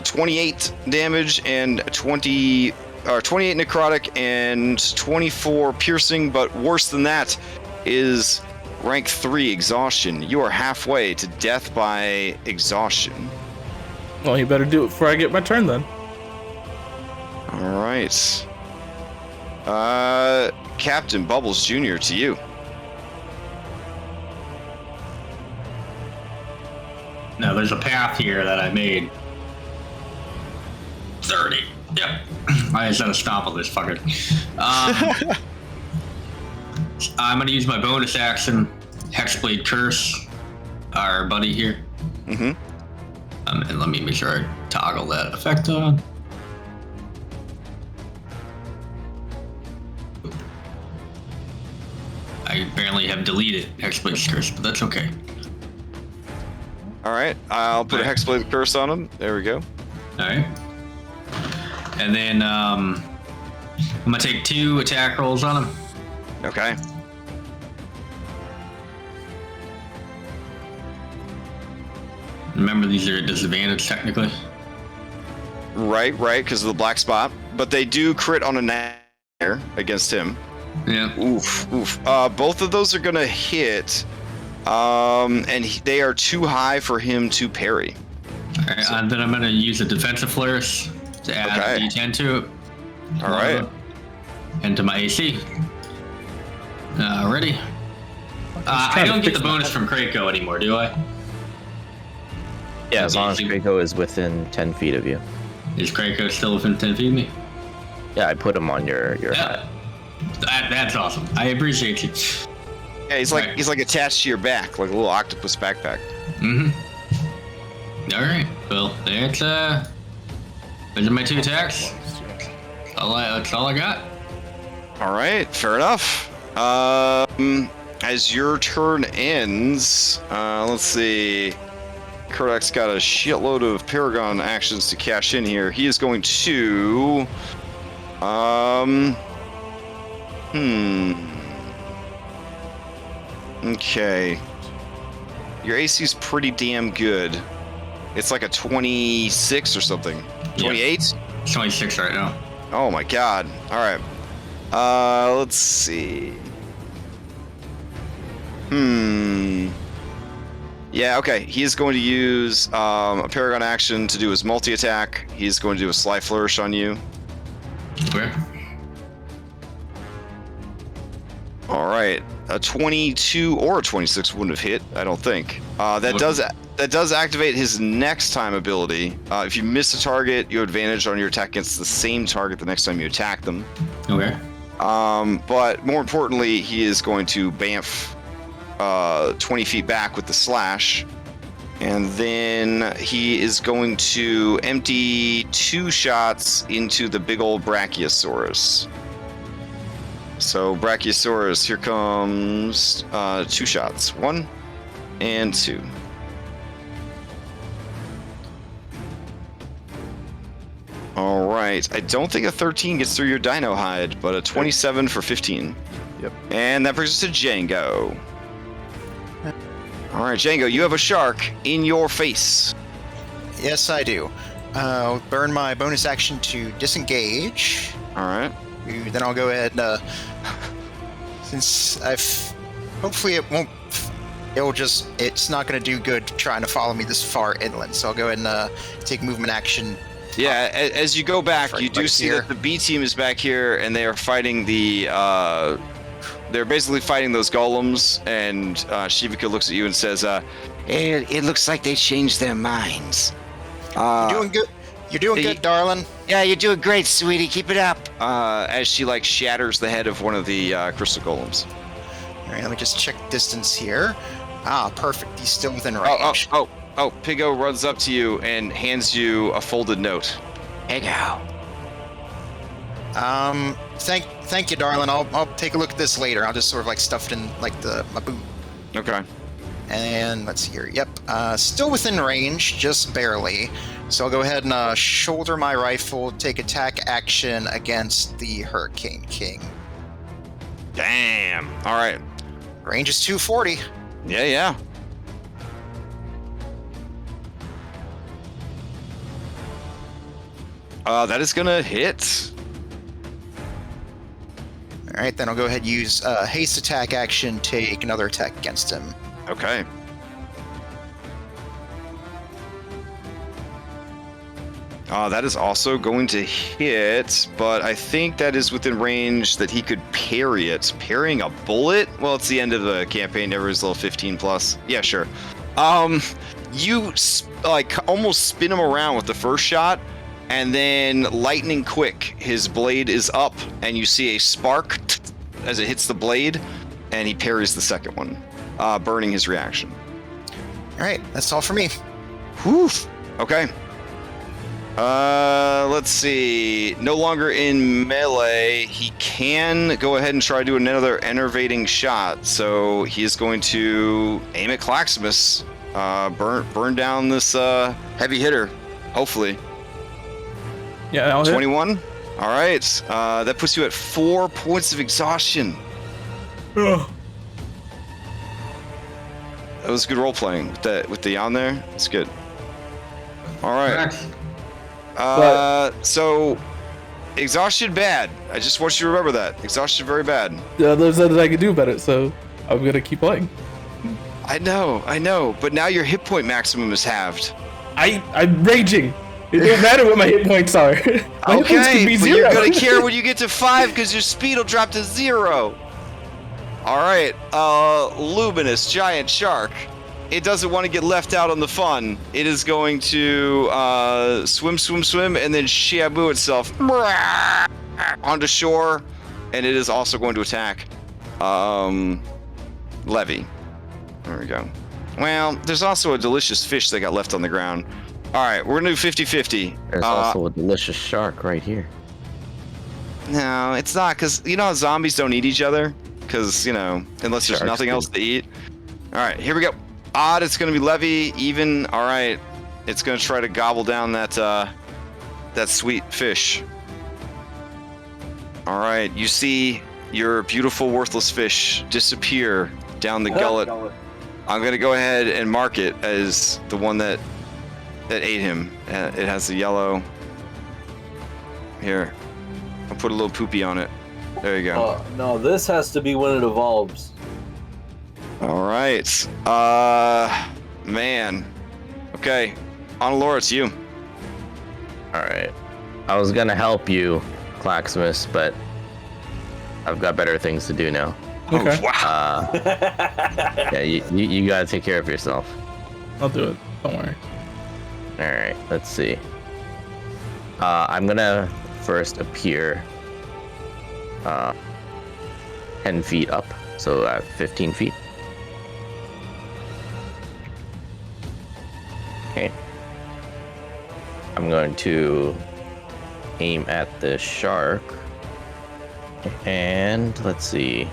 28 damage and 28 necrotic and 24 piercing. But worse than that is rank 3 exhaustion. You are halfway to death by exhaustion. Well, you better do it before I get my turn then. All right. Captain Bubbles Jr., to you. Now there's a path here that I made. 30. Yep. I just gotta stop on this fucker. I'm gonna use my bonus action, Hexblade Curse, our buddy here. Mm-hmm. And let me make sure I toggle that effect on. I apparently have deleted Hexblade Curse, but that's okay. All right. I'll put a Hexblade Curse on him. There we go. All right. And then I'm gonna take 2 attack rolls on him. Okay. Remember, these are at disadvantage technically. Right, because of the black spot. But they do crit on a nair against him. Yeah. Oof. Both of those are gonna hit. They are too high for him to parry. All right. And then I'm gonna use a defensive flourish to add a D10 to it. All right. And to my AC. Ready? I don't get the bonus from Krakow anymore, do I? Yeah, as long as Krakow is within 10 feet of you. Is Krakow still within 10 feet of me? Yeah, I put him on your hat. That's awesome. I appreciate you. Yeah, he's like attached to your back, like a little octopus backpack. Mm-hmm. All right. Well, those are my 2 attacks. That's all I got. All right, fair enough. As your turn ends, let's see. Kurdak's got a shitload of Paragon actions to cash in here. He is going to... Okay. Your AC's pretty damn good. It's like a 26 or something. 28? Yeah. 26 right now. Oh my god. Alright. Let's see. Yeah, okay. He is going to use a Paragon action to do his multi-attack. He's going to do a Sly Flourish on you. Okay. Alright. A 22 or a 26 wouldn't have hit, I don't think. That does activate his next time ability. If you miss a target, you have advantage on your attack against the same target the next time you attack them. Okay. But more importantly, he is going to bamf 20 feet back with the slash. And then he is going to empty 2 shots into the big old Brachiosaurus. So Brachiosaurus, here comes 2 shots. 1 and 2. All right. I don't think a 13 gets through your dino hide, but a 27 for 15. Yep. And that brings us to Django. All right, Django, you have a shark in your face. Yes, I do. I'll burn my bonus action to disengage. All right. Then I'll go ahead and, since hopefully it won't, it's not going to do good trying to follow me this far inland. So I'll go ahead and take movement action. Yeah, as you go back, you do see that the B team is back here, and they are fighting they're basically fighting those golems, and Shivika looks at you and says, it looks like they changed their minds. You're doing good. You're doing good, darling. Yeah, you're doing great, sweetie. Keep it up. As she shatters the head of one of the crystal golems. All right, let me just check distance here. Ah, perfect. He's still within range. Oh, Pigo runs up to you and hands you a folded note. Pigo. Thank you, darling. I'll take a look at this later. I'll just sort of like stuff it in like my boot. Okay. And let's see here. Yep. Still within range, just barely. So I'll go ahead and shoulder my rifle, take attack action against the Hurricane King. Damn. All right. Range is 240. Yeah. That is gonna hit. All right, then I'll go ahead and use haste attack action, take another attack against him. Okay. That is also going to hit, but I think that is within range that he could parry it. Parrying a bullet? Well, it's the end of the campaign. Never is level 15 plus. Yeah, sure. You like almost spin him around with the first shot, and then lightning quick, his blade is up, and you see a spark as it hits the blade, and he parries the second one, burning his reaction. All right, that's all for me. Whew. Okay. Let's see. No longer in melee. He can go ahead and try to do another enervating shot. So he is going to aim at Claximus. Burn down this heavy hitter. Hopefully. Yeah, I'll hit. 21. All right. That puts you at 4 points of exhaustion. Ugh. That was good role playing with the on there. It's good. All right. So exhaustion bad. I just want you to remember that. Exhaustion very bad. The others said that I could do better, so I'm gonna keep playing. I know, but now your hit point maximum is halved. I'm raging. It don't matter what my hit points are. My hit points could be but 0. you're gonna care when you get to 5 because your speed will drop to 0. All right, luminous giant shark. It doesn't want to get left out on the fun. It is going to swim, and then shabu itself onto shore, and it is also going to attack Levy. There we go. Well, there's also a delicious fish that got left on the ground. All right, we're gonna do 50-50. There's also a delicious shark right here. No, it's not, because you know how zombies don't eat each other? Because, you know, unless there's nothing else to eat. All right, here we go. Odd, it's going to be Levy. Even, all right. It's going to try to gobble down that sweet fish. All right, you see your beautiful, worthless fish disappear down the gullet. I'm going to go ahead and mark it as the one that ate him. It has the yellow. Here, I'll put a little poopy on it. There you go. No, this has to be when it evolves. All right. Man. Okay. Laura, it's you. All right. I was gonna help you, Claximus, but I've got better things to do now. Okay. Oh, wow. Yeah, you gotta take care of yourself. I'll do it. Don't worry. All right. Let's see. I'm gonna first appear 10 feet up, so 15 feet. Okay. I'm going to aim at the shark, and let's see.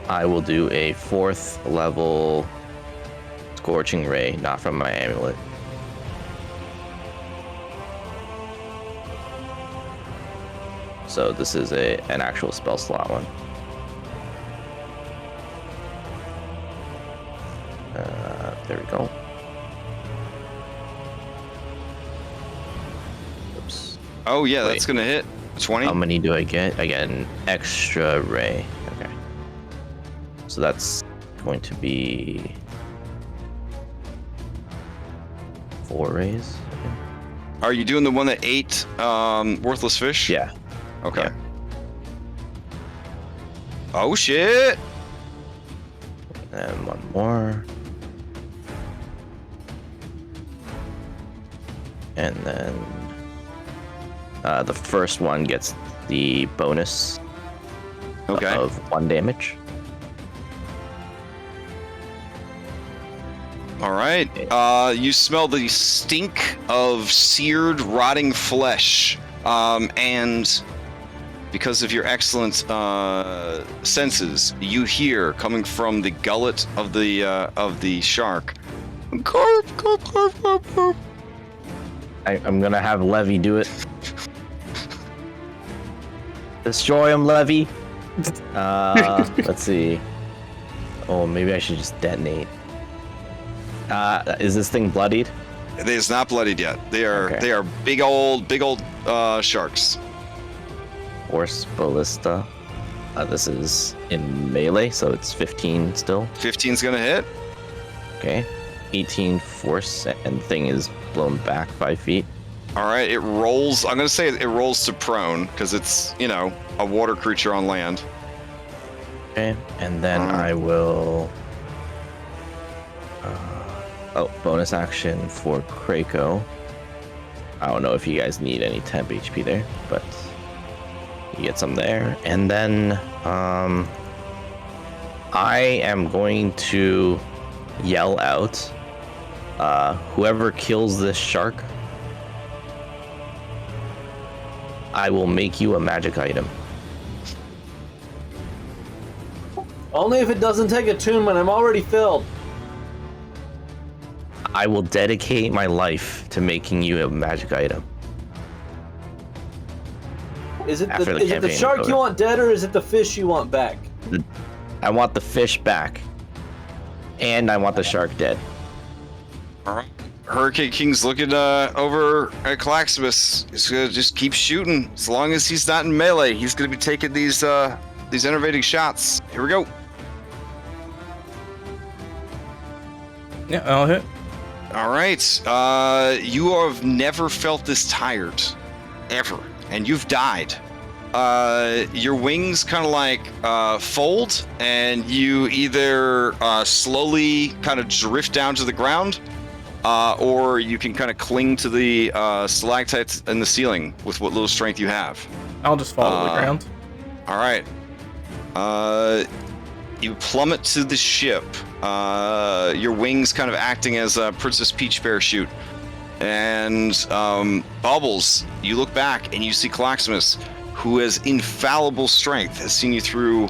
I will do a 4th level Scorching Ray, not from my amulet. So this is an actual spell slot one. There we go. Oops. Oh, yeah, Wait. that's going to hit. 20. How many do I get? I get an extra ray. Okay. So that's going to be 4 rays. Okay. Are you doing the one that ate worthless fish? Yeah. Okay. Yeah. Oh, shit. And one more. And then the first one gets the bonus of 1 damage. All right. You smell the stink of seared, rotting flesh. And because of your excellent senses, you hear coming from the gullet of the shark. Carp, carp, carp, carp, carp. I'm gonna have Levy do it. Destroy him, Levy. Let's see. Oh, maybe I should just detonate. Is this thing bloodied? It is not bloodied yet. They are Okay. they are big old sharks. Force Ballista. This is in melee, so it's 15 still. 15's gonna hit. Okay. 18 force, and the thing is blown back 5 feet. All right, it rolls. I'm gonna say it rolls to prone because it's a water creature on land. Okay, and then I will. Bonus action for Krakow. I don't know if you guys need any temp HP there, but you get some there. And then I am going to yell out, whoever kills this shark, I will make you a magic item. Only if it doesn't take attunement. I'm already filled. I will dedicate my life to making you a magic item. Is it After the the campaign is shark over. you want dead, or is it the fish you want back? I want the fish back. And I want the shark dead. All right. Hurricane King's looking over at Claximus. He's gonna just keep shooting. As long as he's not in melee, he's gonna be taking these enervating shots. Here we go. Yeah, I'll hit. All right. You have never felt this tired, ever, and you've died. Your wings kind of like fold, and you either slowly kind of drift down to the ground, or you can kind of cling to the stalactites in the ceiling with what little strength you have. I'll just fall to the ground. All right. You plummet to the ship. Your wings kind of acting as a Princess Peach parachute. And Bubbles, you look back and you see Claximus, who has infallible strength, has seen you through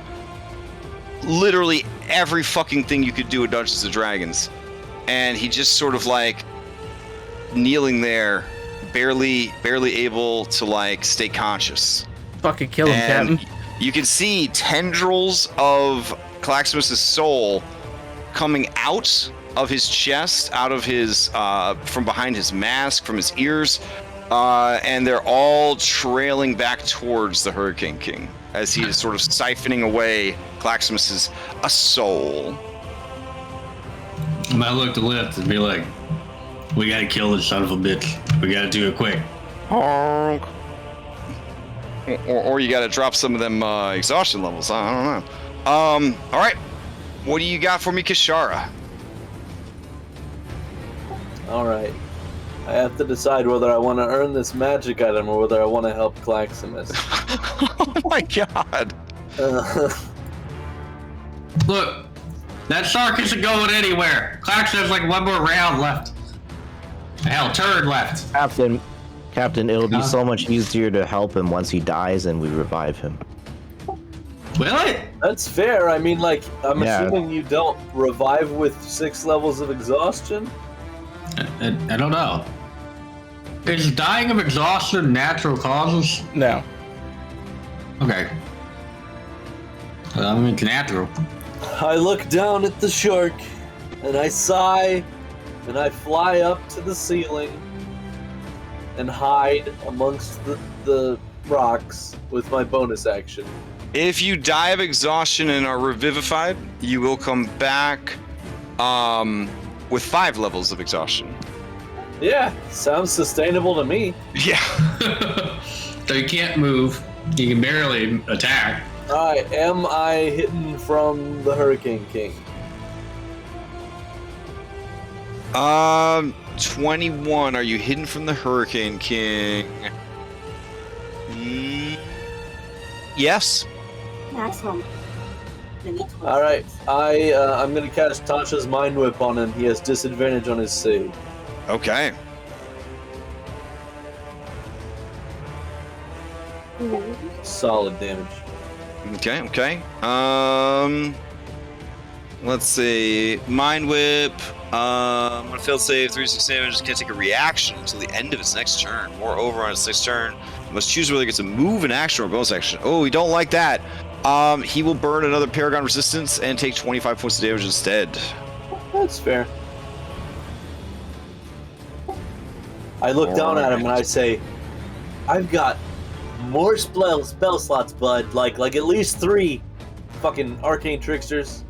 literally every fucking thing you could do in Dungeons and Dragons. And he just sort of like kneeling there, barely able to like stay conscious. Fucking kill him, And Captain. you can see tendrils of Claximus's soul coming out of his chest, out of his from behind his mask, from his ears, and they're all trailing back towards the Hurricane King as he is sort of siphoning away Claximus's soul. I might look to left and be like, we gotta kill this son of a bitch. We gotta do it quick. Honk. Or you gotta drop some of them exhaustion levels. I don't know. All right. What do you got for me, Kishara? All right. I have to decide whether I want to earn this magic item or whether I want to help Claximus. Oh my god. Look, that shark isn't going anywhere. Clax has like one more round left. Hell, turd left. Captain, it'll be Huh? so much easier to help him once he dies and we revive him. Will it? That's fair. I mean, like, I'm Yeah. assuming you don't revive with 6 levels of exhaustion? I don't know. Is dying of exhaustion natural causes? No. Okay. I mean, it's natural. I look down at the shark, and I sigh, and I fly up to the ceiling, and hide amongst the rocks with my bonus action. If you die of exhaustion and are revivified, you will come back with 5 levels of exhaustion. Yeah, sounds sustainable to me. Yeah. So you can't move. You can barely attack. Alright, am I hidden from the Hurricane King? 21. Are you hidden from the Hurricane King? Yes. Maximum. Alright, I'm gonna cast Tasha's Mind Whip on him. He has disadvantage on his save. Okay. solid damage. Okay. Let's see. Mind Whip. On a failed save, 3-6 damage. Can't take a reaction until the end of its next turn. Moreover, on its next turn, must choose whether it gets a move, an action, or a bonus action. Oh, we don't like that. He will burn another Paragon Resistance and take 25 points of damage instead. That's fair. I look down at him and I say, I've got more spell slots, bud. Like at least 3 fucking arcane tricksters.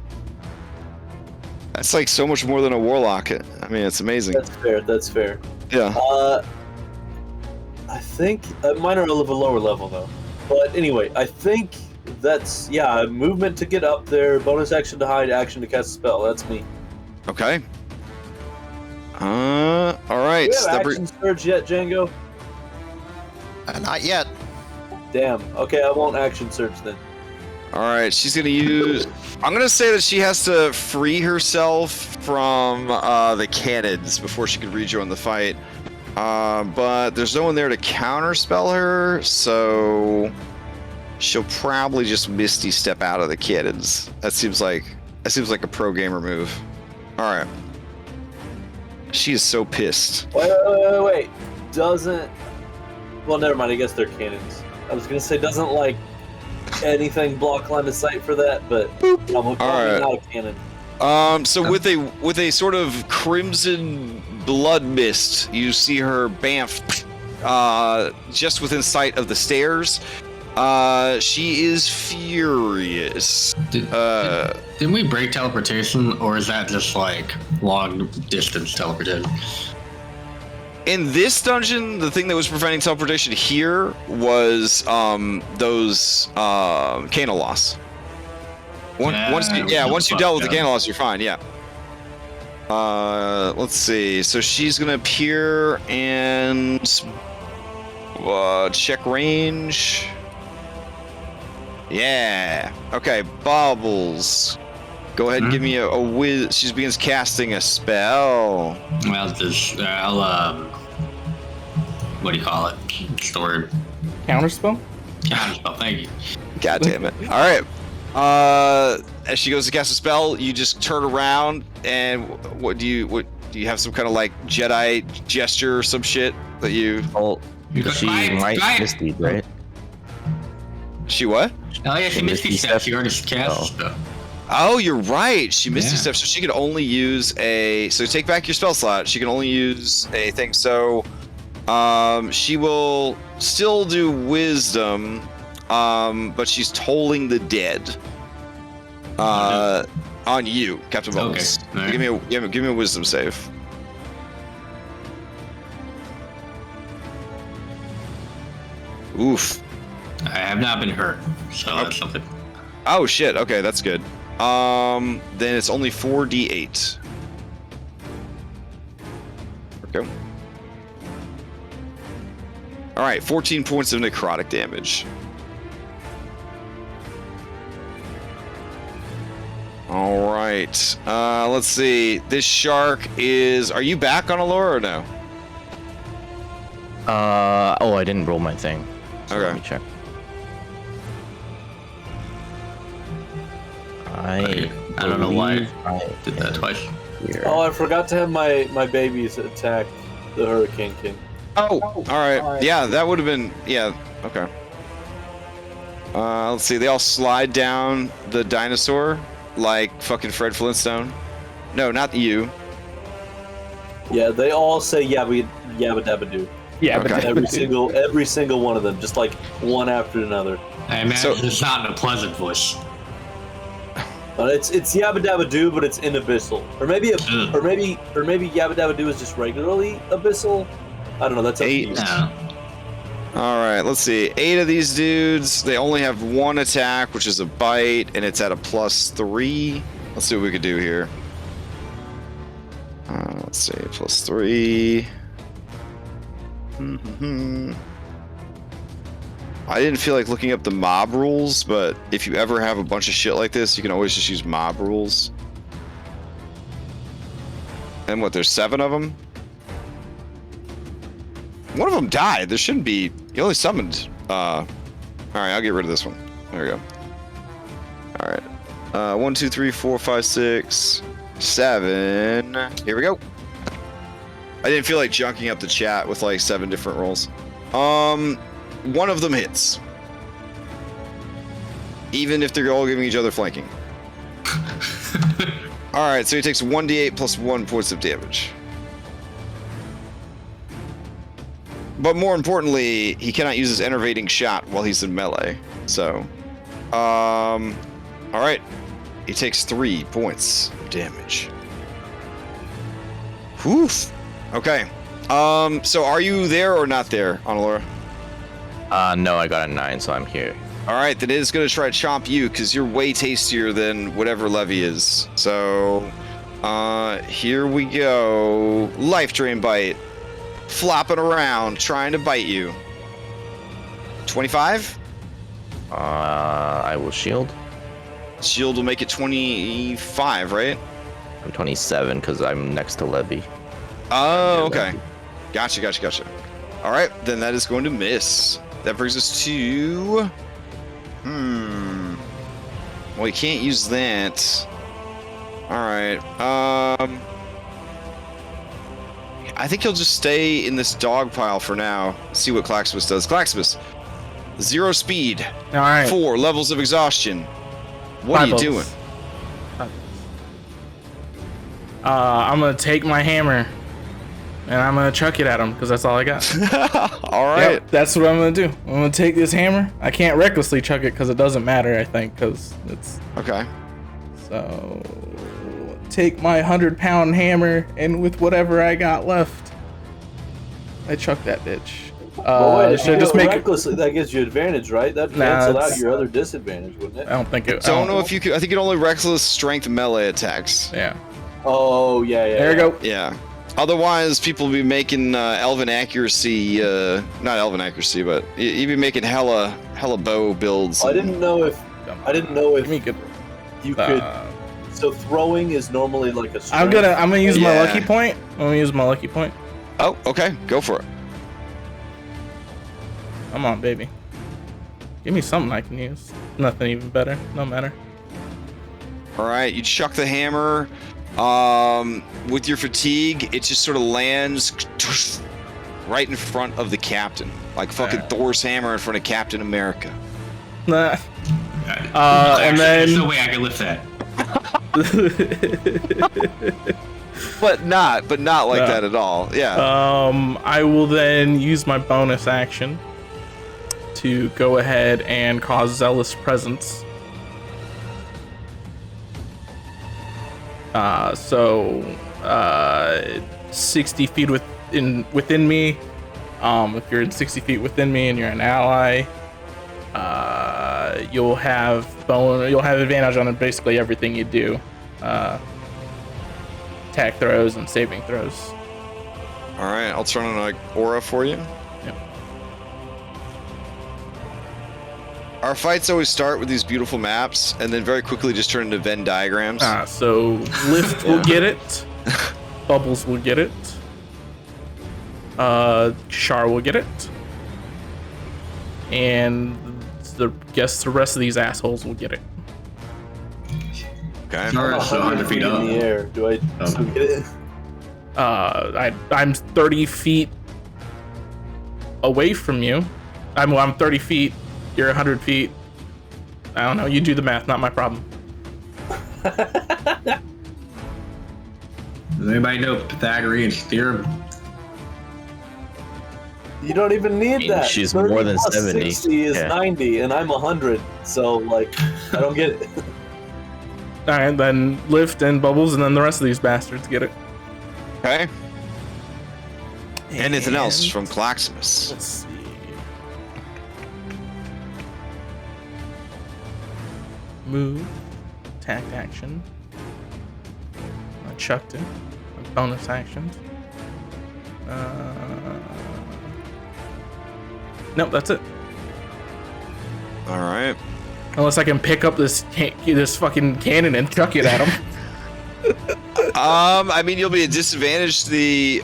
That's like so much more than a warlock. I mean, it's amazing. That's fair. Yeah. I think mine are a little lower level though. But anyway, I think that's movement to get up there, bonus action to hide, action to cast a spell. That's me. Okay. All right. Do you have action surge yet, Django? Not yet. Damn. Okay, I won't action surge then. All right, she's gonna use. I'm gonna say that she has to free herself from the cannons before she can rejoin the fight. But there's no one there to counterspell her, so she'll probably just Misty Step out of the cannons. That seems like a pro gamer move. All right. She is so pissed. Wait. Doesn't. Well, never mind. I guess they're cannons. I was gonna say doesn't like anything block line of sight for that, but I'm probably not a cannon. So with a sort of crimson blood mist, you see her bamf just within sight of the stairs. She is furious. Didn't we break teleportation, or is that just like long distance teleportation? In this dungeon, the thing that was preventing teleportation here was those Cana loss. Once you dealt with the Cana loss, you're fine. Yeah. Let's see. So she's gonna appear and check range. Yeah. Okay. Baubles. Go ahead and give me a whiz. She begins casting a spell. Well, I'll what do you call it? What's the word? Counterspell? Counterspell. Thank you. God damn it. All right. As she goes to cast a spell, you just turn around and what do you have some kind of like Jedi gesture or some shit that you? Oh, she might Misty, right? She what? Oh yeah, she Misty Step. She already cast stuff. Oh, you're right. She Misty Step, so she could only use a. So take back your spell slot. She can only use a thing. So, she will still do Wisdom, but she's tolling the dead. On you, Captain Bubbles. Okay. Right. Give me a Wisdom save. Oof. I have not been hurt, so that's something. Oh shit. Okay, that's good. Then it's only 4d8. Okay. All right, 14 points of necrotic damage. All right. Let's see. This shark is. Are you back on Allura or no? Oh, I didn't roll my thing. So Okay. Let me check. I don't know why I did that twice. Here. Oh, I forgot to have my babies attack the Hurricane King. Oh, all right. Yeah, that would have been. Yeah. Okay. Let's see. They all slide down the dinosaur like fucking Fred Flintstone. No, not you. Yeah, they all say yabba dabba doo. Yeah, Okay. but Every single one of them, just like one after another. I imagine it's not in a pleasant voice. It's yabba dabba doo, but it's in abyssal, or maybe yabba dabba doo is just regularly abyssal. I don't know. That's up to you. All right, let's see. 8 of these dudes, they only have 1 attack, which is a bite, and it's at a +3. Let's see what we could do here. Let's see, +3. I didn't feel like looking up the mob rules, but if you ever have a bunch of shit like this, you can always just use mob rules. And what, there's 7 of them? One of them died. There shouldn't be. You only summoned All right, I'll get rid of this one. There we go. All right. 1, 2, 3, 4, 5, 6, 7. Here we go. I didn't feel like junking up the chat with like 7 different rolls. One of them hits. Even if they're all giving each other flanking. Alright, so he takes 1d8 plus 1 points of damage. But more importantly, he cannot use his enervating shot while he's in melee. So, alright. He takes 3 points of damage. Whew. Okay. So are you there or not there, Analora? No, I got a 9, so I'm here. All right, then it is going to try to chomp you because you're way tastier than whatever Levy is. So, here we go. Life Drain Bite. Flopping around, trying to bite you. 25? I will shield. Shield will make it 25, right? I'm 27 because I'm next to Levy. Oh, okay. Gotcha. All right, then that is going to miss. That brings us to... Well, you can't use that. Alright, I think he'll just stay in this dog pile for now. See what Claxbus does. Claxbus, 0 speed. Alright. 4 levels of exhaustion. What are you doing? I'm gonna take my hammer and I'm gonna chuck it at him because that's all I got. Alright. Yep, that's what I'm gonna do. I'm gonna take this hammer. I can't recklessly chuck it because it doesn't matter, I think, because it's... Okay. So... Take my 100-pound hammer, and with whatever I got left, I chuck that bitch. Should I just make recklessly? That gives you advantage, right? That cancel out your other disadvantage, wouldn't it? I don't think it... Don't know if you could... I think it only reckless strength melee attacks. Yeah. Oh, yeah. There you go. Yeah. Otherwise, people be making elven accuracy, not elven accuracy, but you'd be making hella bow builds. I didn't know if Me good. you could. So throwing is normally like a. I'm gonna use my lucky point. I'm gonna use my lucky point. Oh, okay. Go for it. Come on, baby. Give me something I can use. Nothing even better. No matter. All right, you chuck the hammer. With your fatigue, it just sort of lands right in front of the captain, like fucking Thor's hammer in front of Captain America. Nah. And There's then. no way I can lift that. but not like that at all. Yeah. I will then use my bonus action to go ahead and cause Zealous Presence. 60 feet within me. If you're in 60 feet within me and you're an ally, you'll have advantage on basically everything you do. Attack throws and saving throws. All right, I'll turn on an aura for you. Yep. Our fights always start with these beautiful maps and then very quickly just turn into Venn diagrams. So Lift will get it. Bubbles will get it. Char will get it. And the rest of these assholes will get it. Okay. Char is 100 feet up. in the air. Do I still get it? I'm 30 feet away from you. I'm 30 feet. You're 100 feet. I don't know. You do the math. Not my problem. Does anybody know Pythagorean theorem? You don't even need that. She's 30 more than plus 70. 60 is 90, and I'm 100. So, like, I don't get it. All right, then Lift and Bubbles, and then the rest of these bastards get it. Okay. Anything else from Claximus? Let's see. Move, attack action. I chucked it. Bonus actions. Nope, that's it. All right. Unless I can pick up this fucking cannon and chuck it at him. I mean, you'll be at disadvantage to the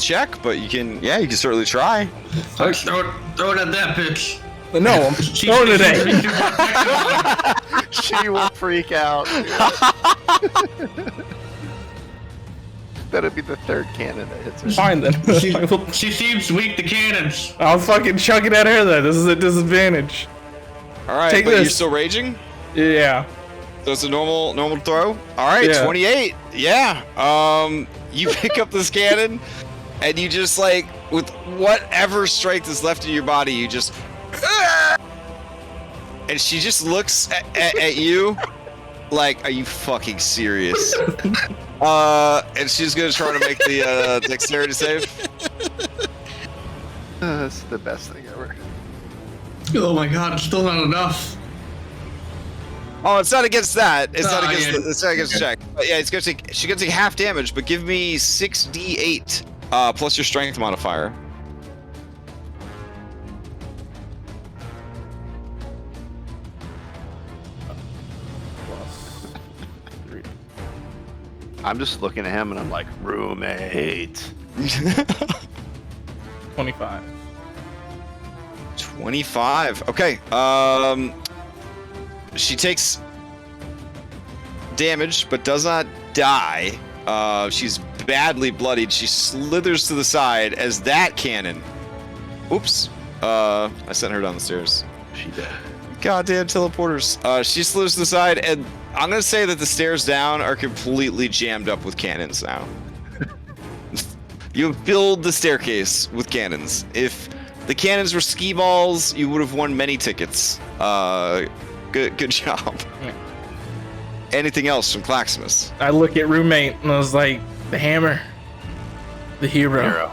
check, but you can certainly try. Throw it at that bitch. No, I'm throwing it at you. She will freak out. That'll be the third cannon that hits her. Fine then. She seems weak to cannons. I'll fucking chuck it at her then. This is a disadvantage. All right, Take but this. you're still raging? Yeah. So it's a normal throw? All right, Yeah. 28. Yeah. You pick up this cannon, and you just like, with whatever strength is left in your body, you just... And she just looks at you like, are you fucking serious? And she's gonna try to make the dexterity save. That's the best thing ever. Oh my god, it's still not enough. Oh, it's not against that. It's not against. yeah. It's not against the check. But yeah, it's gonna take. She's gonna take half damage, but give me 6d8 plus your strength modifier. Plus 3. I'm just looking at him and I'm like, roommate. 25. 25. Okay. She takes damage, but does not die. She's badly bloodied. She slithers to the side as that cannon. Oops. I sent her down the stairs. She did. Goddamn teleporters. She slithers to the side, and I'm gonna say that the stairs down are completely jammed up with cannons now. You have filled the staircase with cannons. If the cannons were skee balls, you would have won many tickets. Good job. Yeah. Anything else from Claximus? I look at roommate and I was like, the hammer, the hero.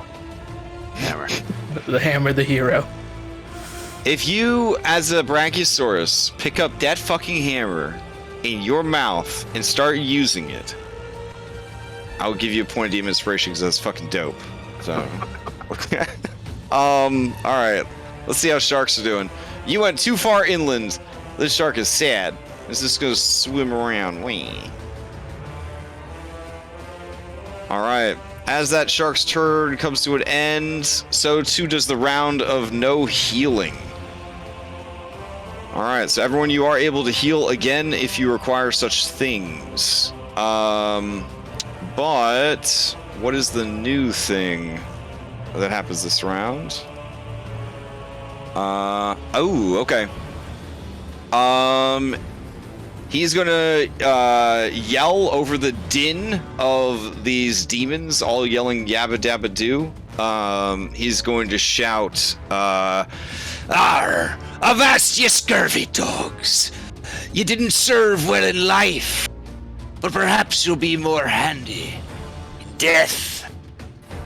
Hammer. The hammer, the hero. If you, as a Brachiosaurus, pick up that fucking hammer in your mouth and start using it, I'll give you a point of demon inspiration because that's fucking dope. So, alright. Let's see how sharks are doing. You went too far inland. This shark is sad. It's just gonna swim around. Wee. Alright. As that shark's turn comes to an end, so too does the round of no healing. Alright, so everyone, you are able to heal again if you require such things. But what is the new thing that happens this round? Oh, okay. He's gonna yell over the din of these demons, all yelling yabba dabba doo. He's going to shout, "Arr! Avast, ye scurvy dogs! You didn't serve well in life, but perhaps you'll be more handy in death."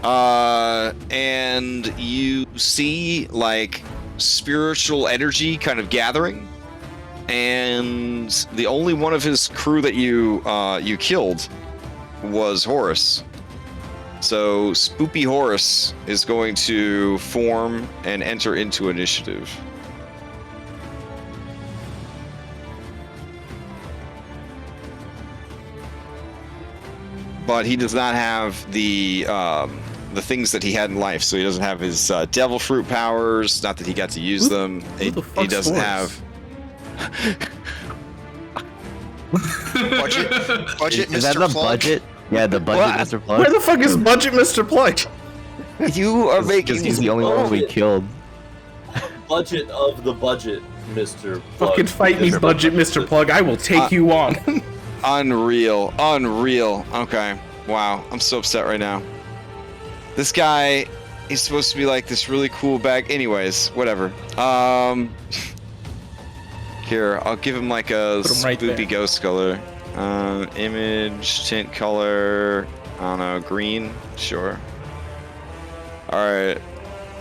And you see, like, spiritual energy kind of gathering, and the only one of his crew that you killed was Horus. So Spoopy Horus is going to form and enter into initiative. But he does not have the things that he had in life. So he doesn't have his devil fruit powers. Not that he got to use them. He doesn't have. Budget, Is that Mr. the Plug? budget? Yeah, the budget, What? Mr. Plug. Where the fuck is Budget Mr. Plug? You are making. He's the only one we killed. Budget of the budget, Mr. Plug. Fucking fight me, Budget Mr. Plug. I will take you on. Unreal. Okay. Wow. I'm so upset right now. This guy, he's supposed to be like this really cool bag. Anyways, whatever. Here, I'll give him like a Put him right spoopy there. ghost color. Image, tint color, I don't know, green? Sure. Alright.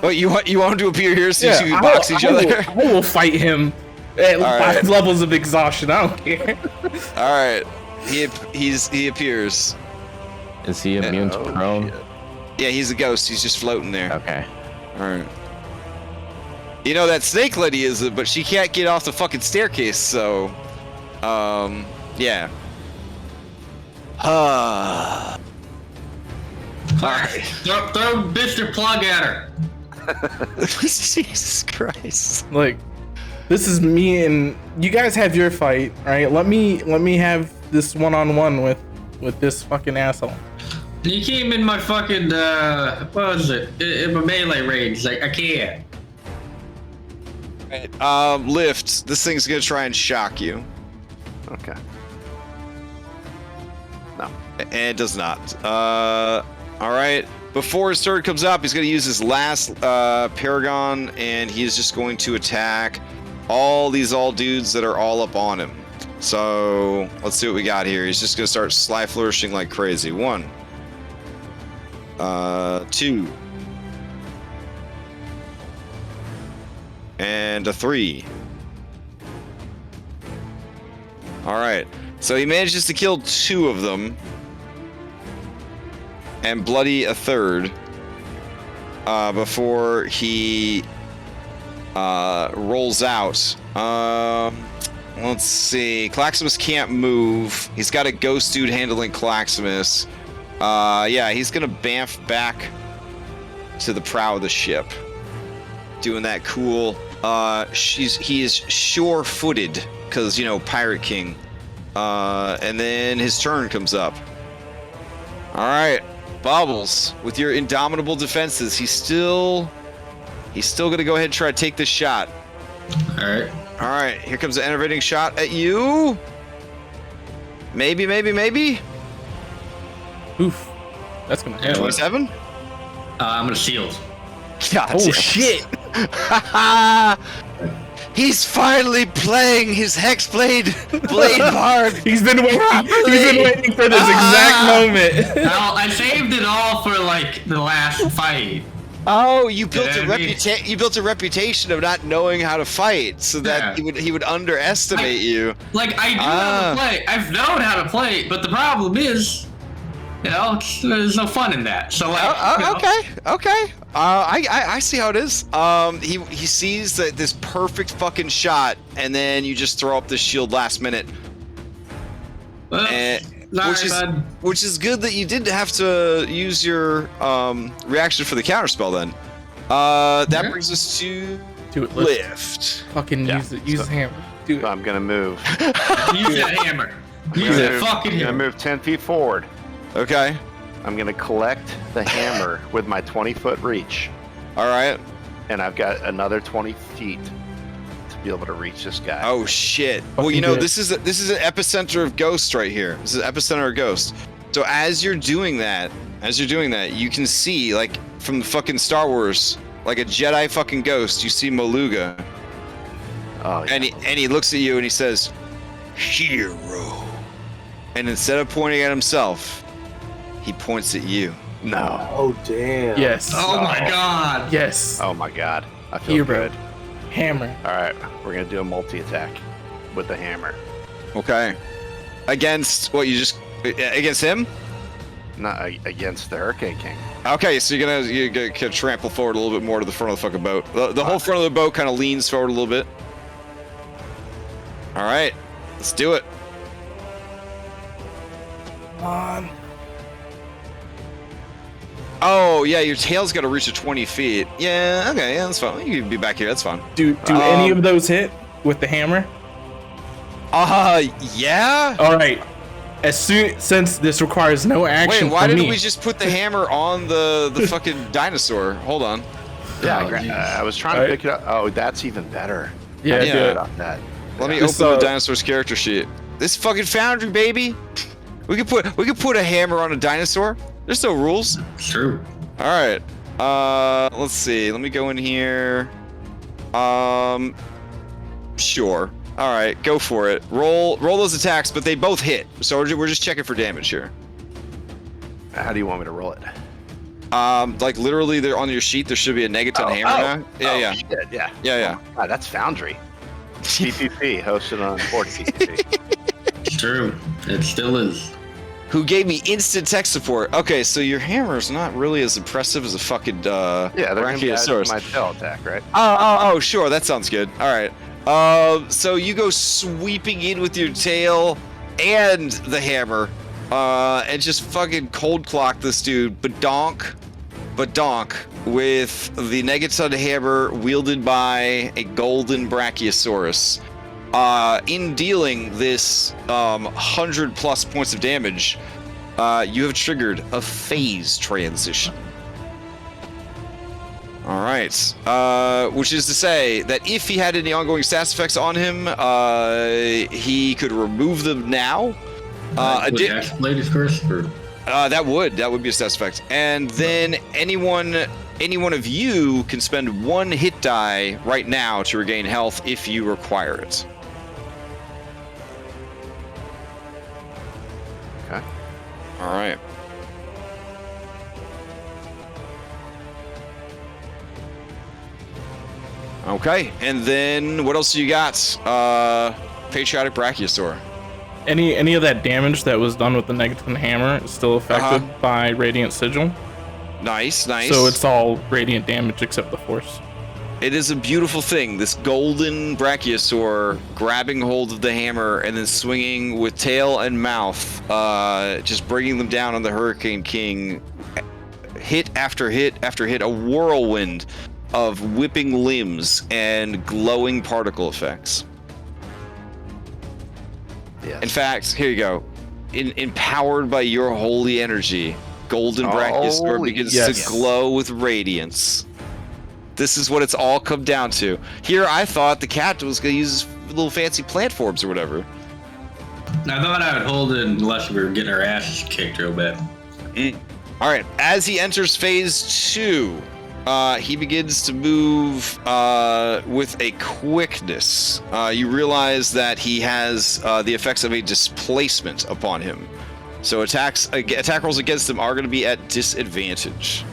Oh, you want him to appear here so you can box each other? I will fight him at Alright. 5 levels of exhaustion. I don't care. Alright. He appears. Is he immune to prone? shit. Yeah, he's a ghost. He's just floating there. Okay. Alright. You know, that snake lady is it, but she can't get off the fucking staircase, so... yeah. Alright. Throw Mr. Plug at her. Jesus Christ. Like, This is me and you guys have your fight, all right? Let me have this one-on-one with this fucking asshole. You came in my fucking what was it? In my melee range. Like I can't. Right, lift. This thing's gonna try and shock you. Okay. No. And it does not. All right. Before his turn comes up, he's going to use his last Paragon, and he is just going to attack all these dudes that are all up on him. So let's see what we got here. He's just going to start sly flourishing like crazy. 1, 2, and a 3. All right. So he manages to kill 2 of them. And bloody a 3rd before he rolls out. Let's see. Claximus can't move. He's got a ghost dude handling Claximus. Yeah, he's gonna bamf back to the prow of the ship, doing that cool. He is sure-footed because Pirate King. And then his turn comes up. All right. Bobbles, with your indomitable defenses, he's still gonna go ahead and try to take this shot. All right. Here comes the enervating shot at you. Maybe. Oof, that's gonna hit. 27. I'm gonna shield. God Oh damn. shit! He's finally playing his Hexblade Bard. He's been waiting. He's been waiting for this exact moment. Well, I saved it all for like the last fight. Oh, you built Yeah, you built a reputation of not knowing how to fight, so that he would underestimate you. Like I do how to play. I've known how to play, but the problem is, there's no fun in that. So like, okay. I see how it is. He sees that this perfect fucking shot, and then you just throw up the shield last minute. Which is good that you did have to use your reaction for the counterspell then. That brings us to lift. Fucking use it. Use the hammer. Do it. So I'm gonna move. Use that hammer. Use that fucking I'm gonna hammer. move 10 feet forward. Okay. I'm gonna collect the hammer with my 20-foot reach. All right. And I've got another 20 feet to be able to reach this guy. Oh shit. Well, this is an epicenter of ghost right here. This is an epicenter of ghost. So as you're doing that, you can see like from the fucking Star Wars, like a Jedi fucking ghost. You see Maluga. Oh, yeah. And he looks at you and he says, "Hero." And instead of pointing at himself, he points at you. No. Oh damn. Yes. Oh my god. Yes. Oh my god. I feel Hero. good. Hammer. All right, we're gonna do a multi-attack with the hammer. Okay. Against what against him? Not against the Hurricane King. Okay, so you're gonna trample forward a little bit more to the front of the fucking boat. The whole front of the boat kind of leans forward a little bit. All right, let's do it. Come on. Oh yeah, your tail's got to reach to 20 feet. Yeah, okay, yeah, that's fine. You can be back here. That's fine. Do any of those hit with the hammer? Yeah. All right. Since this requires no action. Wait, why from didn't me, we just put the hammer on the fucking dinosaur? Hold on. Yeah, I was trying to pick it up. Oh, that's even better. Yeah, Yeah. do it. Up that. Let me This, open the dinosaur's character sheet. This fucking Foundry, baby. We could put a hammer on a dinosaur. There's no rules. It's true. All right. Let's see. Let me go in here. Sure. All right, go for it. Roll those attacks, but they both hit. So we're just checking for damage here. How do you want me to roll it? Like literally, they're on your sheet. There should be a negative hammer now. Yeah. Shit, yeah. Yeah. God, that's Foundry. TPP hosted on Fort TPP. It's true. It still is. Who gave me instant tech support? Okay, so your hammer's not really as impressive as a fucking Yeah, they're gonna be added Brachiosaurus. to my tail attack, right? Oh, sure, that sounds good. All right. So you go sweeping in with your tail and the hammer, and just fucking cold clock this dude, badonk. but Donk with the Negatun hammer wielded by a golden Brachiosaurus. In dealing this 100+ points of damage, you have triggered a phase transition. All right, which is to say that if he had any ongoing stats effects on him, he could remove them now. Ladies first, or that would be a stats effect, and then any one of you can spend 1 hit die right now to regain health if you require it. Okay. All right. Okay, and then what else do you got? Patriotic Brachiosaur. Any of that damage that was done with the Negatun hammer is still affected by Radiant Sigil. Nice. So it's all radiant damage except the force. It is a beautiful thing. This golden Brachiosaur grabbing hold of the hammer and then swinging with tail and mouth, just bringing them down on the Hurricane King. Hit after hit after hit, a whirlwind of whipping limbs and glowing particle effects. Yes. In fact, here you go. Empowered by your holy energy, golden Brachiosaur begins to glow with radiance. This is what it's all come down to. Here, I thought the cat was going to use little fancy plant forms or whatever. I thought I would hold it unless we were getting our asses kicked real bad. All right, as he enters phase 2, he begins to move with a quickness. You realize that he has the effects of a displacement upon him. So attack rolls against him are going to be at disadvantage.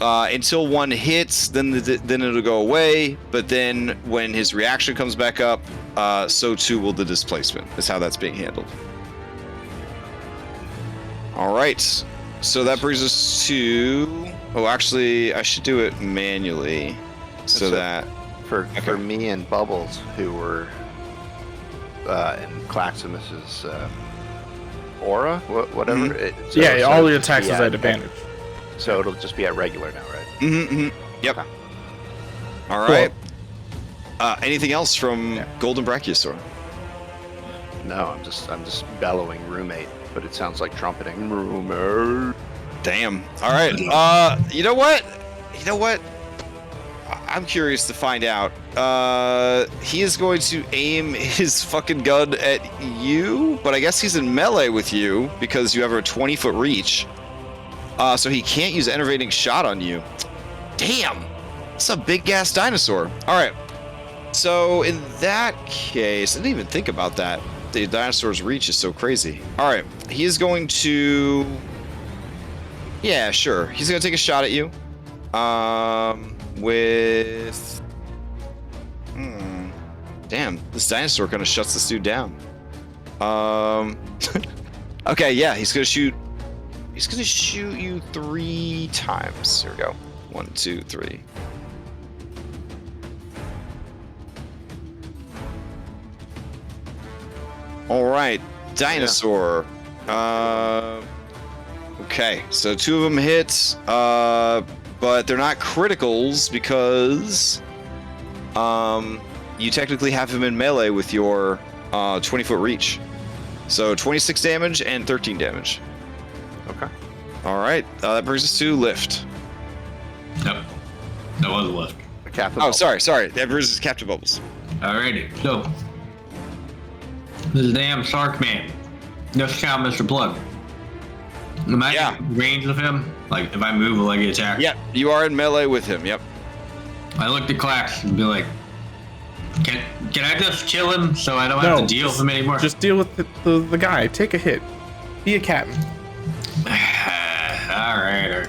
Until one hits, then it'll go away. But then when his reaction comes back up, so too will the displacement. Is how that's being handled. All right. So that brings us to... Oh, actually, I should do it manually. So that... For me and Bubbles, who were in Claximus's aura, whatever. All your attacks is at advantage. So it'll just be at regular now, right? Mm-hmm. Yep. Okay. All right. Cool. Anything else from Golden Brachiosaur? No, I'm just bellowing roommate, but it sounds like trumpeting. Roommate. Damn. All right. You know what? I'm curious to find out. He is going to aim his fucking gun at you, but I guess he's in melee with you because you have a 20-foot reach. So he can't use an enervating shot on you. Damn. That's a big-ass dinosaur. All right. So in that case, I didn't even think about that. The dinosaur's reach is so crazy. All right. He is going to... Yeah, sure. He's going to take a shot at you. With... Damn, this dinosaur kind of shuts this dude down. Okay, yeah, he's going to shoot... He's going to shoot you 3 times. Here we go. 1, 2, 3. All right, dinosaur. Okay, so 2 of them hit, but they're not criticals because you technically have him in melee with your 20-foot reach. So 26 damage and 13 damage. Okay. All right, that brings us to lift. Nope. That was lift. Oh, sorry. That brings us to Captain Bubbles. Alrighty, so this damn Sark man. Just count Mr. Plug. Am I in range of him? Like, if I move, will I get attacked? Yep, you are in melee with him, yep. I look at Clax and be like, can I just kill him so I don't have to deal with him anymore? Just deal with the guy. Take a hit. Be a captain. Alright.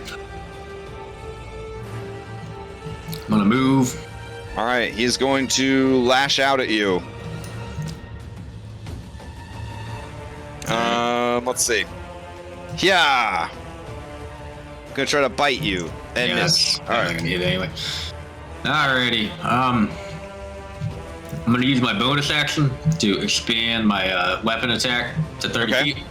I'm gonna move. Alright, he's going to lash out at you. Let's see. Yeah. Gonna try to bite you and miss. All right, I'm gonna hit anyway. Alrighty. I'm gonna use my bonus action to expand my weapon attack to 30 feet.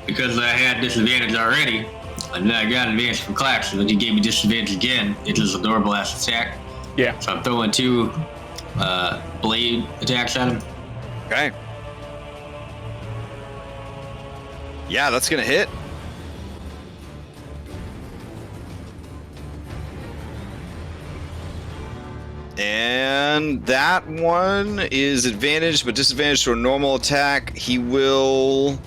Because I had disadvantage already, And then I got advantage from Clax, and then he gave me disadvantage again. It is a durable ass attack. Yeah. So I'm throwing 2 blade attacks at him. Okay. Yeah, that's gonna hit. And that one is advantage, but disadvantage to a normal attack. He will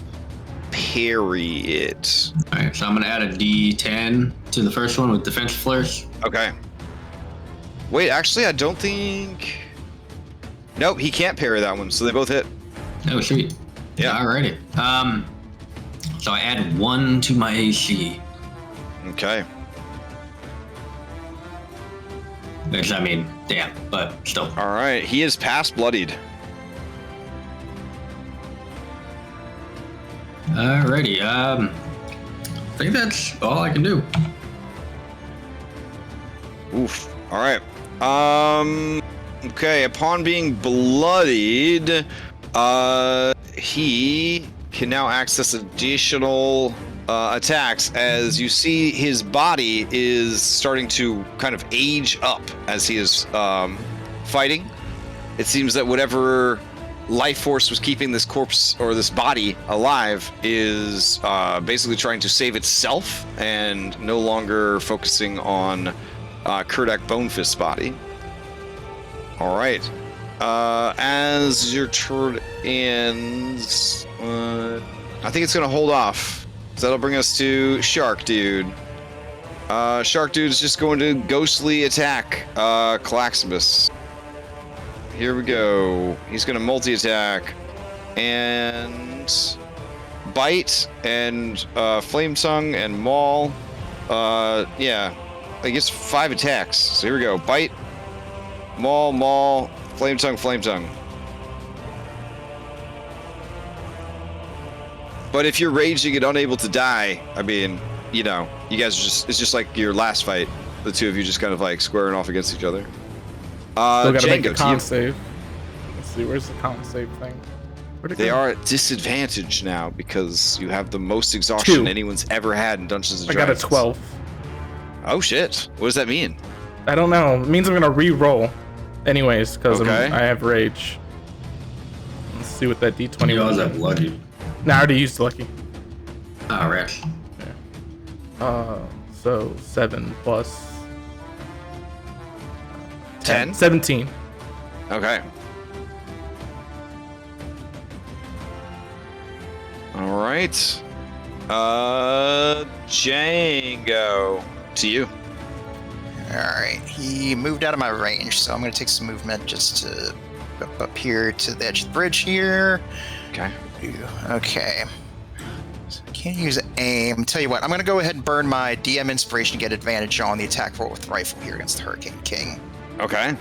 parry it. Alright, so I'm gonna add a D10 to the first one with defense flourish. Okay. Wait, actually, I don't think... Nope, he can't parry that one, so they both hit. Oh, sweet. Yeah. Alrighty. So I add 1 to my AC. Okay. Which, I mean, damn, but still. All right, he is past bloodied. Alrighty, I think that's all I can do. Oof. All right. Okay, upon being bloodied, he can now access additional attacks as you see his body is starting to kind of age up as he is fighting. It seems that whatever life force was keeping this corpse or this body alive is basically trying to save itself and no longer focusing on Kurdak Bonefist's body. All right. As your turn ends, I think it's going to hold off. So that'll bring us to Shark Dude. Shark Dude is just going to ghostly attack Calaxibus. Here we go. He's going to multi-attack and bite and flame tongue and maul. Yeah, I guess 5 attacks. So here we go. Bite, maul, flame tongue. But if you're raging and unable to die, I mean, you know, you guys are just—it's just like your last fight. The two of you just kind of like squaring off against each other. Still gotta make a Django, con save. Let's see, where's the con save thing? Where'd it They go? are at disadvantage now because you have the most exhaustion 2. anyone's ever had in Dungeons and I got Dragons. a 12. Oh shit! What does that mean? I don't know. It means I'm gonna re-roll, anyways, because Okay. I have rage. Let's see what that D20 You was. guys have lucky. Nah, I already used lucky. Alright. So 7 plus 10? 17. Okay. All right. Django, to you. Alright, he moved out of my range, so I'm going to take some movement just to go up here to the edge of the bridge here. Okay. Okay. So I can't use aim. Tell you what, I'm going to go ahead and burn my DM inspiration to get advantage on the attack roll with the rifle here against the Hurricane King. Okay.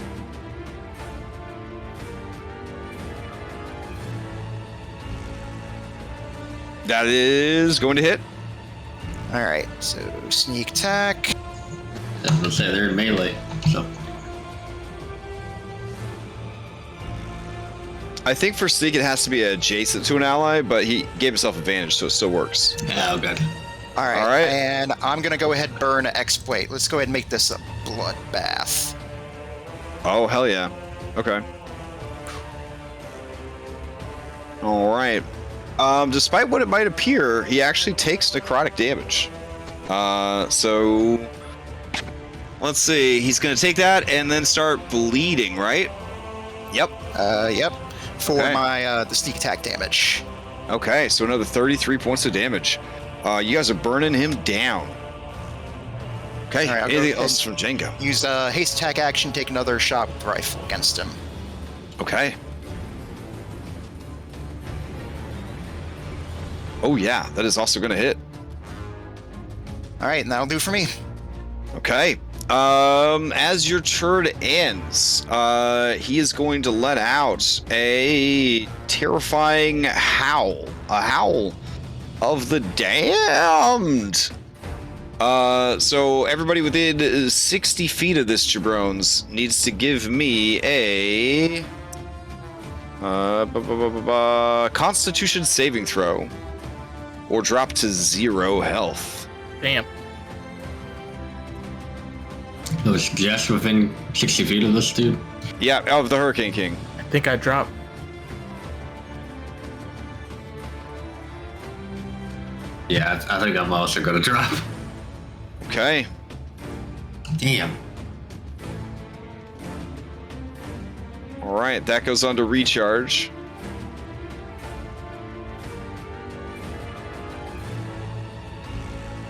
That is going to hit. Alright, so sneak attack. I was gonna say they're in melee, so. I think for sneak it has to be adjacent to an ally, but he gave himself advantage, so it still works. Yeah, okay. Alright, All right. and I'm going to go ahead and burn exploit. Let's go ahead and make this a bloodbath. Oh, hell yeah. Okay. All right. Despite what it might appear, he actually takes necrotic damage. So let's see. He's going to take that and then start bleeding, right? Yep. Yep. For Okay. my the sneak attack damage. Okay, so another 33 points of damage. You guys are burning him down. Okay, All right, I'll go anything ahead. else from Django? Use a haste attack action, take another shot with the rifle against him. Okay. Oh yeah, that is also going to hit. Alright, and that'll do for me. Okay. As your turn ends, he is going to let out a terrifying howl. A howl of the damned. So everybody within 60 feet of this Jabrones needs to give me a Constitution saving throw, or drop to 0 health. Damn. It was just within 60 feet of this dude. Yeah, of the Hurricane King. I think I dropped. Yeah, I think I'm also gonna drop. Okay. Damn. All right, that goes on to recharge.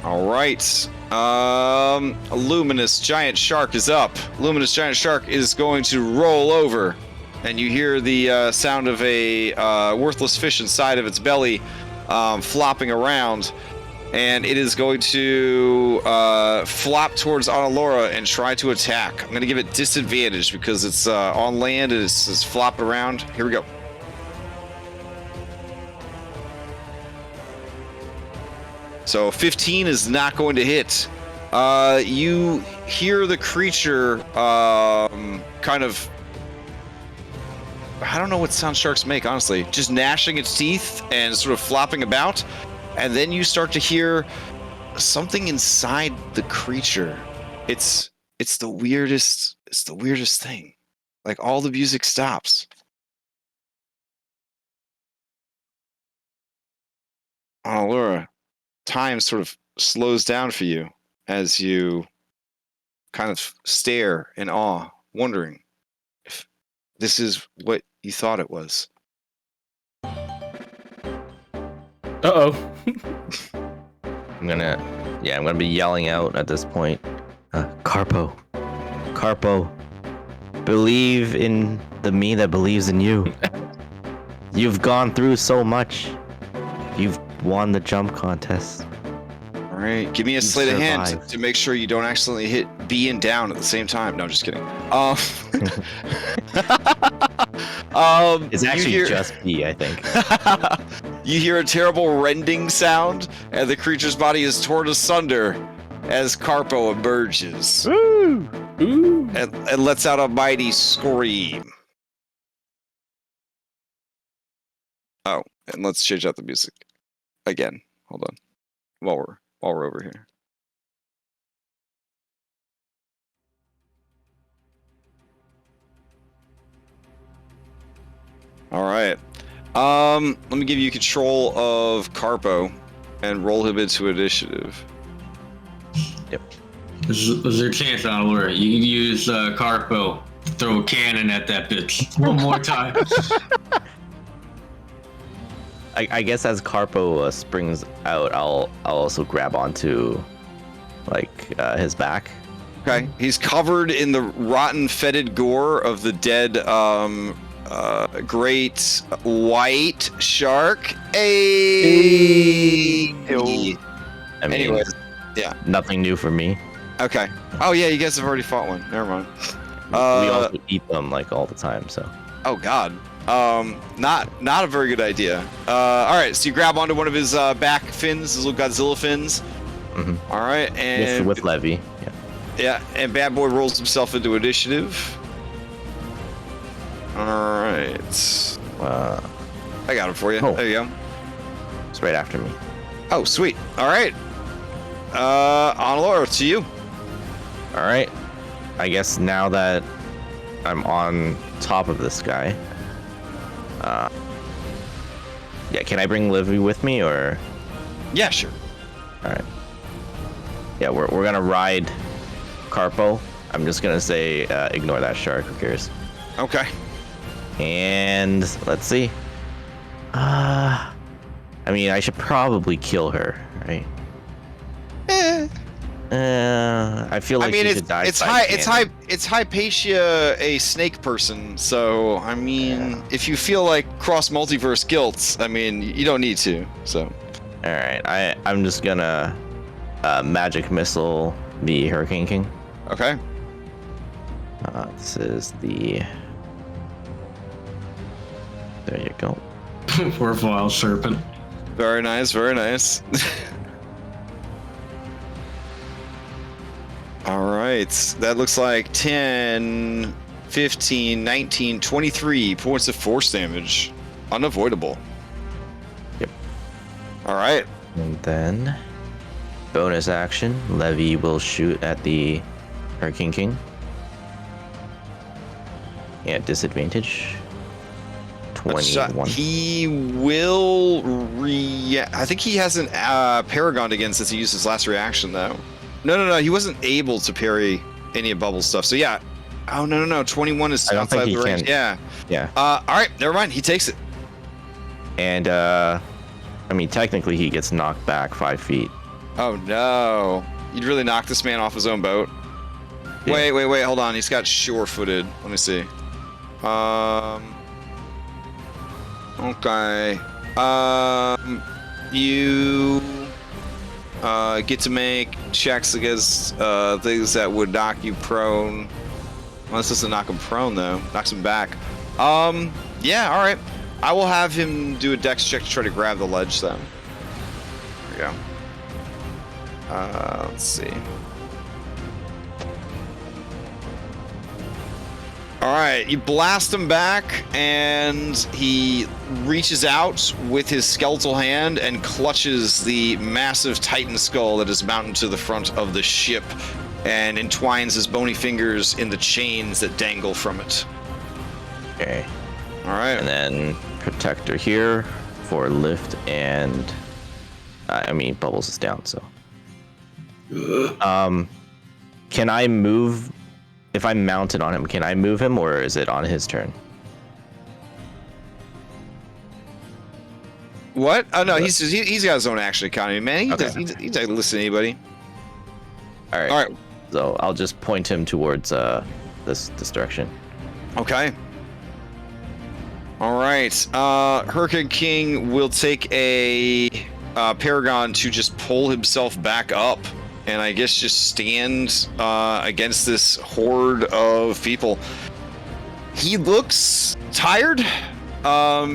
All right. A luminous giant shark is up. Luminous giant shark is going to roll over, and you hear the sound of a worthless fish inside of its belly flopping around, and it is going to flop towards Analora and try to attack. I'm going to give it disadvantage because it's on land and it's flopping around. Here we go. So 15 is not going to hit. You hear the creature kind of... I don't know what sound sharks make, honestly. Just gnashing its teeth and sort of flopping about. And then you start to hear something inside the creature. It's the weirdest thing. Like, all the music stops. Oh, Laura. Time sort of slows down for you as you kind of stare in awe, wondering if this is what you thought it was. Uh-oh. I'm gonna be yelling out at this point. Carpo, believe in the me that believes in you. You've gone through so much. You've won the jump contest. All right, give me a sleight of hand to make sure you don't accidentally hit B and down at the same time. No, just kidding. It's actually just B, I think. You hear a terrible rending sound, and the creature's body is torn asunder as Carpo emerges. Woo! Ooh. And lets out a mighty scream. Oh, and let's change out the music again. Hold on, while we're over here. All right. Let me give you control of Carpo and roll him into initiative. Yep. This is your chance, Onward. You can use Carpo to throw a cannon at that bitch one more time. I guess as Carpo springs out, I'll also grab onto like his back. Okay. He's covered in the rotten, fetid gore of the dead great white shark. Hey. I mean, Anyways, yeah. Nothing new for me. Okay. Oh yeah, you guys have already fought one. Never mind. We also eat them like all the time, so. Oh god. Not a very good idea. All right, so you grab onto one of his back fins, his little Godzilla fins. Mm-hmm. All right, and with Levy. Yeah, and Bad Boy rolls himself into initiative. All right. I got him for you. Oh. There you go. It's right after me. Oh, sweet. All right. Onlora, to you. All right. I guess now that I'm on top of this guy, yeah, can I bring Livy with me, or? Yeah, sure. All right. Yeah, we're gonna ride Carpo. I'm just gonna say ignore that shark. Who cares? Okay. And let's see. I mean, I should probably kill her, right? I feel like she should die. It's Hypatia, a snake person. So I mean, if you feel like cross multiverse guilt, I mean, you don't need to. So. All right, I'm just gonna magic missile the Hurricane King. Okay. This is the. There you go. Worthwhile serpent. Very nice. Very nice. All right, that looks like 10, 15, 19, 23 points of force damage. Unavoidable. Yep. All right. And then bonus action, Levy will shoot at the Hurricane King. At disadvantage. 21. He will I think he hasn't Paragoned again since he used his last reaction, though. No. He wasn't able to parry any of Bubble's stuff. So, yeah. Oh, no. 21 is outside the range. Yeah. All right. Never mind. He takes it. And, technically he gets knocked back 5 feet. Oh, no. You'd really knock this man off his own boat? Yeah. Wait. Hold on. He's got sure-footed. Let me see. Okay. You get to make checks against things that would knock you prone. Well, this doesn't knock him prone, though. Knocks him back. Yeah, alright. I will have him do a dex check to try to grab the ledge, then. There we go. Let's see. Alright, you blast him back, and he reaches out with his skeletal hand and clutches the massive titan skull that is mounted to the front of the ship and entwines his bony fingers in the chains that dangle from it. Okay. Alright. And then Protector here for lift and... Bubbles is down, so... Can I move... If I'm mounted on him, can I move him, or is it on his turn? What? Oh no, he's got his own action economy, man. He doesn't listen to anybody. All right. So I'll just point him towards this direction. Okay. All right. Hurricane King will take a Paragon to just pull himself back up. And I guess just stand against this horde of people. He looks tired.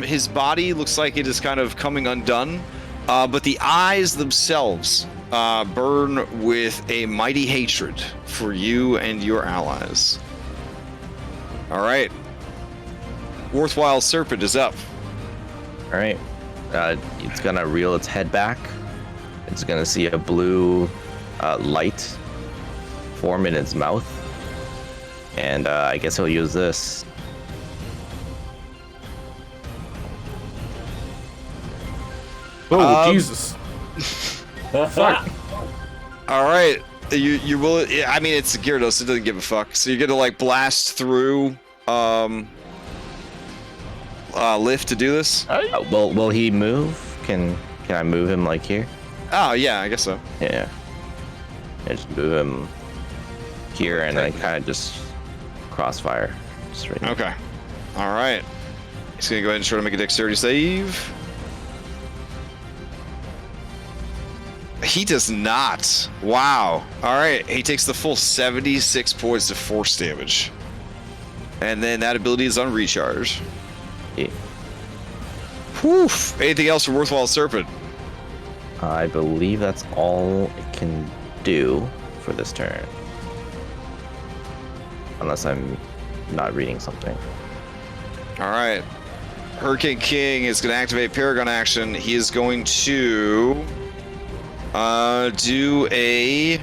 His body looks like it is kind of coming undone. But the eyes themselves burn with a mighty hatred for you and your allies. All right. Worthwhile Serpent is up. All right. It's going to reel its head back. It's going to see a blue... light form in its mouth, and I guess he'll use this. Oh, Jesus. Fuck. All right, you will. I mean, it's Gyarados, so it doesn't give a fuck. So you're gonna like blast through lift to do this. Will he move? Can I move him like here? Oh yeah, I guess so. Yeah. I just move him here, and then kind of just crossfire. Just right okay. All right. He's gonna go ahead and try to make a dexterity save. He does not. Wow. All right. He takes the full 76 points of force damage, and then that ability is unrecharged. Yeah. Whew. Anything else for Worthwhile Serpent? I believe that's all it can do for this turn, unless I'm not reading something. All right, Hurricane King is going to activate Paragon action. He is going to do a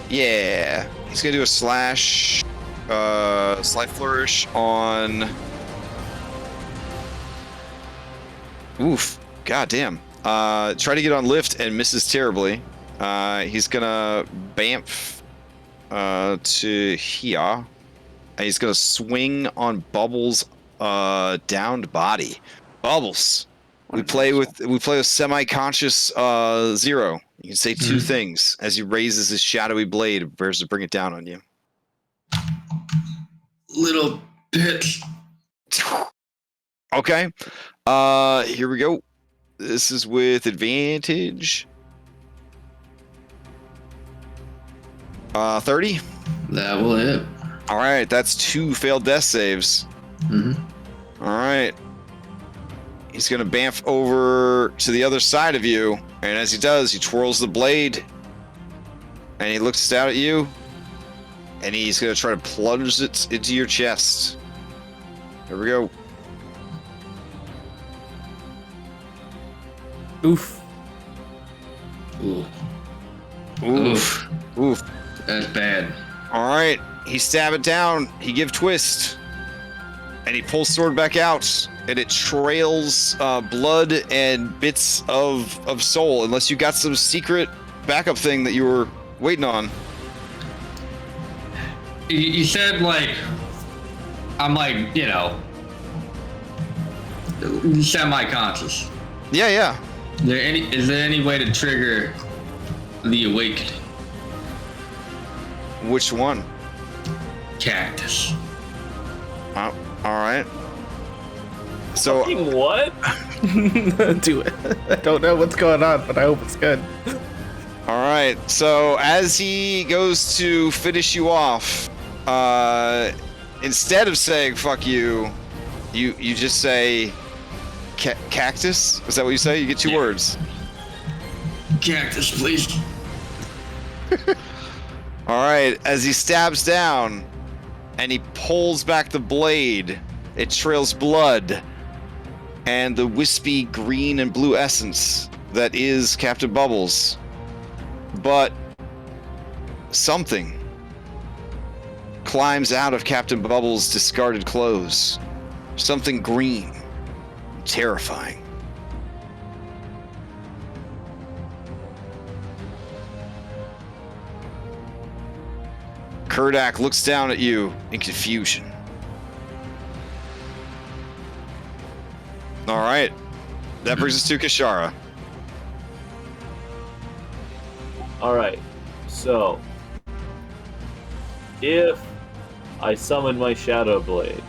he's going to do a slash slight flourish on god damn. Try to get on lift and misses terribly. He's gonna bamf to here. And he's gonna swing on Bubbles' downed body. Bubbles. We play with semi-conscious Zero. You can say two things as he raises his shadowy blade, prepares to bring it down on you. Little bitch. Okay. Here we go. This is with advantage. 30. That will hit. All right, that's 2 failed death saves. Mm-hmm. All right. He's going to bamf over to the other side of you, and as he does, he twirls the blade, and he looks down at you, and he's going to try to plunge it into your chest. Here we go. Oof. Ooh. Oof. Oof. That's bad. All right. He stab it down. He give twist. And he pulls sword back out. And it trails blood and bits of soul. Unless you got some secret backup thing that you were waiting on. You said, like, I'm like, you know, semi-conscious. Yeah. Is there any way to trigger the awakening? Which one? Cactus. All right. So Fucking what? Do it. I don't know what's going on, but I hope it's good. all right. So as he goes to finish you off, instead of saying "fuck you," you just say "cactus." Is that what you say? You get two words. Cactus, please. All right. As he stabs down, and he pulls back the blade, it trails blood and the wispy green and blue essence that is Captain Bubbles. But something climbs out of Captain Bubbles' discarded clothes. Something green, terrifying. Kurdak looks down at you in confusion. All right, that brings us to Kishara. All right. So, if I summon my Shadow Blade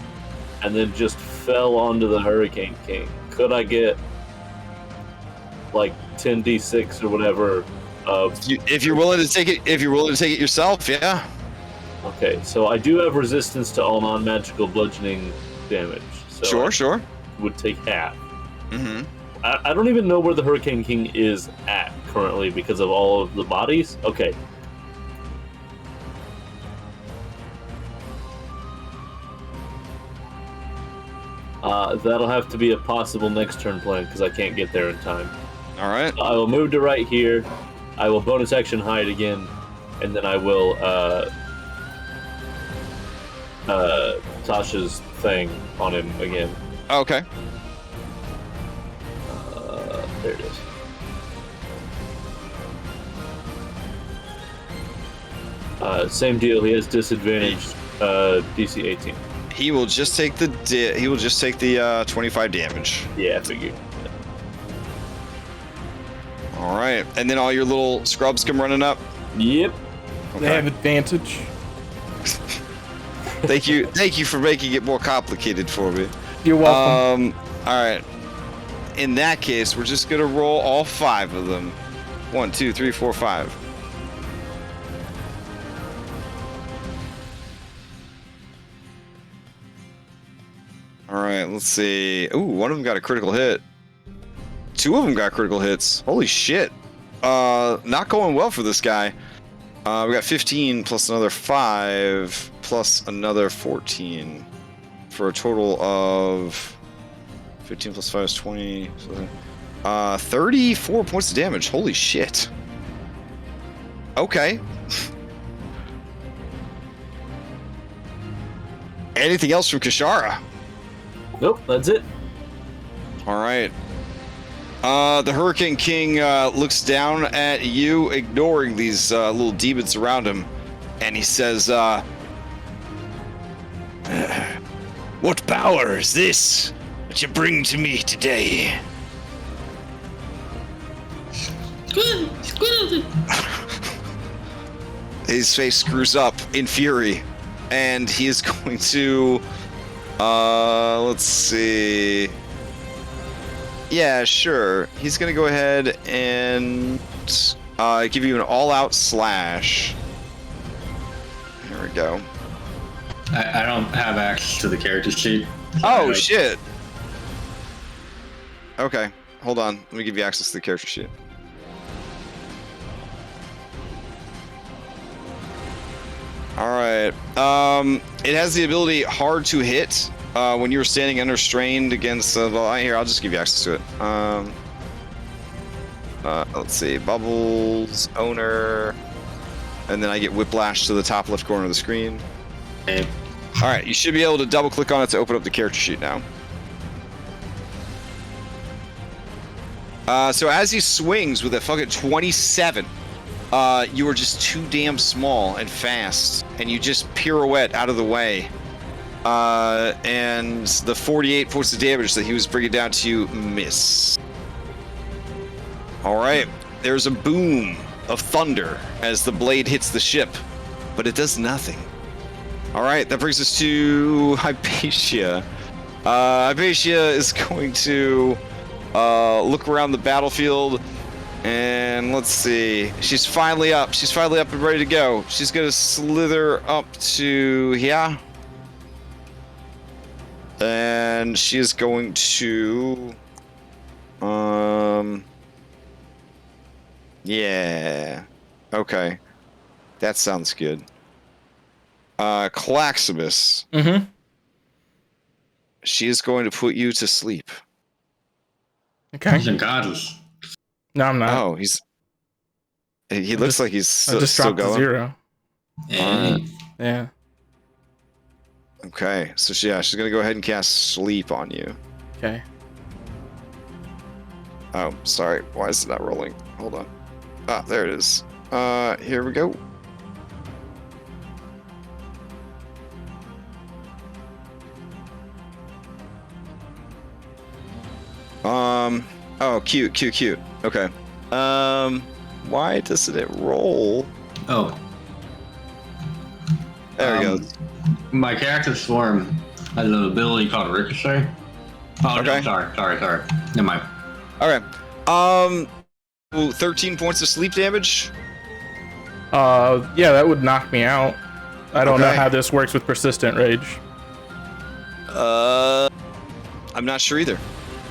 and then just fell onto the Hurricane King, could I get like 10d6 or whatever? If you're willing to take it, yourself, yeah. Okay, so I do have resistance to all non-magical bludgeoning damage. So Sure. Would take half. Mm-hmm. I don't even know where the Hurricane King is at currently because of all of the bodies. Okay. That'll have to be a possible next turn plan because I can't get there in time. All right. I will move to right here. I will bonus action hide again, and then I will Tasha's thing on him again. Okay. There it is. Same deal. He has disadvantage. DC 18. He will just take the 25 damage. Yeah, I figured. All right, and then all your little scrubs come running up. Yep. They have advantage. Thank you for making it more complicated for me. You're welcome. All right. In that case, we're just gonna roll all 5 of them. 1, 2, 3, 4, 5. All right, let's see. Ooh, one of them got a critical hit. 2 of them got critical hits. Holy shit. Not going well for this guy. We got 15 plus another 5 plus another 14 for a total of 15 plus 5 is 20. 34 points of damage. Holy shit. Okay. Anything else from Kishara? Nope, that's it. All right. The Hurricane King looks down at you, ignoring these little demons around him, and he says, "What power is this that you bring to me today?" His face screws up in fury, and he is going to, let's see. Yeah, sure. He's gonna go ahead and give you an all-out slash. Here we go. I don't have access to the character sheet. Oh, shit. Okay, hold on. Let me give you access to the character sheet. All right. It has the ability hard to hit when you're standing under strained against. Here, I'll just give you access to it. Let's see, Bubbles, Owner, and then I get Whiplash to the top left corner of the screen. Okay. All right, you should be able to double click on it to open up the character sheet now. So as he swings with a fucking 27, you are just too damn small and fast, and you just pirouette out of the way. And the 48 points of damage that he was bringing down to you miss. All right, there's a boom of thunder as the blade hits the ship, but it does nothing. All right, that brings us to Hypatia. Hypatia is going to look around the battlefield, and let's see. She's finally up. She's finally up and ready to go. She's going to slither up to here. And she is going to... Yeah. Okay. That sounds good. Claxibus. Mm-hmm. She is going to put you to sleep. Okay. He's unconscious. No, I'm not. Oh, he looks like he's I just still dropped to going. 0. And Yeah. Okay, so she's gonna go ahead and cast sleep on you. Okay. Oh, sorry. Why is it not rolling? Hold on. Ah, there it is. Here we go. Oh, cute. Okay. Why doesn't it roll? oh, There we go. My character's form has an ability called Ricochet. Oh, Okay. no, sorry. Never mind. Okay. 13 points of sleep damage. Yeah, that would knock me out. I don't know Okay. how this works with persistent rage. I'm not sure either,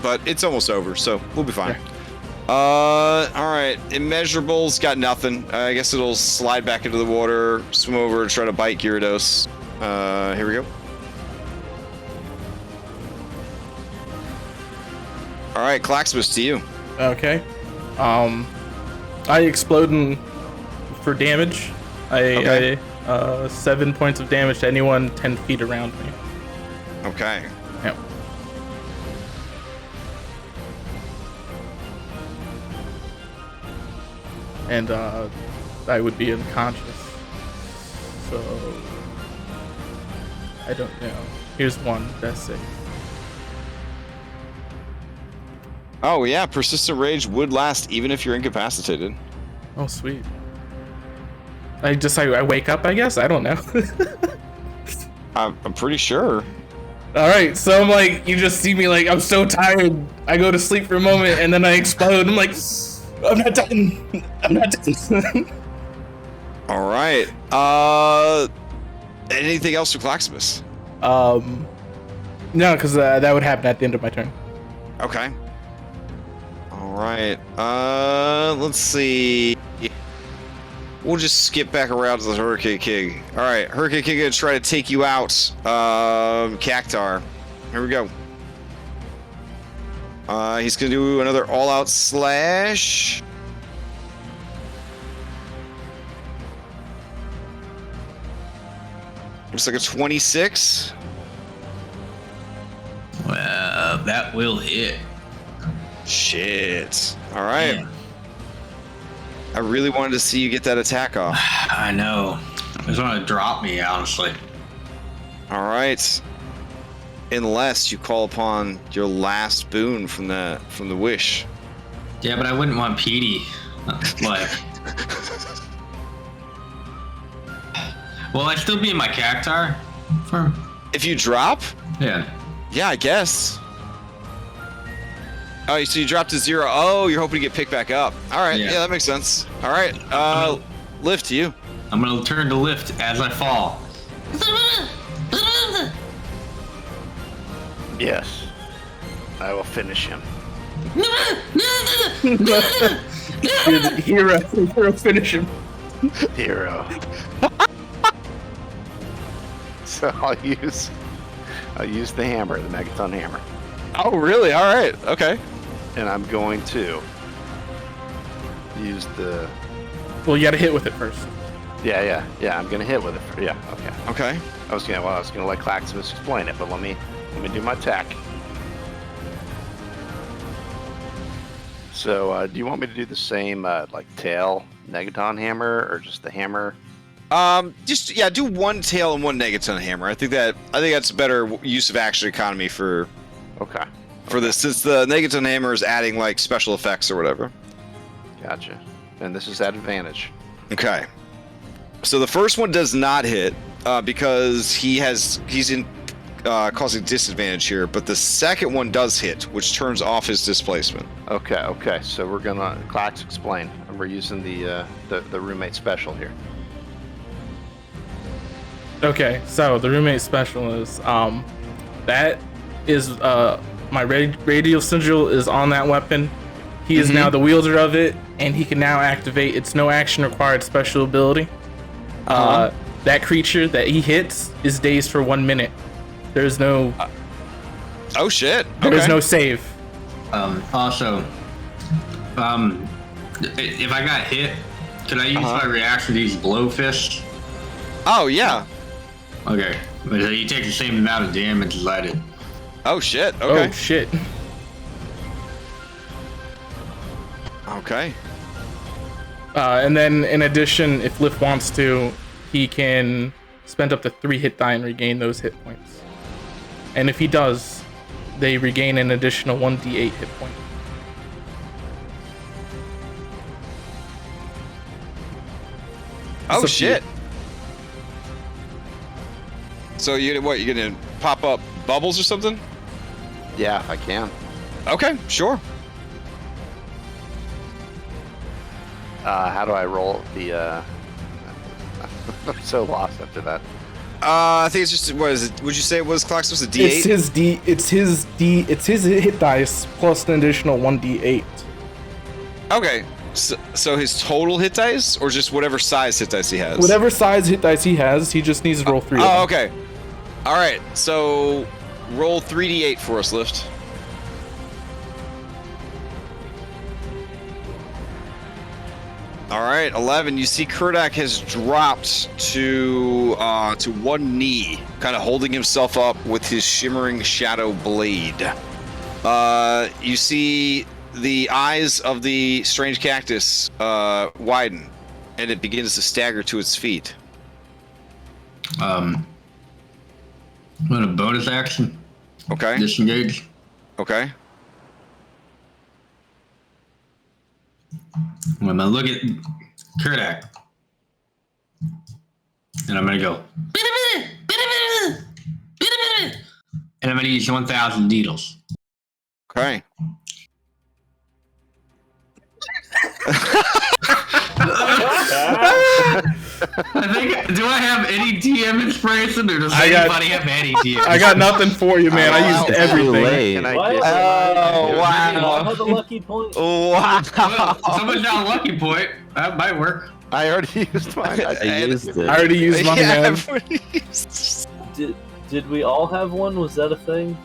but it's almost over, so we'll be fine. Yeah. All right. Immeasurable's got nothing. I guess it'll slide back into the water, swim over, and try to bite Gyarados. Here we go. All right, Claxibus, to you. Okay. I explode for damage. Okay. I 7 points of damage to anyone 10 feet around me. Okay. Yep. And I would be unconscious. So I don't know. Here's one. That's safe. Oh yeah, persistent rage would last even if you're incapacitated. Oh sweet. I wake up, I guess. I don't know. I'm pretty sure. All right, so I'm like, you just see me like I'm so tired. I go to sleep for a moment and then I explode. I'm like, I'm not done. I'm not done. All right. Anything else for Claxibus? No, because that would happen at the end of my turn. Okay. All right. Let's see. We'll just skip back around to the Hurricane King. All right, Hurricane King gonna try to take you out. Cactar. Here we go. He's gonna do another all-out slash. Looks like a 26. Well, that will hit. Shit. All right. Man. I really wanted to see you get that attack off. I know. I just want to drop me, honestly. All right. Unless you call upon your last boon from the wish. Yeah, but I wouldn't want Petey. Like, will I still be in my cactar? If you drop? Yeah. Yeah, I guess. Oh, so you dropped to 0. Oh, you're hoping to get picked back up. All right, yeah, that makes sense. All right, lift to you. I'm gonna turn to lift as I fall. Yes. I will finish him. Hero finish him. Hero. So I'll use the hammer, the Megaton hammer. Oh, really? All right. Okay. And I'm going to use the. Well, you got to hit with it first. Yeah. I'm gonna hit with it. Yeah. Okay. Okay. I was gonna let Claximus explain it, but let me do my attack. So, do you want me to do the same, like tail Negaton hammer, or just the hammer? Do one tail and one Negaton hammer. I think that's a better use of action economy for this, since the Negaton hammer is adding like special effects or whatever. Gotcha. And this is at advantage. Okay. So the first one does not hit because he's in causing disadvantage here, but the second one does hit, which turns off his displacement. Okay. So we're gonna Clax explain, and we're using the roommate special here. Okay, so the roommate special is that is my radial sigil is on that weapon. He is now the wielder of it, and he can now activate its no action required special ability. That creature that he hits is dazed for 1 minute. There's no. Oh shit! There's no save. Also, if I got hit, can I use my reaction to use blow fist? Oh yeah. Okay, but you take the same amount of damage as I did. Oh shit! Okay. Oh shit. Okay. And then, in addition, if Liff wants to, he can spend up to 3 hit die and regain those hit points. And if he does, they regain an additional 1d8 hit point. Oh shit! So you're gonna pop up bubbles or something? Yeah, if I can. Okay, sure. How do I roll the? I'm so lost after that. I think it's just what is it? Would you say it was Claxus a D8? It's his hit dice plus an additional 1d8. Okay, so his total hit dice, or just whatever size hit dice he has? Whatever size hit dice he has, he just needs to roll 3 of them. Oh, okay. All right, so roll 3d8 for us, Lift. All right, 11. You see Kurdak has dropped to one knee, kind of holding himself up with his shimmering shadow blade. You see the eyes of the strange cactus widen, and it begins to stagger to its feet. I'm gonna bonus action. Okay. Disengage. Okay. I'm gonna look at Kurdak, and I'm gonna go. And I'm gonna use 1,000 needles. Okay. I think. Do I have any DM inspiration, or does anybody have any DM? I got nothing for you, man. I used everything. Can I What? get? Oh I have a lucky point. Wow! Someone's got a lucky point. That might work. I already used mine. I used it. I already used mine, man. Did we all have one? Was that a thing?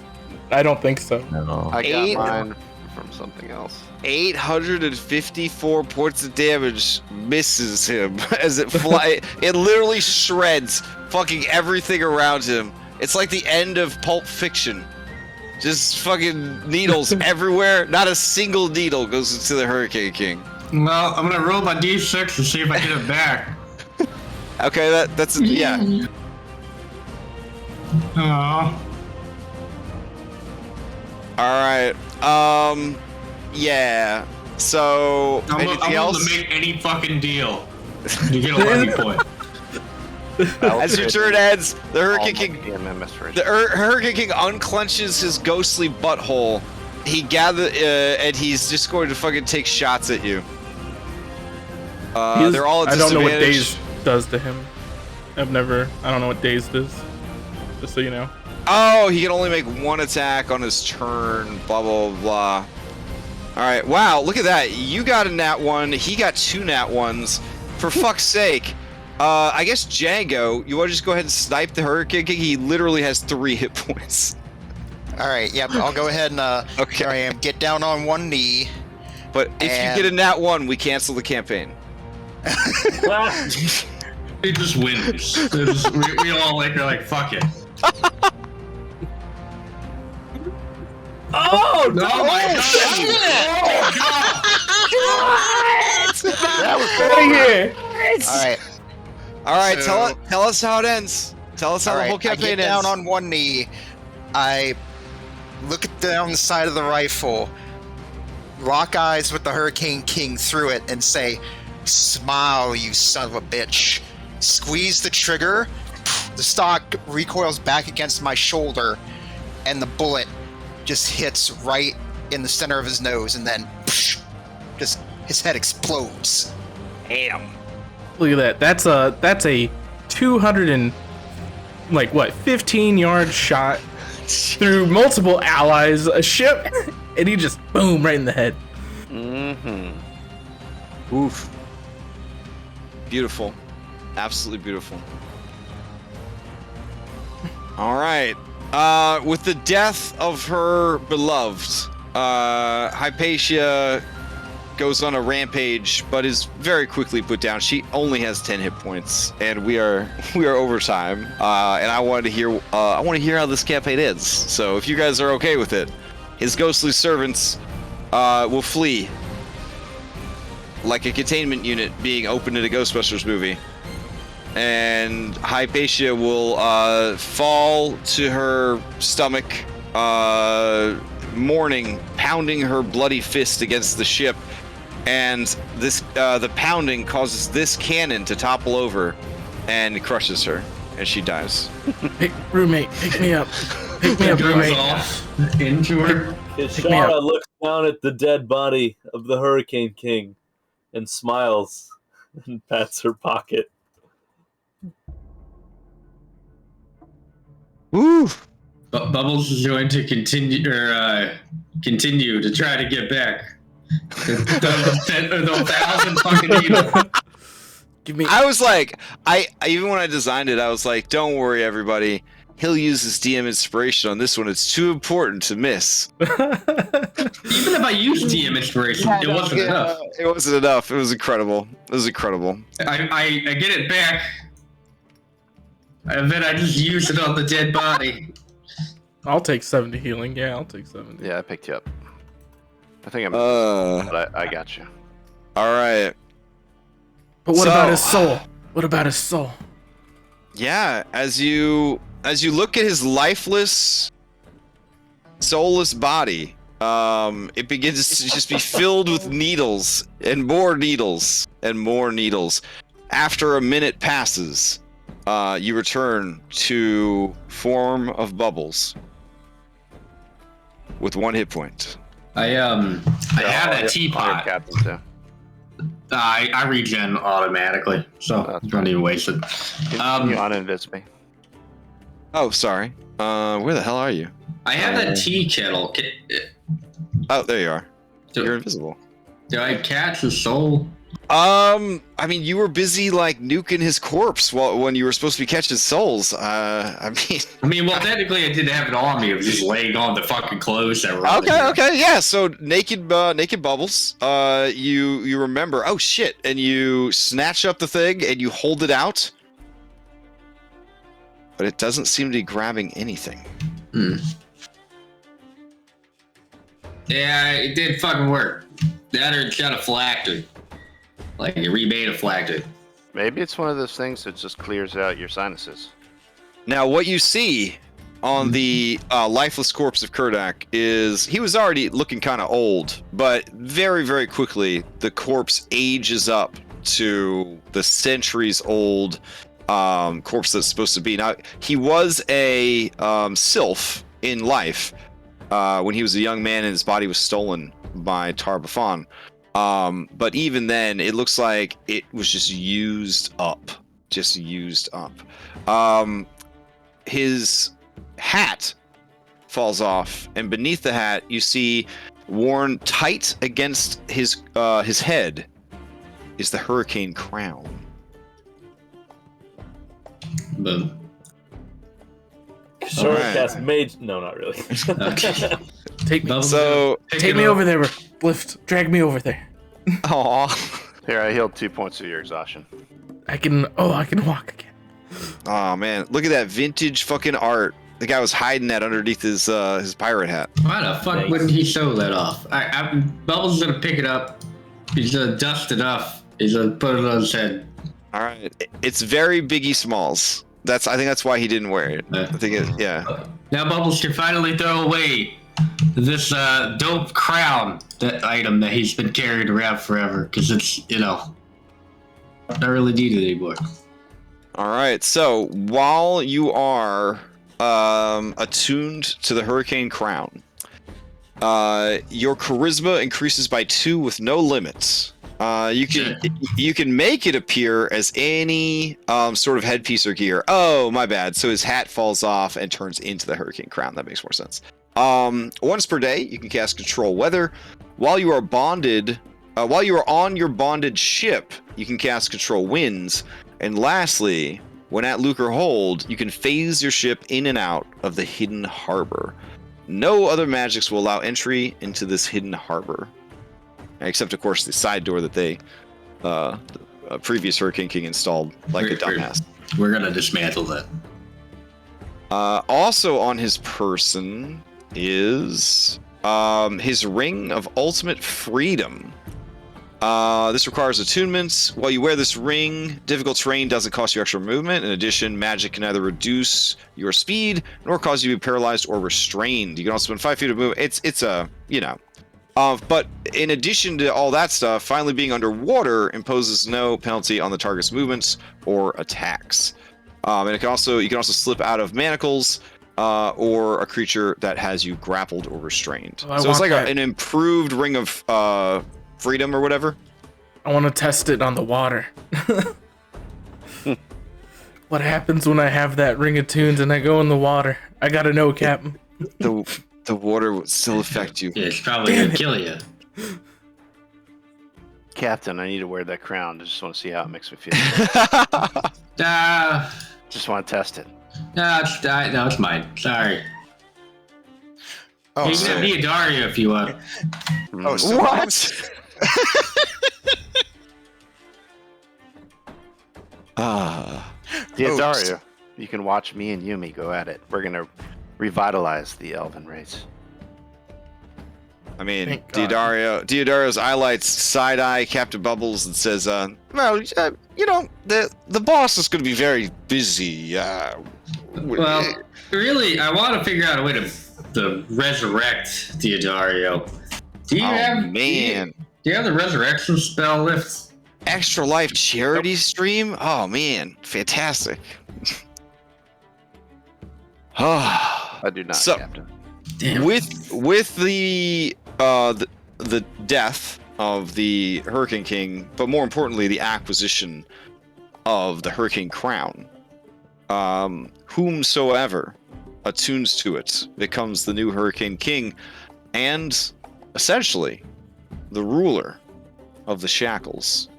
I don't think so. No. I got 8 mine from something else. 854 points of damage misses him as it fly. It literally shreds fucking everything around him. It's like the end of Pulp Fiction. Just fucking needles everywhere. Not a single needle goes into the Hurricane King. Well, I'm gonna roll my d6 and see if I get it back. Okay, that's yeah. Aww. All right. Yeah. So anything I'm else? to make any fucking deal. You get a lucky point. As your turn ends, the Hurricane King. Hurricane King unclenches his ghostly butthole. He and he's just going to fucking take shots at you. They're all at I don't know what disadvantage. Dazed does to him. I don't know what Dazed is. Just so you know. Oh, he can only make one attack on his turn. Blah blah blah. All right. Wow. Look at that. You got a nat 1. He got 2 nat 1s. For fuck's sake. I guess Django. You want to just go ahead and snipe the Hurricane King? He literally has 3 hit points. All right, yep. I'll go ahead and Okay. here I am. Get down on one knee. But if you get a nat 1, we cancel the campaign. It just wins. We all are like, fuck it. Oh no! Oh my god! That was Right here. All right. All right, So- tell us how it ends. Tell us how All the right, whole campaign I get down ends. on one knee. I look down the side of the rifle, lock eyes with the Hurricane King through it, and say, "Smile, you son of a bitch." Squeeze the trigger. The stock recoils back against my shoulder, and the bullet just hits right in the center of his nose, and then just his head explodes. Damn. Look at that. That's a 15-yard shot through multiple allies, a ship, and he just boom right in the head. Mm-hmm. Oof. Beautiful. Absolutely beautiful. All right. With the death of her beloved, Hypatia goes on a rampage, but is very quickly put down. She only has 10 hit points, and we are over time. And I want to hear how this campaign ends. So if you guys are okay with it, his ghostly servants will flee like a containment unit being opened in a Ghostbusters movie. And Hypatia will fall to her stomach, mourning, pounding her bloody fist against the ship. And this, the pounding causes this cannon to topple over and crushes her, and she dies. Hey, roommate, pick me up. Pick me up, Goes roommate. off into her. Kishara looks down at the dead body of the Hurricane King and smiles and pats her pocket. Woo! Bubbles is going to continue to try to get back. The 1,000 fucking needle. Give me. I was like, I even when I designed it, I was like, don't worry, everybody. He'll use his DM inspiration on this one. It's too important to miss. Even if I used DM inspiration, it wasn't enough. It wasn't enough. It was incredible. It was incredible. I get it back. And then I just use it on the dead body. I'll take 70 healing. Yeah, I'll take 70. Yeah, I picked you up. I think I'm. But I got you. All right. But what about his soul? What about his soul? Yeah, as you look at his lifeless, soulless body, it begins to just be filled with needles and more needles and more needles. After a minute passes, you return to form of Bubbles with 1 hit point. I have that teapot. Captain too. I regen automatically, so don't even waste it. You uninvest me. Oh, sorry. Where the hell are you? I have that tea kettle. Oh, there you are. You're invisible. Do I catch his soul? I mean, you were busy like nuking his corpse when you were supposed to be catching souls. I mean, well, technically, I didn't have it on me. It was just laying on the fucking clothes that were on okay, yeah. So naked Bubbles. You remember? Oh shit! And you snatch up the thing and you hold it out, but it doesn't seem to be grabbing anything. Yeah, it did fucking work. That or it shot a phylactery. Like, it remade a phylactery. Maybe it's one of those things that just clears out your sinuses. Now, what you see on the lifeless corpse of Kurdak is he was already looking kind of old, but very, very quickly the corpse ages up to the centuries-old corpse that's supposed to be. Now, he was a sylph in life when he was a young man and his body was stolen by Tarbafon. But even then, it looks like it was just used up. His hat falls off, and beneath the hat, you see, worn tight against his head, is the hurricane crown. Boom. Sure, Alright. cast mage. No, not really. Okay. Take me. So Take me over there. Lift. Drag me over there. Aw. Here, I healed 2 points of your exhaustion. I can walk again. Oh man, look at that vintage fucking art. The guy was hiding that underneath his pirate hat. Why the fuck wouldn't he show that off? Bubbles gonna pick it up. He's gonna dust it off. He's gonna put it on his head. All right, it's very Biggie Smalls. I think that's why he didn't wear it. I think Now Bubbles can finally throw away this dope crown, that item that he's been carrying around forever, because it's not really needed anymore. All right, so while you are attuned to the Hurricane Crown, your charisma increases by 2 with no limits. You can make it appear as any sort of headpiece or gear. Oh, my bad. So his hat falls off and turns into the Hurricane Crown. That makes more sense. Once per day, you can cast Control Weather. While you are on your bonded ship, you can cast Control Winds. And lastly, when at Lucre Hold, you can phase your ship in and out of the hidden harbor. No other magics will allow entry into this hidden harbor, except of course the side door that they previous Hurricane King installed like a dumbass. We're gonna dismantle that. Also on his person is his Ring of Ultimate Freedom. This requires attunements. While you wear this ring, difficult terrain doesn't cost you extra movement. In addition, magic can either reduce your speed nor cause you to be paralyzed or restrained. You can also spend 5 feet of movement. It's a, but in addition to all that stuff, finally being underwater imposes no penalty on the target's movements or attacks. And you can also slip out of manacles or a creature that has you grappled or restrained. So it's like an improved Ring of Freedom or whatever. I want to test it on the water. What happens when I have that ring attuned and I go in the water? I gotta know, Captain. The water would still affect you. Yeah, it's probably gonna kill you. Captain, I need to wear that crown. I just want to see how it makes me feel. Just want to test it. No, it's mine. Sorry. Oh, you can be a Dario if you want. Oh, so What? Yeah, Dario, you can watch me and Yumi go at it. We're gonna revitalize the elven race. I mean, Diodario's highlights side-eye Captain Bubbles and says, the boss is going to be very busy. Well, really, I want to figure out a way to resurrect Diodario. Do you have the resurrection spell lift? Extra Life charity stream? Oh, man. Fantastic. I do not, Captain. Damn. With the death of the Hurricane King, but more importantly, the acquisition of the Hurricane Crown, whomsoever attunes to it becomes the new Hurricane King and essentially the ruler of the Shackles.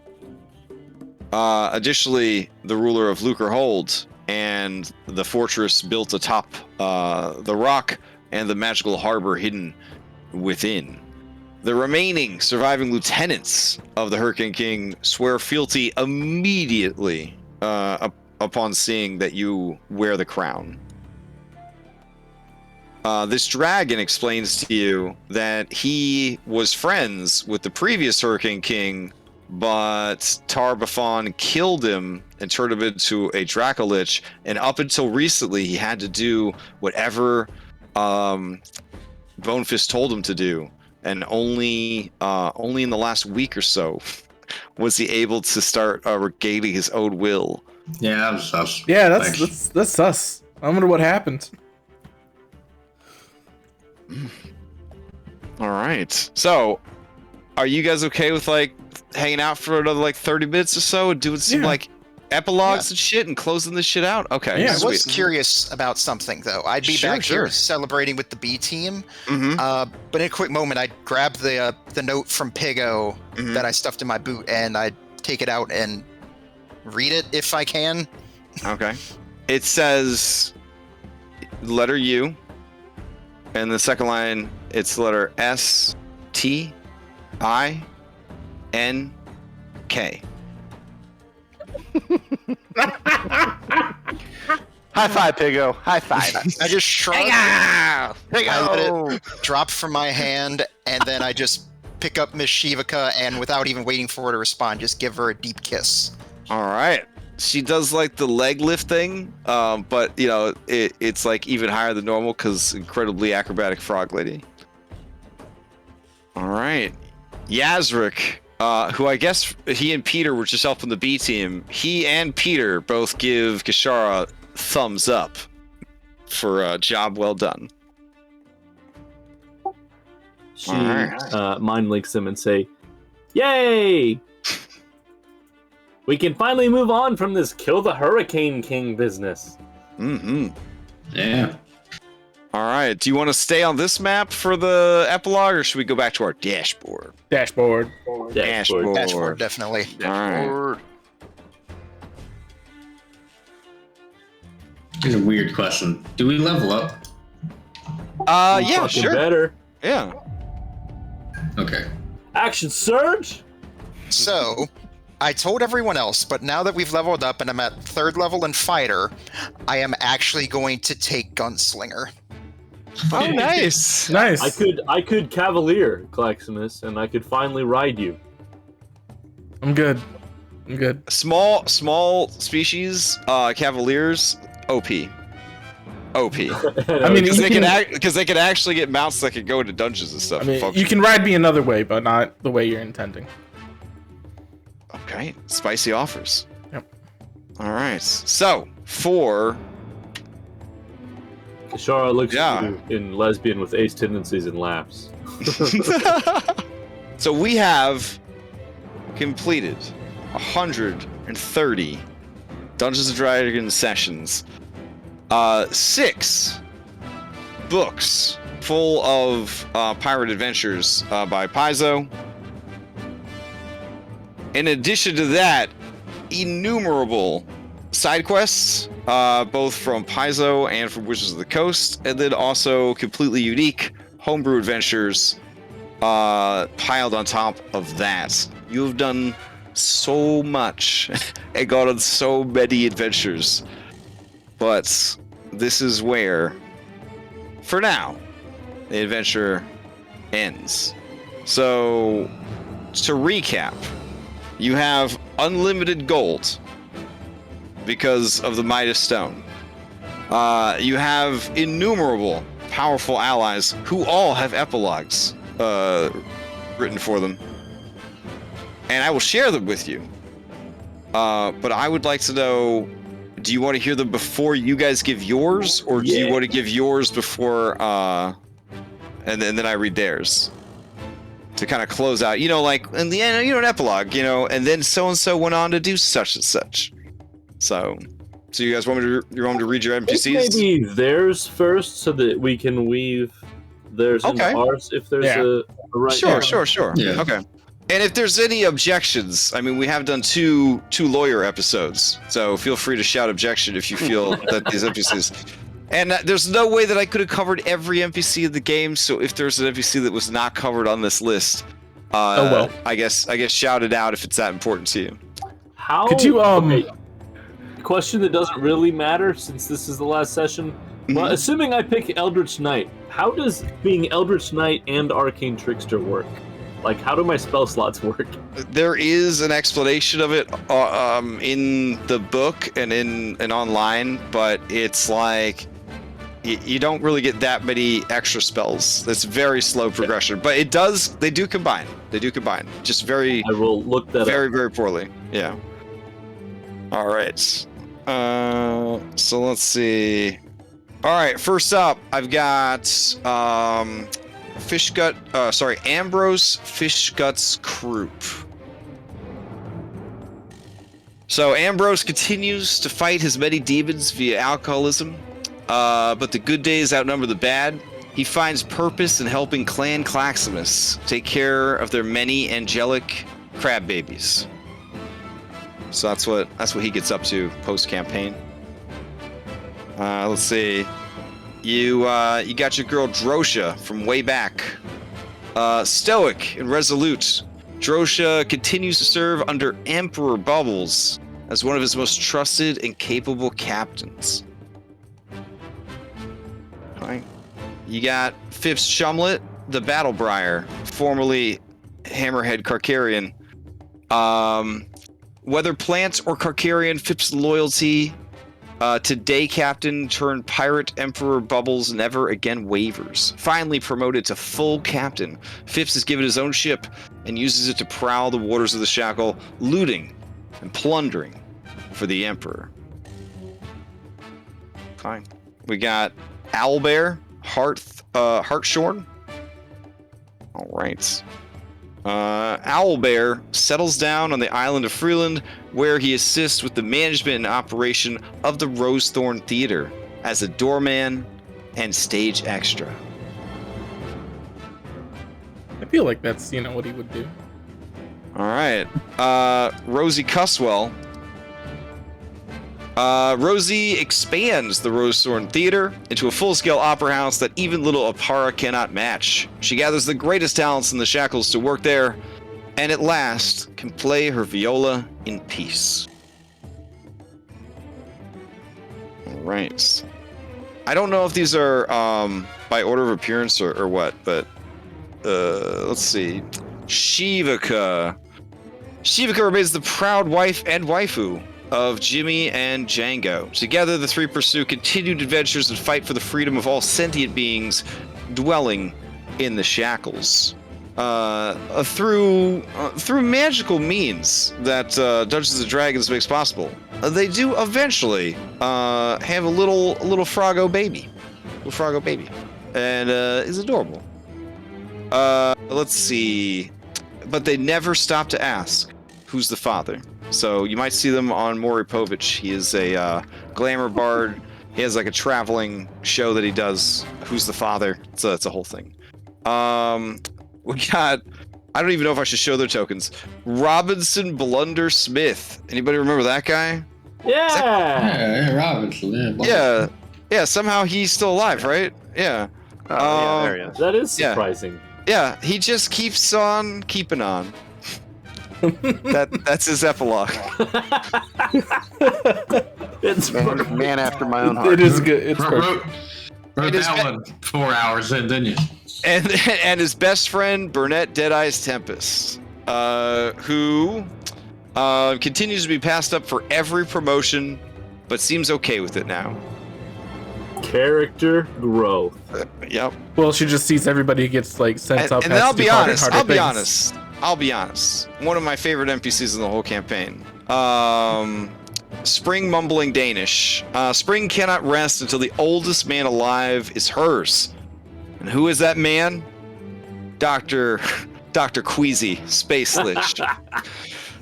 Additionally, the ruler of Lucre Hold and the fortress built atop the rock and the magical harbor hidden within. The remaining surviving lieutenants of the Hurricane King swear fealty immediately upon seeing that you wear the crown. This dragon explains to you that he was friends with the previous Hurricane King, but Tar-Baphon killed him and turned him into a Dracolich, and up until recently he had to do whatever Bonefist told him to do, and only in the last week or so was he able to start regaining his own will. Yeah, that was sus. Yeah, that's sus. I wonder what happened. All right. So, are you guys okay with hanging out for another 30 minutes or so and doing some epilogues and shit and closing this shit out? Okay. Yeah, I was curious about something though. I'd be back here celebrating with the B team, but in a quick moment, I'd grab the note from Pigo that I stuffed in my boot, and I'd take it out and read it if I can. Okay. It says, letter U, And the second line, it's the letter STINK. High five, Piggo. High five. I just shrug. I let it drop from my hand, and then I just pick up Miss Shivaka, and without even waiting for her to respond, just give her a deep kiss. All right. She does like the leg lift thing, but you know it's like even higher than normal because incredibly acrobatic frog lady. All right, Yazric, who I guess he and Peter were just helping the B team. He and Peter both give Kishara thumbs up for a job well done. She Alright. mind links them and say, "Yay! We can finally move on from this kill the Hurricane King business." Mm-hmm. Yeah. All right. Do you want to stay on this map for the epilogue, or should we go back to our dashboard? Dashboard. Dashboard, definitely. All right. Here's a weird question. Do we level up? Yeah, Fucking sure. better. Yeah. Okay. Action surge. So, I told everyone else, but now that we've leveled up and I'm at 3rd level in Fighter, I am actually going to take Gunslinger. Oh, nice. Nice. I could Cavalier, Claximus, and I could finally ride you. I'm good. I'm good. Small species, Cavaliers, OP. I mean, because you they can actually get mounts that can go into dungeons and stuff. I mean, you can ride me another way, but not the way you're intending. Okay, spicy offers. Yep. All right. So for Kishara looks at you in lesbian with ace tendencies and laughs. so we have completed 130 Dungeons and Dragons sessions. 6 books full of pirate adventures by Paizo. In addition to that, innumerable side quests, both from Paizo and from Wizards of the Coast, and then also completely unique homebrew adventures piled on top of that. You have done so much and gone on so many adventures. But this is where, for now, the adventure ends. So, to recap, you have unlimited gold because of the Midas Stone. You have innumerable powerful allies who all have epilogues written for them. And I will share them with you. But I would like to know, do you want to hear them before you guys give yours, or do you want to give yours before, and then I read theirs? To kind of close out, like in the end, an epilogue, and then so-and-so went on to do such and such. So you guys want me to read your NPCs? Maybe theirs first, so that we can weave theirs into ours if there's a right. Sure. Yeah. Okay. And if there's any objections, I mean, we have done two lawyer episodes, so feel free to shout objection if you feel that these NPCs. And there's no way that I could have covered every NPC in the game, so if there's an NPC that was not covered on this list, I guess shout it out if it's that important to you. How could you question that doesn't really matter since this is the last session. Well, assuming I pick Eldritch Knight, how does being Eldritch Knight and Arcane Trickster work? Like, how do my spell slots work? There is an explanation of it in the book and in online, but it's like you don't really get that many extra spells. It's very slow progression, but they do combine. Just very. I will look that very, up. very poorly. Yeah. All right. So let's see. All right. First up, I've got Ambrose Fishgut's Croup. So Ambrose continues to fight his many demons via alcoholism, but the good days outnumber the bad. He finds purpose in helping Clan Claximus take care of their many angelic crab babies. So that's what he gets up to post-campaign. Let's see. You got your girl Drosha from way back. Stoic and resolute, Drosha continues to serve under Emperor Bubbles as one of his most trusted and capable captains. Right. You got Fifth's Shumlet, the Battlebriar, formerly Hammerhead Karkarian. Whether Plant or Karkarian, Fifth's loyalty to Day Captain turned Pirate Emperor Bubbles never again wavers. Finally promoted to full captain, Phipps is given his own ship and uses it to prowl the waters of the Shackle, looting and plundering for the Emperor. Fine. We got Owlbear, Heartshorn. All right. Owlbear settles down on the island of Freeland, where he assists with the management and operation of the Rosethorn Theater as a doorman and stage extra. I feel like that's, what he would do. All right. Rosie Cuswell. Rosie expands the Rosethorn Theater into a full-scale opera house that even little Apara cannot match. She gathers the greatest talents in the Shackles to work there, and at last can play her viola in peace. All right. I don't know if these are by order of appearance or what, but let's see. Shivaka. Shivaka remains the proud wife and waifu of Jimmy and Django. Together, the three pursue continued adventures and fight for the freedom of all sentient beings dwelling in the Shackles. Through magical means that Dungeons and Dragons makes possible, they do eventually have a little Froggo baby. Little Froggo baby. And is adorable. Let's see. But they never stop to ask, who's the father? So you might see them on Maury Povich. He is a glamour bard. He has like a traveling show that he does. Who's the father? So it's a whole thing. We got, I don't even know if I should show their tokens. Robinson Blunder Smith. Anybody remember that guy? Yeah. Robinson. Yeah. Somehow he's still alive, right? Yeah. Yeah, there he is. That is surprising. Yeah, he just keeps on keeping on. That's his epilogue. It's Man after my own heart. It is good. It's Wrote It is that one 4 hours in, didn't you? And his best friend Burnett Deadeye's Tempest, who continues to be passed up for every promotion, but seems okay with it now. character growth. Yep. Well, she just sees everybody who gets sent up. And has I'll to do be harder and honest. harder I'll be honest. One of my favorite NPCs in the whole campaign. Spring mumbling Danish. Spring cannot rest until the oldest man alive is hers. And who is that man? Dr. Queasy, Space Lich.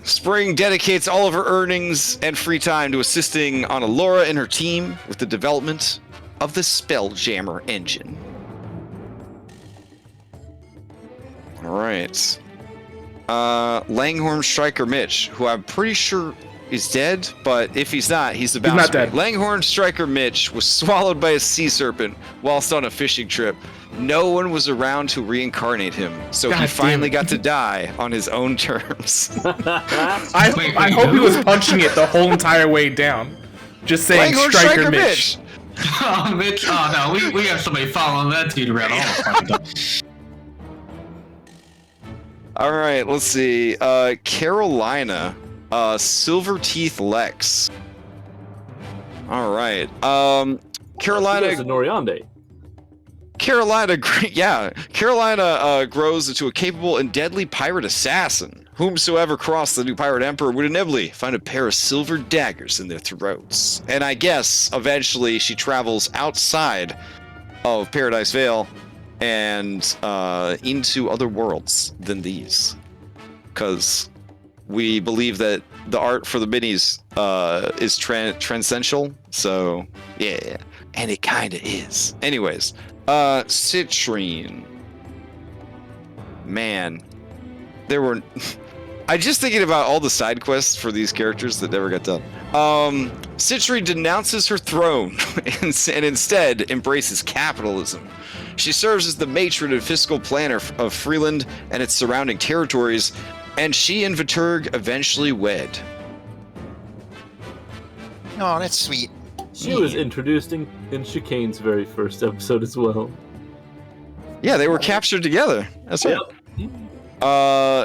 Spring dedicates all of her earnings and free time to assisting on Alora and her team with the development of the Spelljammer engine. Alright. Langhorn Striker Mitch, who I'm pretty sure is dead, but if he's not, he's about to be. Dead. Langhorn Striker Mitch was swallowed by a sea serpent whilst on a fishing trip. No one was around to reincarnate him, so he finally got to die on his own terms. I hope he was punching it the whole entire way down. Just saying Langhorn Striker Mitch. Oh, Mitch. Oh, no, we have somebody following that dude around all the fucking time. Alright, let's see. Carolina. Silver Teeth Lex. Alright. Carolina. Carolina grows into a capable and deadly pirate assassin. Whomsoever crossed the new pirate emperor would inevitably find a pair of silver daggers in their throats. And I guess eventually she travels outside of Paradise Vale and into other worlds than these. Because we believe that the art for the minis is transcendental. So, yeah. And it kind of is. Anyways. Citrine. Man. There were I just thinking about all the side quests for these characters that never got done. Citri denounces her throne and instead embraces capitalism. She serves as the matron and fiscal planner of Freeland and its surrounding territories, and she and Viturg eventually wed. Oh, that's sweet. She was introduced in Chicane's very first episode as well. Yeah, they were captured together. That's right. Yep.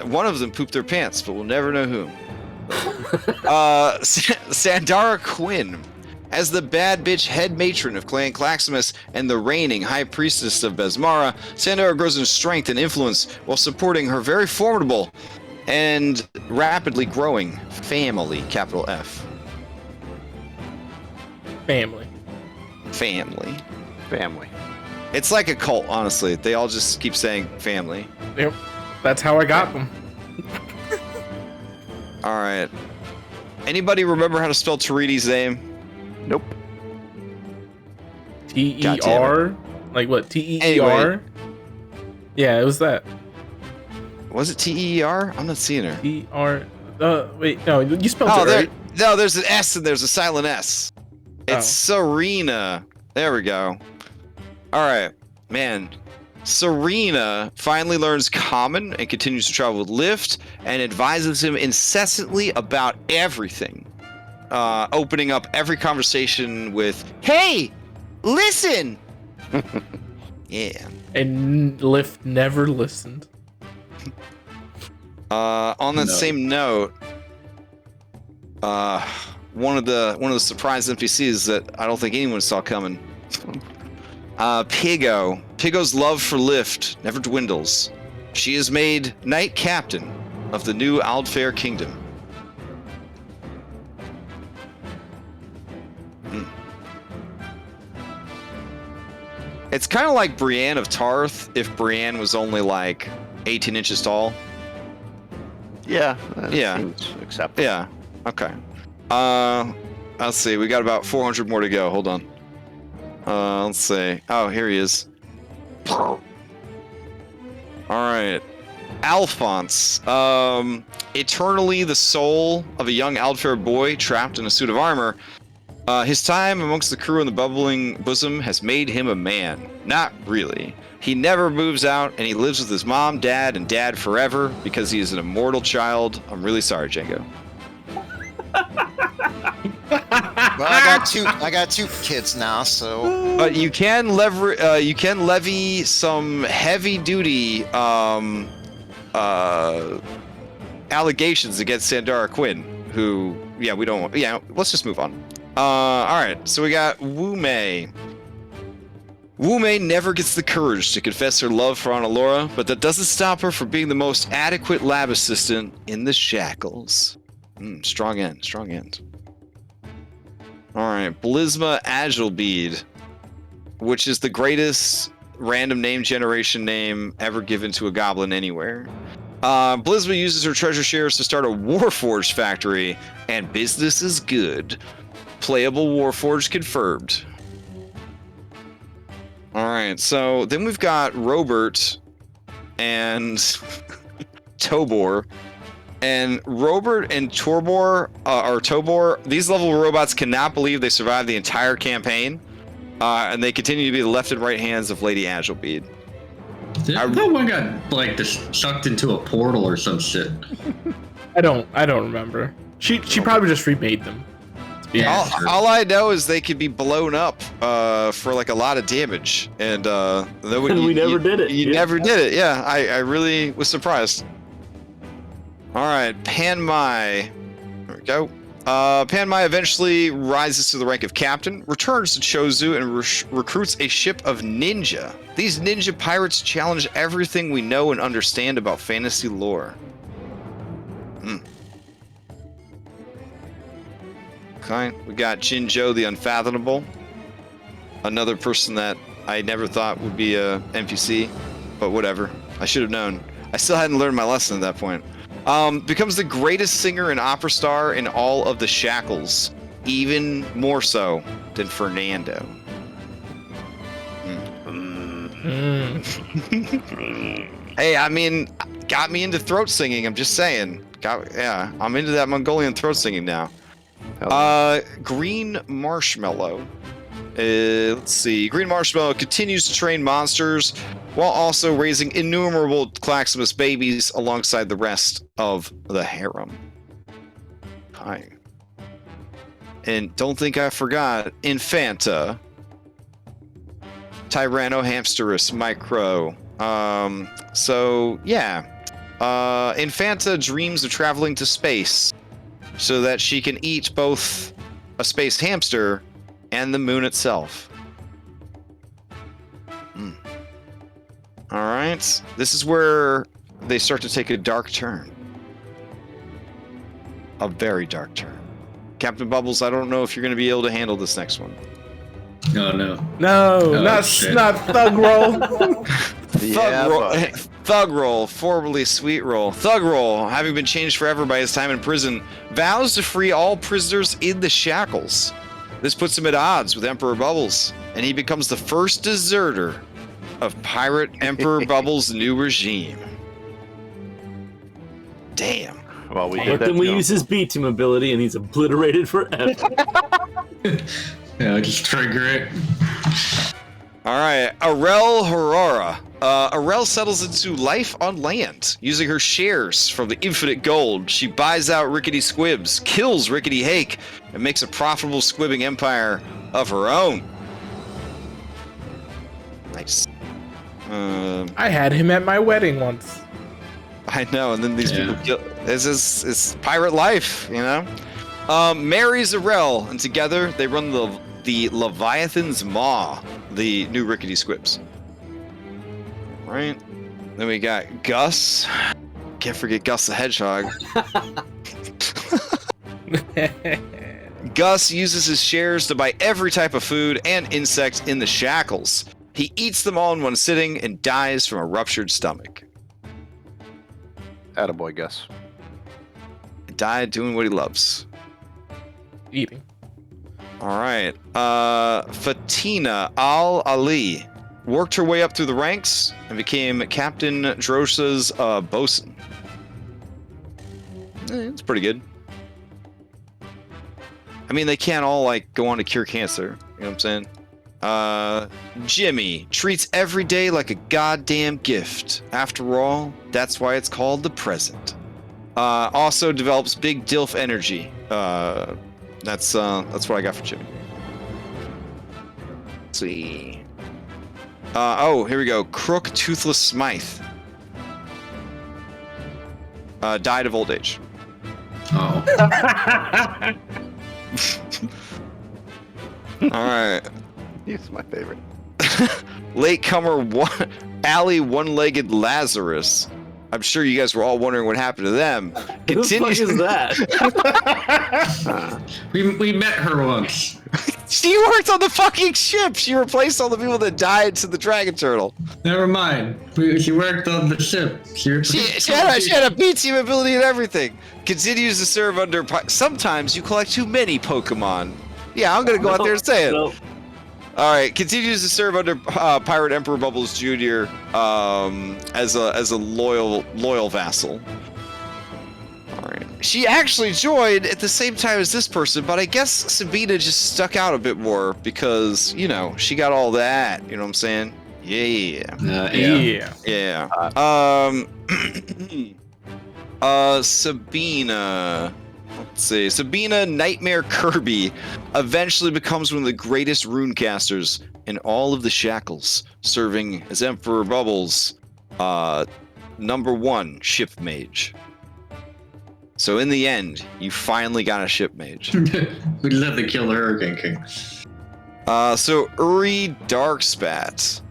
One of them pooped their pants, but we'll never know whom. Sandara Quinn. As the bad bitch head matron of Clan Claximus and the reigning high priestess of Besmara, Sandara grows in strength and influence while supporting her very formidable and rapidly growing family, capital F. Family. It's like a cult, honestly. They all just keep saying family. Yep. That's how I got them. All right. Anybody remember how to spell Teridi's name? Nope. T-E-R? Like what? T-E-E-R? Anyway. Yeah, it was that. Was it T-E-E-R? I'm not seeing her. T-R... wait, no, you spelled Oh, it there. right. No, there's an S and there's a silent S. It's Serena. There we go. All right, man. Serena finally learns Common and continues to travel with Lift and advises him incessantly about everything. Opening up every conversation with, "Hey, listen!" Yeah. And Lift never listened. On that same note, one of the surprise NPCs that I don't think anyone saw coming. Pigo. Pigo's love for Lift never dwindles. She is made Knight Captain of the new Aldfair Kingdom. It's kind of like Brienne of Tarth if Brienne was only like 18 inches tall. Yeah. That Yeah. seems acceptable. Yeah. Okay. Let's see. We got about 400 more to go. Hold on. Let's see. Oh, here he is. All right. Alphonse. Eternally the soul of a young Aldfair boy trapped in a suit of armor. His time amongst the crew in the bubbling bosom has made him a man. Not really. He never moves out, and he lives with his mom, dad, and dad forever because he is an immortal child. I'm really sorry, Django. Well, I got two kids now, so. But you can levy some heavy-duty allegations against Sandara Quinn, who, yeah, we don't want. Yeah, let's just move on. All right, so we got Wu Mei. Wu Mei never gets the courage to confess her love for Annalora, but that doesn't stop her from being the most adequate lab assistant in the Shackles. Strong end. All right, Blisma Agilbead, which is the greatest random name generation name ever given to a goblin anywhere. Blisma uses her treasure shares to start a Warforged factory, and business is good. Playable Warforged confirmed. All right, so then we've got Robert and Tobor. And Robert and Tobor, these level robots cannot believe they survived the entire campaign, and they continue to be the left and right hands of Lady Agilbead. That one got like sucked into a portal or some shit. I don't remember. She probably just remade them. Yeah, all I know is they could be blown up for like a lot of damage, and we never did it. You never did it. Yeah, I really was surprised. All right, Pan Mai. There we go. Pan Mai eventually rises to the rank of captain, returns to Chozu, and recruits a ship of ninja. These ninja pirates challenge everything we know and understand about fantasy lore. Okay, we got Jinzhou the Unfathomable. Another person that I never thought would be a NPC, but whatever. I should have known. I still hadn't learned my lesson at that point. Becomes the greatest singer and opera star in all of the Shackles, even more so than Fernando. Hey, I mean, got me into throat singing, I'm just saying. Yeah, I'm into that Mongolian throat singing now. Green Marshmallow. Let's see. Green Marshmallow continues to train monsters while also raising innumerable Claximus babies alongside the rest of the harem. Hi. And don't think I forgot Infanta. Tyrannohamsterus Micro. So, yeah. Infanta dreams of traveling to space so that she can eat both a space hamster and the moon itself. Alright. This is where they start to take a dark turn. A very dark turn. Captain Bubbles, I don't know if you're going to be able to handle this next one. Oh, no. No, not Thug Roll. Thug Roll, formerly Sweet Roll. Thug Roll, having been changed forever by his time in prison, vows to free all prisoners in the shackles. This puts him at odds with Emperor Bubbles, and he becomes the first deserter of Pirate Emperor Bubbles' new regime. Damn. Well, we But did that. then we use his B-team ability, and he's obliterated forever. Yeah, just trigger it. Alright, Arel Horora. Arel settles into life on land. Using her shares from the infinite gold, she buys out Rickety Squibs, kills Rickety Hake, and makes a profitable squibbing empire of her own. Nice. I had him at my wedding once. I know, and then these people kill. It's pirate life, you know? Marries Arel, and together they run the Leviathan's Maw, the new Rickety Squibs. Right. Then we got Gus. Can't forget Gus the Hedgehog. Gus uses his shares to buy every type of food and insect in the shackles. He eats them all in one sitting and dies from a ruptured stomach. Attaboy, Gus. He died doing what he loves. Eating. Alright. Fatina Al-Ali worked her way up through the ranks and became Captain Drosa's bosun. It's pretty good. I mean, they can't all, like, go on to cure cancer. You know what I'm saying? Jimmy treats every day like a goddamn gift. After all, that's why it's called the present. Also develops big DILF energy. That's what I got for Jimmy. Let's see. Oh, here we go. Crook Toothless Smythe. Died of old age. Oh. Alright. He's my favorite. Latecomer Alley One-Legged Lazarus. I'm sure you guys were all wondering what happened to them. Who the fuck is that? We met her once. She worked on the fucking ship. She replaced all the people that died to the Dragon Turtle. Never mind. She worked on the ship. She had a B-team ability and everything. Continues to serve under... Sometimes you collect too many Pokemon. Yeah, I'm gonna go out there and say it. No. Alright, continues to serve under Pirate Emperor Bubbles Jr. As a loyal vassal. Alright. She actually joined at the same time as this person, but I guess Sabina just stuck out a bit more because, you know, she got all that. You know what I'm saying? Yeah. Yeah. Sabina. Let's see. Sabina Nightmare Kirby eventually becomes one of the greatest runecasters in all of the shackles, serving as Emperor Bubbles' #1 ship mage. So in the end, you finally got a ship mage. We'd love to kill the Hurricane King. So Uri Darkspat.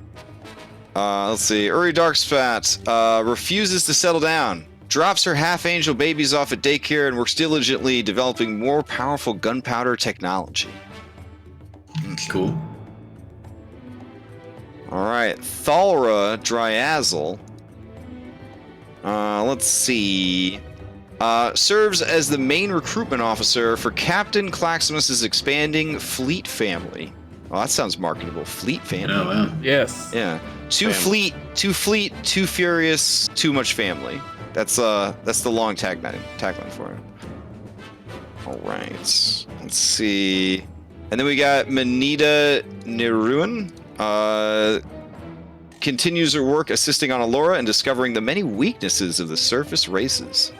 Let's see. Uri Darkspat refuses to settle down. Drops her half-angel babies off at daycare and works diligently developing more powerful gunpowder technology. Cool. Alright, Thalra Dryazel. Let's see. Serves as the main recruitment officer for Captain Claximus' expanding fleet family. Oh, that sounds marketable. Fleet family. Oh, wow. Yes. Yeah. Too fleet, too furious, too much family. That's the long tagline for it. All right. Let's see. And then we got Manita Niruan. Continues her work assisting on Alora and discovering the many weaknesses of the surface races.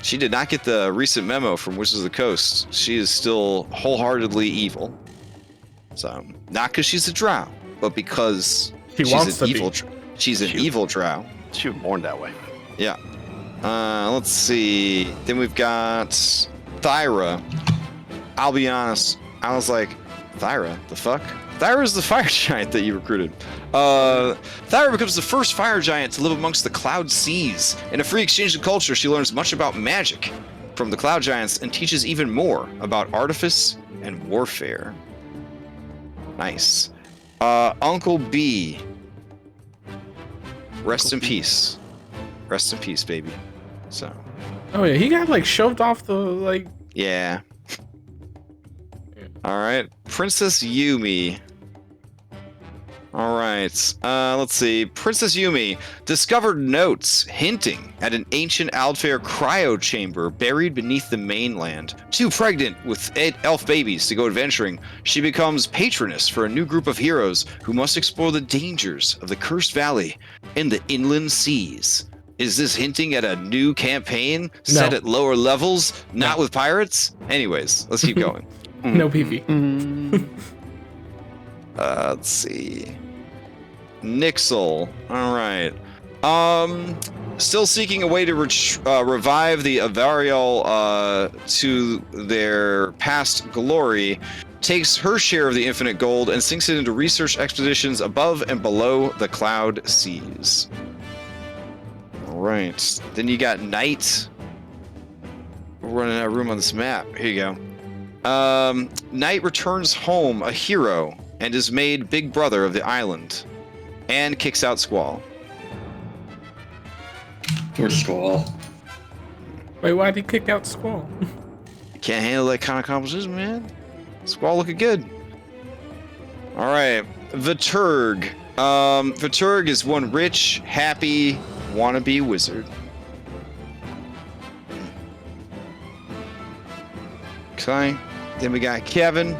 She did not get the recent memo from Wizards of the Coast. She is still wholeheartedly evil. So, not because she's a drow, but because she's an evil drow. She was born that way. Yeah. Let's see. Then we've got Thyra. I'll be honest. I was like, Thyra? The fuck? Thyra is the fire giant that you recruited. Thyra becomes the first fire giant to live amongst the cloud seas. In a free exchange of culture, she learns much about magic from the cloud giants and teaches even more about artifice and warfare. Nice. Uncle B. Rest in peace. Rest in peace, baby. So. Oh yeah, he got like shoved off the like. Yeah. All right, Princess Yumi. All right, let's see. Princess Yumi discovered notes hinting at an ancient Aldfair cryo chamber buried beneath the mainland. Too pregnant with 8 elf babies to go adventuring, she becomes patroness for a new group of heroes who must explore the dangers of the Cursed Valley in the inland seas. Is this hinting at a new campaign set at lower levels, not with pirates? Anyways, let's keep going. No PV. Let's see. Nixel. All right. Still seeking a way to revive the Avariel to their past glory, takes her share of the infinite gold and sinks it into research expeditions above and below the cloud seas. All right. Then you got Knight. We're running out of room on this map. Here you go. Knight returns home a hero and is made big brother of the island and kicks out Squall. Poor Squall. Wait, why'd he kick out Squall? You can't handle that kind of composition, man. Squall looking good. All right, Viturg. Viturg is one rich, happy, wannabe wizard. Okay. Then we got Kevin.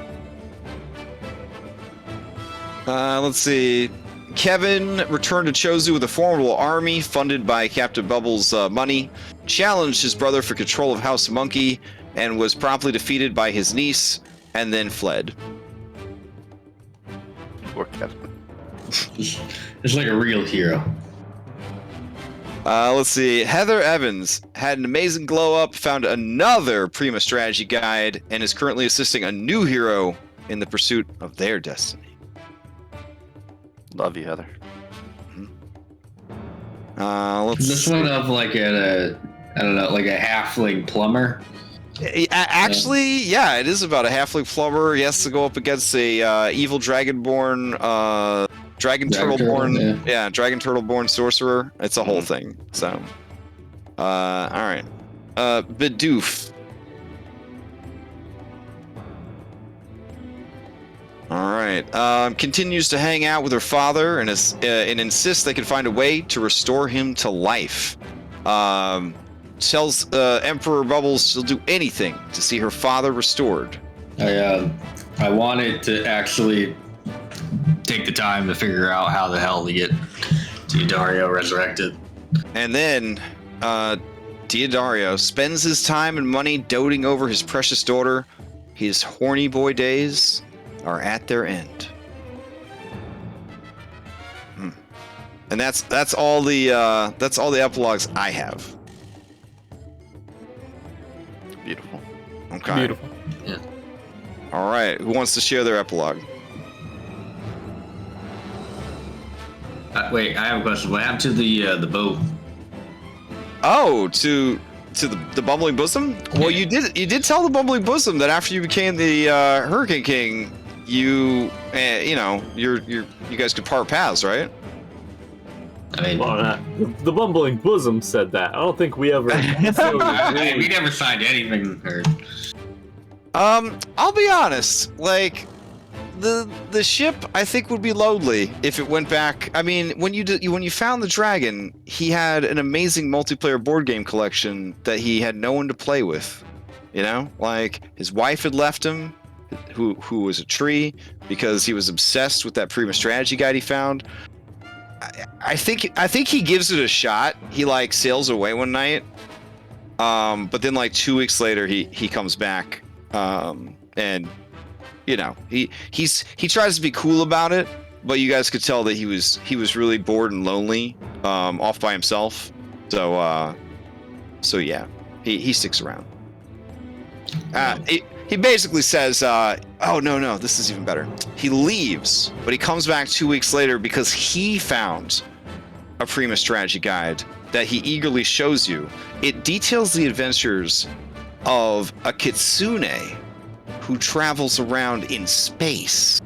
Let's see. Kevin returned to Chozu with a formidable army funded by Captain Bubbles' money, challenged his brother for control of House Monkey, and was promptly defeated by his niece, and then fled. Poor Kevin. It's like a real hero. Let's see. Heather Evans had an amazing glow up, found another Prima strategy guide, and is currently assisting a new hero in the pursuit of their destiny. Love you, Heather. Let's This one of like a halfling plumber. Actually, yeah, it is about a halfling plumber. He has to go up against a evil dragonborn, dragon turtleborn, dragon turtleborn sorcerer. It's a whole thing. So, all right, Bidoof. All right. Continues to hang out with her father and insists they can find a way to restore him to life. Tells Emperor Bubbles she'll do anything to see her father restored. I wanted to actually take the time to figure out how the hell to get Diodario resurrected. And then Diodario spends his time and money doting over his precious daughter. His horny boy days are at their end. And that's all the epilogues I have. Beautiful. Okay. Beautiful. Yeah. All right. Who wants to share their epilogue? Wait, I have a question. What happened to the boat? Oh, to the Bumbling Bosom? Well, you did tell the Bumbling Bosom that after you became the Hurricane King, you guys could part paths, right? I mean, Well, the bumbling bosom said that. I don't think we ever. we never signed anything. I'll be honest. Like, the ship I think would be lonely if it went back. I mean, when you found the dragon, he had an amazing multiplayer board game collection that he had no one to play with. You know, like his wife had left him, who was a tree, because he was obsessed with that Prima strategy guide he found. I think he gives it a shot. He like sails away one night, but then like 2 weeks later he comes back, and you know he tries to be cool about it, but you guys could tell that he was really bored and lonely, off by himself. So yeah, he sticks around. He basically says, oh, no, this is even better. He leaves, but he comes back 2 weeks later because he found a Prima strategy guide that he eagerly shows you. It details the adventures of a kitsune who travels around in space.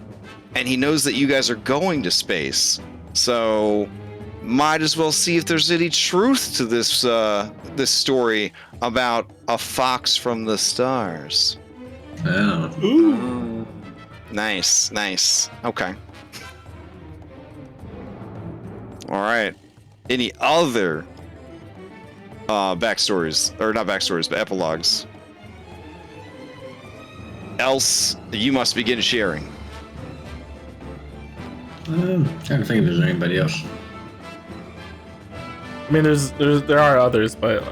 And he knows that you guys are going to space. So might as well see if there's any truth to this this story about a fox from the stars. Oh. Ooh. Nice. Okay. All right. Any other backstories, or not backstories, but epilogues? Else, you must begin sharing. Trying to think if there's anybody else. I mean, there are others, but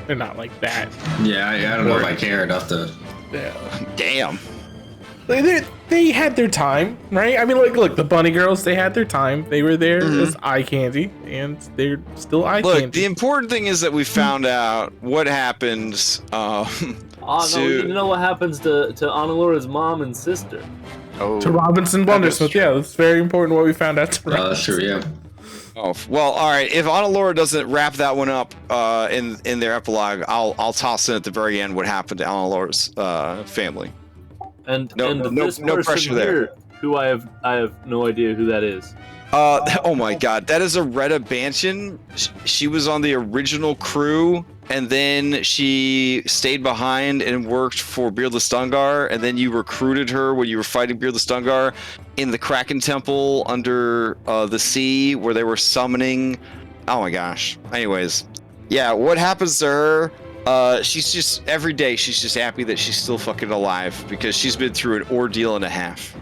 they're not like that. Yeah, I don't know if I care enough to. Yeah. Damn. They had their time, right? I mean, look, the bunny girls, they had their time. They were there as eye candy, and they're still eye candy. Look, the important thing is that we found out what happened. No, we didn't know what happens to Analora's mom and sister. Oh, to Robinson Blundersmith, yeah, that's very important what we found out. That's true, yeah. Oh well, all right. If Analora doesn't wrap that one up in their epilogue, I'll toss in at the very end what happened to Analora's family. And no this person pressure there. here, who I have no idea who that is. Oh my God, that is Aretta Banchin. She was on the original crew, and then she stayed behind and worked for Beardless Dungar, and then you recruited her when you were fighting Beardless Dungar in the Kraken Temple under the sea, where they were summoning. Oh my gosh. Anyways, yeah, what happens to her? She's just, every day she's just happy that she's still fucking alive, because she's been through an ordeal and a half.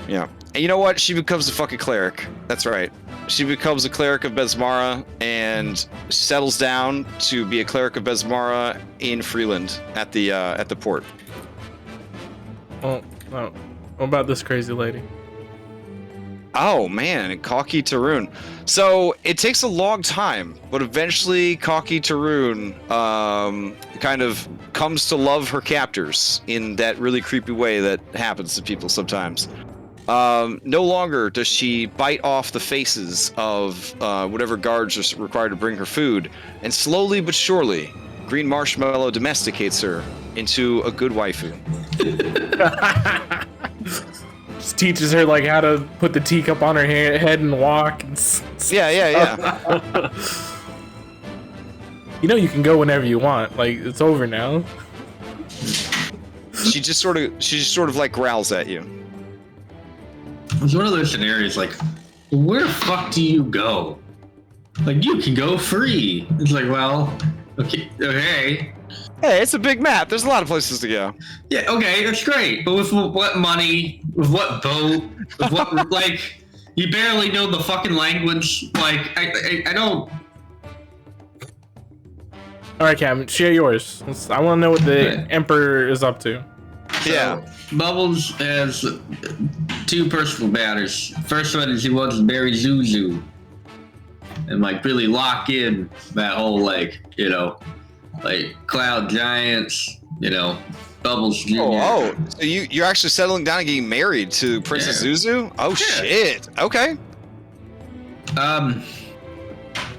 Yeah. And you know what? She becomes a fucking cleric. That's right. She becomes a cleric of Besmara and settles down to be a cleric of Besmara in Freeland at the port. Oh, what about this crazy lady? Oh man, Kaki Tarun. So it takes a long time, but eventually Kaki Tarun kind of comes to love her captors in that really creepy way that happens to people sometimes. No longer does she bite off the faces of whatever guards are required to bring her food, and slowly but surely, Green Marshmallow domesticates her into a good waifu. Just teaches her like how to put the teacup on her head and walk. And Yeah. You know, you can go whenever you want. Like, it's over now. She just sort of like growls at you. It's one of those scenarios like, where the fuck do you go? Like, you can go free. It's like, well, okay. Hey, it's a big map. There's a lot of places to go. Yeah, okay, that's great. But with what money? With what boat? With what, like, you barely know the fucking language. Like, I don't. All right, Cam, share yours. I want to know what the Emperor is up to. Yeah. So, Bubbles has two personal matters. First one is he wants to marry Zuzu. And, like, really lock in that whole, like, you know, like, Cloud Giants, you know, Bubbles Jr. Oh, so you're actually settling down and getting married to Princess Zuzu? Oh, shit. Okay.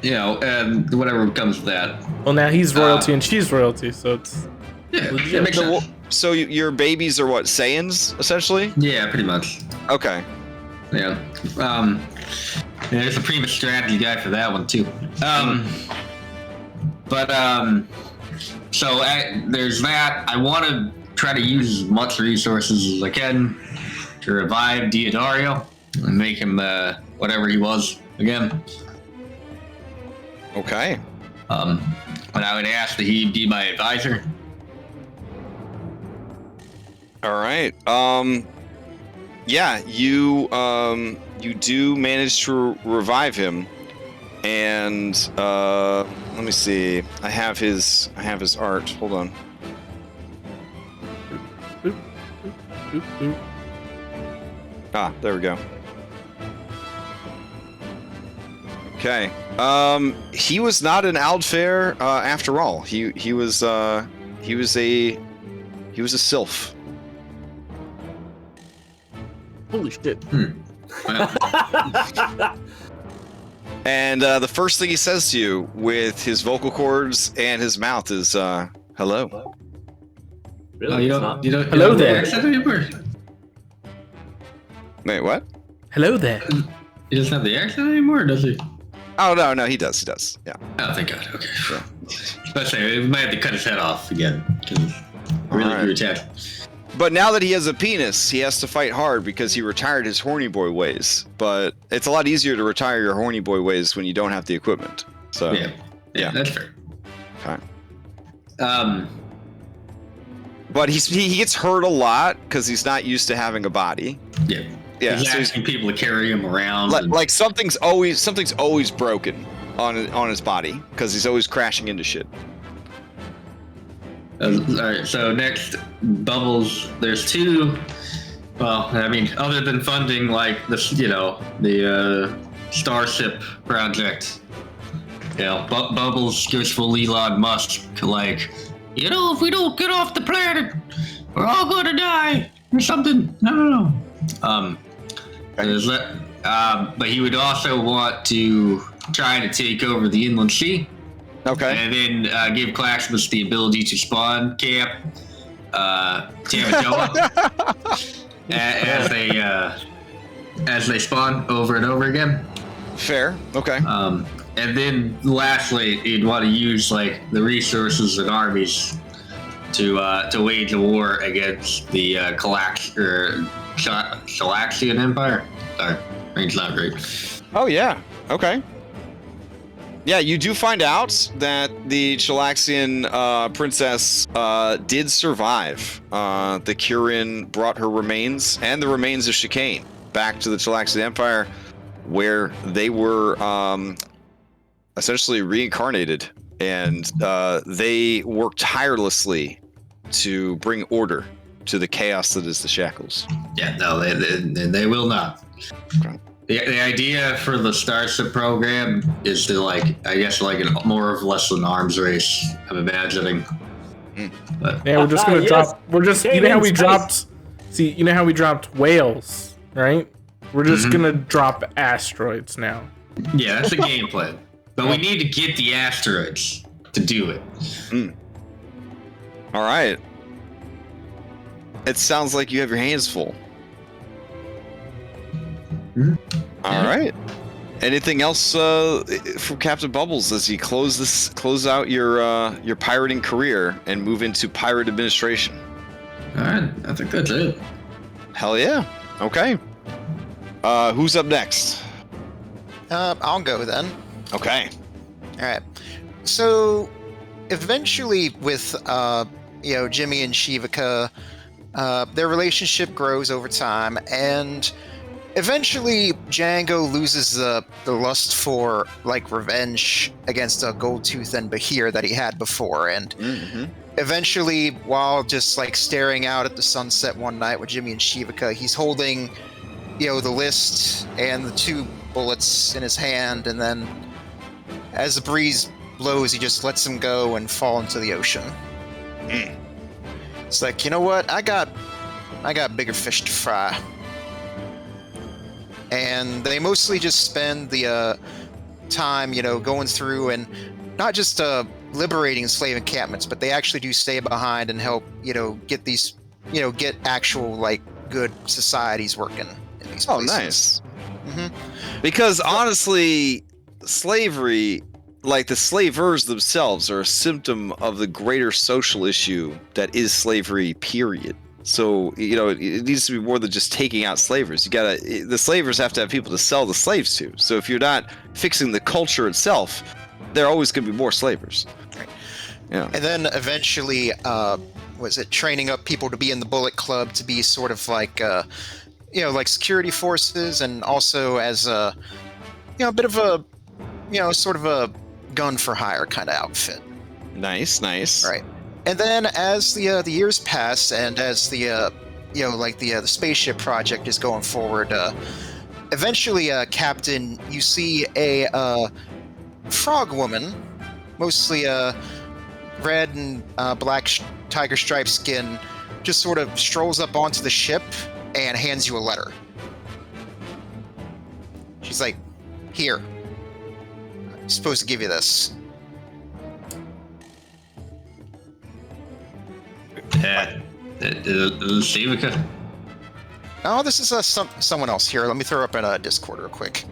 You know, and whatever comes with that. Well, now he's royalty and she's royalty, so it's... Yeah, legit. it makes sense. So your babies are what, Saiyans, essentially? Yeah, pretty much. Okay. Yeah. There's a Prima strategy guy for that one, too. So there's that. I want to try to use as much resources as I can. to revive Diodario and make him whatever he was again. Okay. And I would ask that he be my advisor. All right. Yeah, you do manage to revive him, and let me see. I have his art. Hold on. Boop, boop, boop. Ah, there we go. Okay. He was not an Aldfair after all. He was a sylph. Holy shit. And the first thing he says to you with his vocal cords and his mouth is hello. Really? Hello there. Wait, what? Hello there. He doesn't have the accent anymore, does he? Oh no, he does. Yeah. Oh, thank God. Okay. Especially, we might have to cut his head off again because really Alright. grew attached. But now that he has a penis, he has to fight hard because he retired his horny boy ways. But it's a lot easier to retire your horny boy ways when you don't have the equipment. So Yeah, that's fair. Okay. But he gets hurt a lot because he's not used to having a body. Yeah. Yeah, He's so asking people to carry him around. like something's always broken on his body because he's always crashing into shit. All right, so next, Bubbles. There's two. Well, I mean, other than funding like this, the Starship project. Bubbles goes full Elon Musk, like, if we don't get off the planet, we're all gonna die or something. I don't know. But he would also want to try to take over the inland sea. Okay. And then give Claxmus the ability to spawn camp Tamatoa as they spawn over and over again. Fair. Okay. And then lastly, he'd want to use like the resources and armies to wage a war against the Shalaxian Empire. Sorry, range's not great. Oh yeah. Okay. Yeah, you do find out that the Chalaxian princess did survive. The Kirin brought her remains and the remains of Chicane back to the Chalaxian Empire, where they were essentially reincarnated, and they worked tirelessly to bring order to the chaos that is the Shackles. Yeah, no, they will not. Okay. The idea for the Starship program is to more or less an arms race. I'm imagining. But Yeah, we're just gonna Yes. drop. We're just. Came You know how in we space. dropped. See, you know how we dropped whales, right? We're just gonna drop asteroids now. yeah, that's the game plan. But we need to get the asteroids to do it. All right. It sounds like you have your hands full. All right. Anything else from Captain Bubbles as you close out your pirating career and move into pirate administration? All right, I think that's it. Hell yeah. Okay. Who's up next? I'll go then. Okay. All right. So, eventually, with Jimmy and Shivaka, their relationship grows over time, and eventually Django loses the lust for revenge against Goldtooth and Bahir that he had before, and eventually, while just staring out at the sunset one night with Jimmy and Shivaka, he's holding the list and the 2 bullets in his hand, and then as the breeze blows, he just lets them go and fall into the ocean. It's like, you know what? I got bigger fish to fry. And they mostly just spend the time, going through and not just liberating slave encampments, but they actually do stay behind and help, get these, get actual good societies working in these places. Oh, nice. Because honestly, slavery, the slavers themselves, are a symptom of the greater social issue that is slavery, period. So, it needs to be more than just taking out slavers. The slavers have to have people to sell the slaves to. So if you're not fixing the culture itself, there are always going to be more slavers. Right. Yeah. And then eventually, training up people to be in the Bullet Club to be sort of like, like security forces, and also as a bit of a, sort of a gun for hire kind of outfit. Nice. Right. And then as the years pass, and as the the spaceship project is going forward, eventually, Captain, you see a frog woman, mostly red and black tiger stripe skin, just sort of strolls up onto the ship and hands you a letter. She's like, "Here, I'm supposed to give you this." Shivica. Oh, this is someone else here. Let me throw up in a Discord real quick.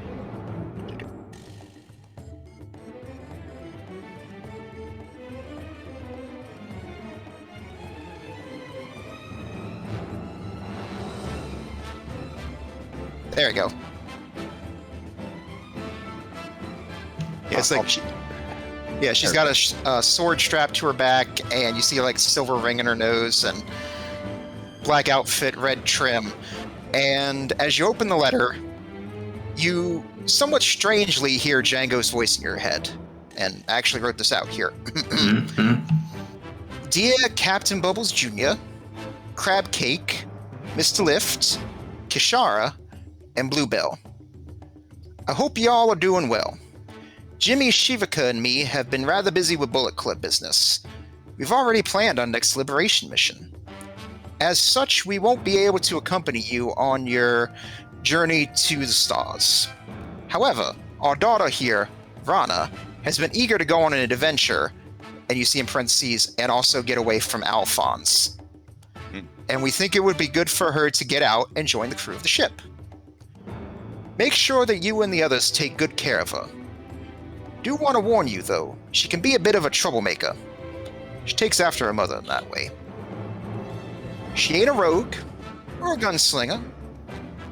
There we go. Yeah, it's like she's got a sword strapped to her back, and you see like silver ring in her nose and black outfit, red trim. And as you open the letter, you somewhat strangely hear Django's voice in your head. And I actually wrote this out here. Dear Captain Bubbles Jr., Crab Cake, Mr. Lift, Kishara, and Bluebell, I hope y'all are doing well. Jimmy, Shivica, and me have been rather busy with Bullet Club business. We've already planned our next liberation mission. As such, we won't be able to accompany you on your journey to the stars. However, our daughter here, Rana, has been eager to go on an adventure, and you see in parentheses, and also get away from Alphonse. And we think it would be good for her to get out and join the crew of the ship. Make sure that you and the others take good care of her. Do want to warn you, though, she can be a bit of a troublemaker. She takes after her mother in that way. She ain't a rogue, or a gunslinger,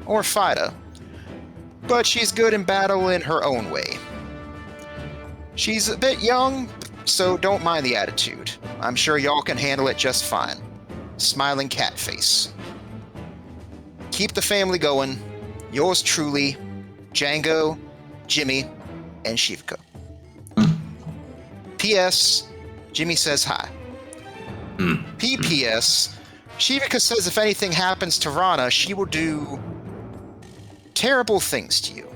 or a fighter, but she's good in battle in her own way. She's a bit young, so don't mind the attitude. I'm sure y'all can handle it just fine. Smiling cat face. Keep the family going. Yours truly, Django, Jimmy, and Shivica. P.S. Jimmy says hi. P.P.S. Shivica says if anything happens to Rana, she will do terrible things to you.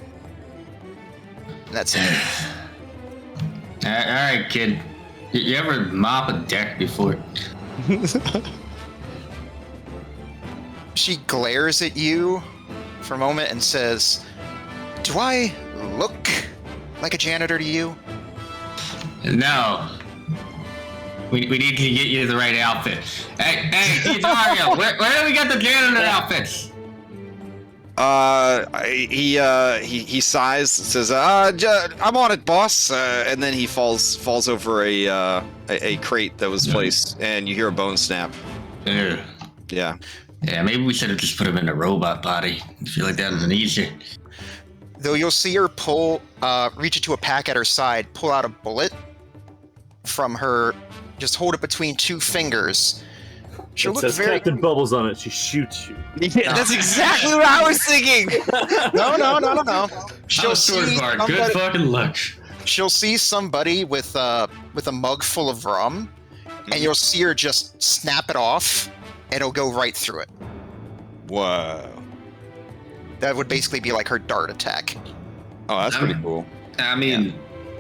And that's it. All right, kid. You ever mop a deck before? She glares at you for a moment and says, "Do I look like a janitor to you?" No. We need to get you the right outfit. Hey, Dario, where do we get the janitor outfits? He sighs, says, "I'm on it, boss." And then he falls over a crate that was placed, and you hear a bone snap. Yeah. Yeah, maybe we should have just put him in a robot body. I feel like that would have been easier. Though you'll see her reach into a pack at her side, pull out a bullet from her, just hold it between two fingers. She'll It look says very... Captain Bubbles on it. She shoots you. Yeah, that's exactly what I was thinking. No. She'll see Good fucking luck. She'll see somebody with a mug full of rum, and you'll see her just snap it off, and it'll go right through it. Whoa. That would basically be like her dart attack. Oh, that's pretty cool. I mean,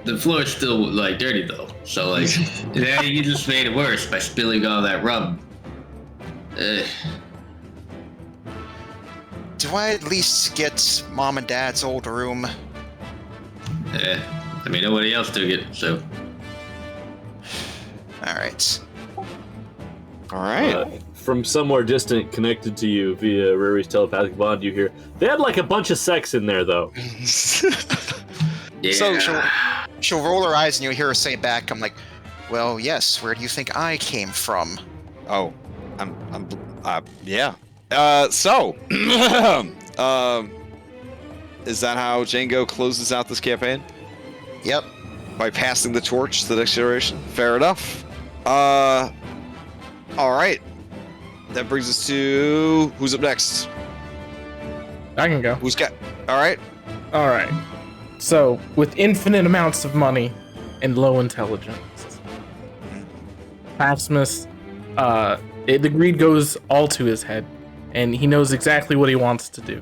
the floor's still like dirty though, so like, yeah, you just made it worse by spilling all that rum. Do I at least get Mom and Dad's old room? I mean, nobody else took it, so. All right. From somewhere distant, connected to you via Riri's telepathic bond, you hear they had like a bunch of sex in there, though. Yeah. So she'll roll her eyes, and you'll hear her say back, "I'm like, well, yes. Where do you think I came from?" Oh, I'm Yeah. So, is that how Django closes out this campaign? Yep. By passing the torch to the next generation? Fair enough. All right. That brings us to who's up next? I can go. Who's got? All right. All right. So, with infinite amounts of money and low intelligence, Maximus, the greed goes all to his head, and he knows exactly what he wants to do.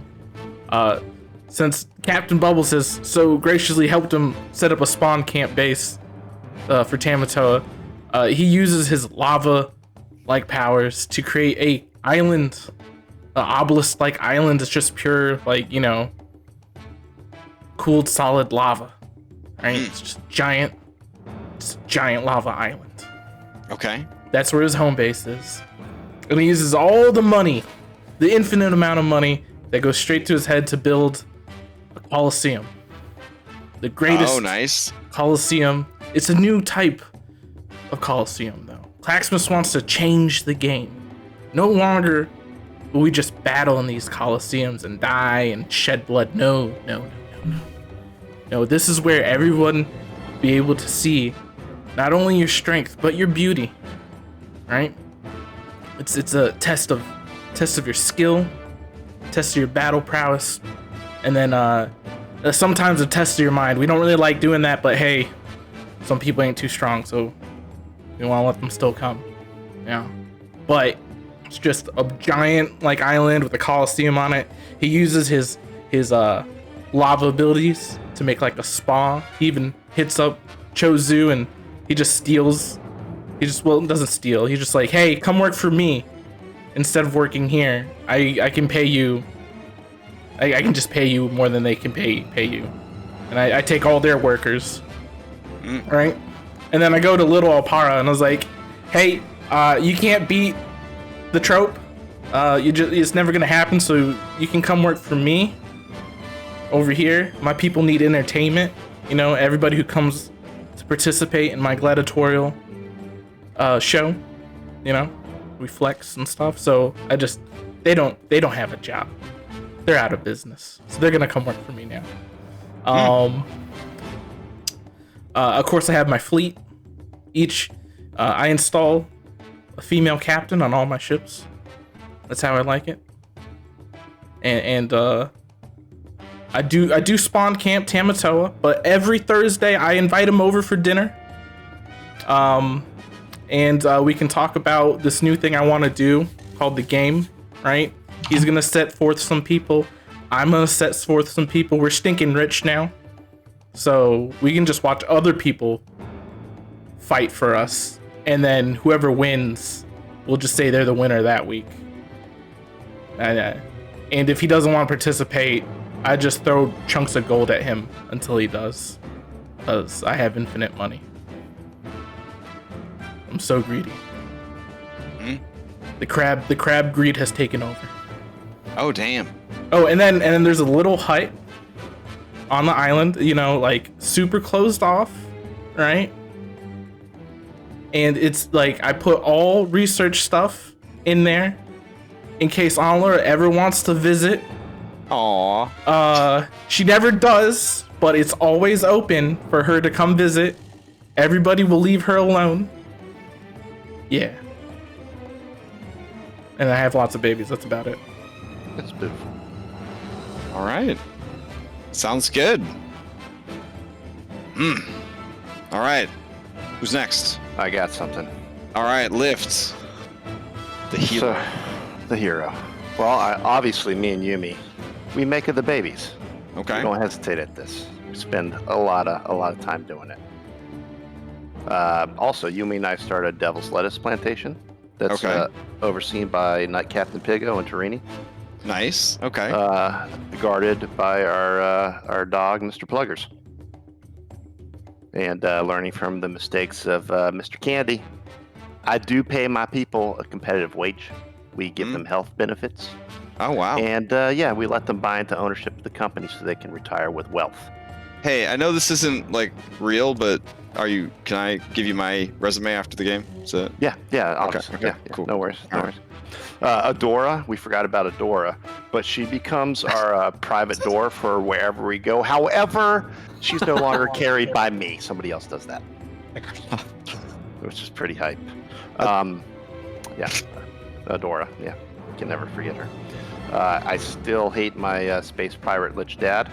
Since Captain Bubbles has so graciously helped him set up a spawn camp base for Tamatoa, he uses his lava-like powers to create a island, an obelisk-like island. It's just pure, like, you know, cooled solid lava, right? It's just giant lava island. Okay. That's where his home base is. And he uses all the money, the infinite amount of money that goes straight to his head to build a Colosseum. The greatest nice. Colosseum. It's a new type of Colosseum, though. Claxmus wants to change the game. No longer will we just battle in these Colosseums and die and shed blood. No. No, this is where everyone be able to see not only your strength, but your beauty, right? It's a test of your skill, test of your battle prowess, and then sometimes a test of your mind. We don't really like doing that, but hey, some people ain't too strong, so we want to let them still come. Yeah, but it's just a giant like island with a Colosseum on it. He uses his lava abilities to make like a spa. He even hits up Chozu and he just steals. Doesn't steal. He's just like, hey, come work for me instead of working here. I can pay you. I can just pay you more than they can pay you, and I take all their workers, right? And then I go to Little Alpara and I was like, hey, you can't beat the trope. It's never gonna happen. So you can come work for me over here. My people need entertainment. You know, everybody who comes to participate in my gladiatorial show, you know, we flex and stuff. So they don't have a job. They're out of business. So they're gonna come work for me now. Of course, I have my fleet. I install a female captain on all my ships. That's how I like it. And I do spawn camp Tamatoa, but every Thursday I invite him over for dinner. And we can talk about this new thing I want to do called the game, right? He's gonna set forth some people. I'm gonna set forth some people. We're stinking rich now, so we can just watch other people fight for us, and then whoever wins, we'll just say they're the winner that week. And if he doesn't want to participate, I just throw chunks of gold at him until he does, because I have infinite money. I'm so greedy. The crab greed has taken over. Oh damn. Oh, and then there's a little hut on the island, you know, like super closed off, right? And it's like I put all research stuff in there in case Anla ever wants to visit. Aww. She never does, but it's always open for her to come visit. Everybody will leave her alone. Yeah. And I have lots of babies. That's about it. That's beautiful. All right. Sounds good. All right. Who's next? I got something. All right, Lift. The hero. So, the hero. Well, obviously, me and Yumi, we make it the babies. Okay. We don't hesitate at this. We spend a lot of time doing it. Also, Yumi and I started a Devil's Lettuce plantation. That's overseen by Knight Captain Pigo and Torini. Nice. Okay. Guarded by our dog, Mr. Pluggers. And learning from the mistakes of Mr. Candy, I do pay my people a competitive wage. We give them health benefits. Oh, wow. And we let them buy into ownership of the company so they can retire with wealth. Hey, I know this isn't like real, but can I give you my resume after the game? So Yeah, Okay, yeah, cool. no worries. Adora, we forgot about Adora, but she becomes our private door for wherever we go. However, she's no longer carried by me. Somebody else does that, which is pretty hype. Yeah, Adora. Yeah, can never forget her. I still hate my space pirate lich dad,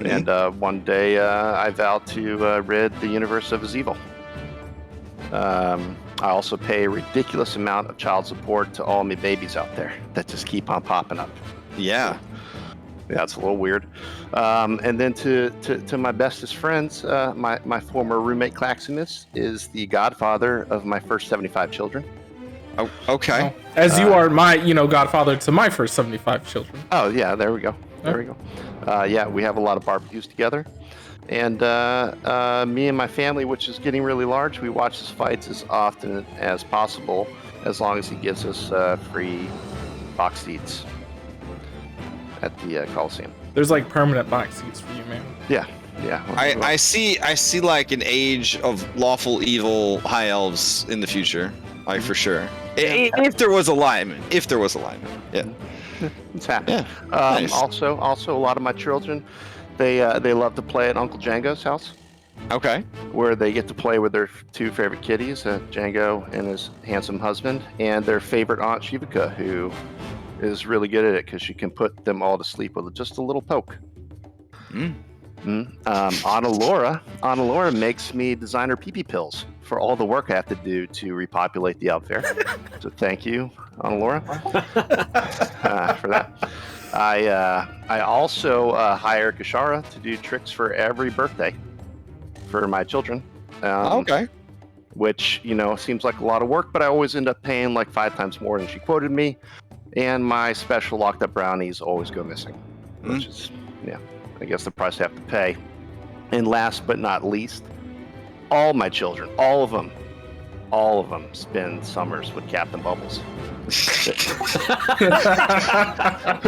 and one day I vow to rid the universe of his evil. I also pay a ridiculous amount of child support to all my babies out there that just keep on popping up. Yeah. Yeah, it's a little weird. And then to my bestest friends, my former roommate Claximus is the godfather of my first 75 children. Oh, okay. Oh, as you are my, godfather to my first 75 children. Oh yeah, there we go. There we go. Yeah, we have a lot of barbecues together. And me and my family, which is getting really large, we watch his fights as often as possible, as long as he gives us free box seats at the Coliseum. There's like permanent box seats for you, man. Yeah. I see like an age of lawful evil high elves in the future, like for sure. If there was alignment. Yeah. It's happening. Yeah. Nice. Also, a lot of my children, they love to play at Uncle Django's house. Okay. Where they get to play with their two favorite kitties, Django and his handsome husband, and their favorite aunt Shivaka, who is really good at it because she can put them all to sleep with just a little poke. Anna Laura makes me designer pee-pee pills for all the work I have to do to repopulate the outfit. So thank you, Anna Laura, for that. I also hire Kishara to do tricks for every birthday for my children. Okay. Which, seems like a lot of work, but I always end up paying like 5 times more than she quoted me. And my special locked up brownies always go missing, which is, I guess the price I have to pay. And last but not least, all my children, all of them spend summers with Captain Bubbles.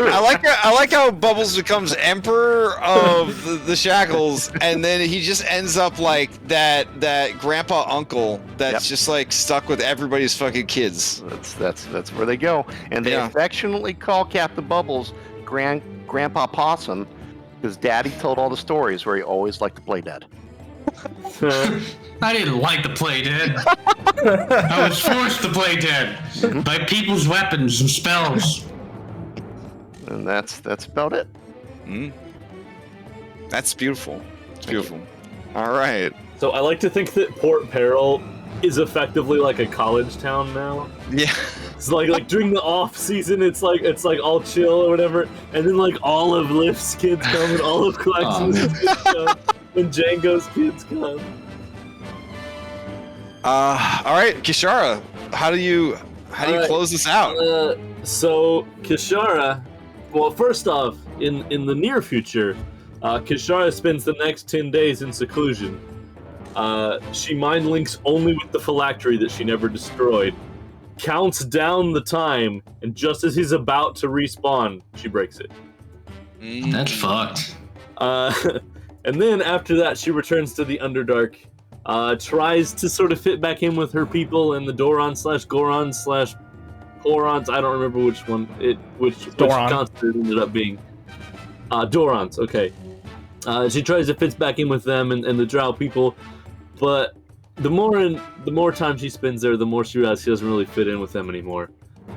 I like how Bubbles becomes emperor of the shackles, and then he just ends up like that grandpa uncle that's just like stuck with everybody's fucking kids. That's where they go, and they affectionately call Captain Bubbles Grandpa Possum because Daddy told all the stories where he always liked to play dead. I didn't like to play dead. I was forced to play dead by people's weapons and spells. And that's about it. That's beautiful. It's beautiful. All right. So I like to think that Port Peril is effectively like a college town now. Yeah. It's like during the off season, it's like all chill or whatever, and then like all of Lift's kids come and all of Claxon's kids come. When Django's kids come. All right, Kishara, how do you close this out? So Kishara, well, first off, in the near future, Kishara spends the next 10 days in seclusion. She mind links only with the phylactery that she never destroyed, counts down the time, and just as he's about to respawn, she breaks it. That's fucked. And then after that, she returns to the Underdark, tries to sort of fit back in with her people and the Doron/Gorons/Porons. I don't remember which constant it ended up being. Dorons, okay. She tries to fit back in with them and the Drow people, but the more time she spends there, the more she realizes she doesn't really fit in with them anymore.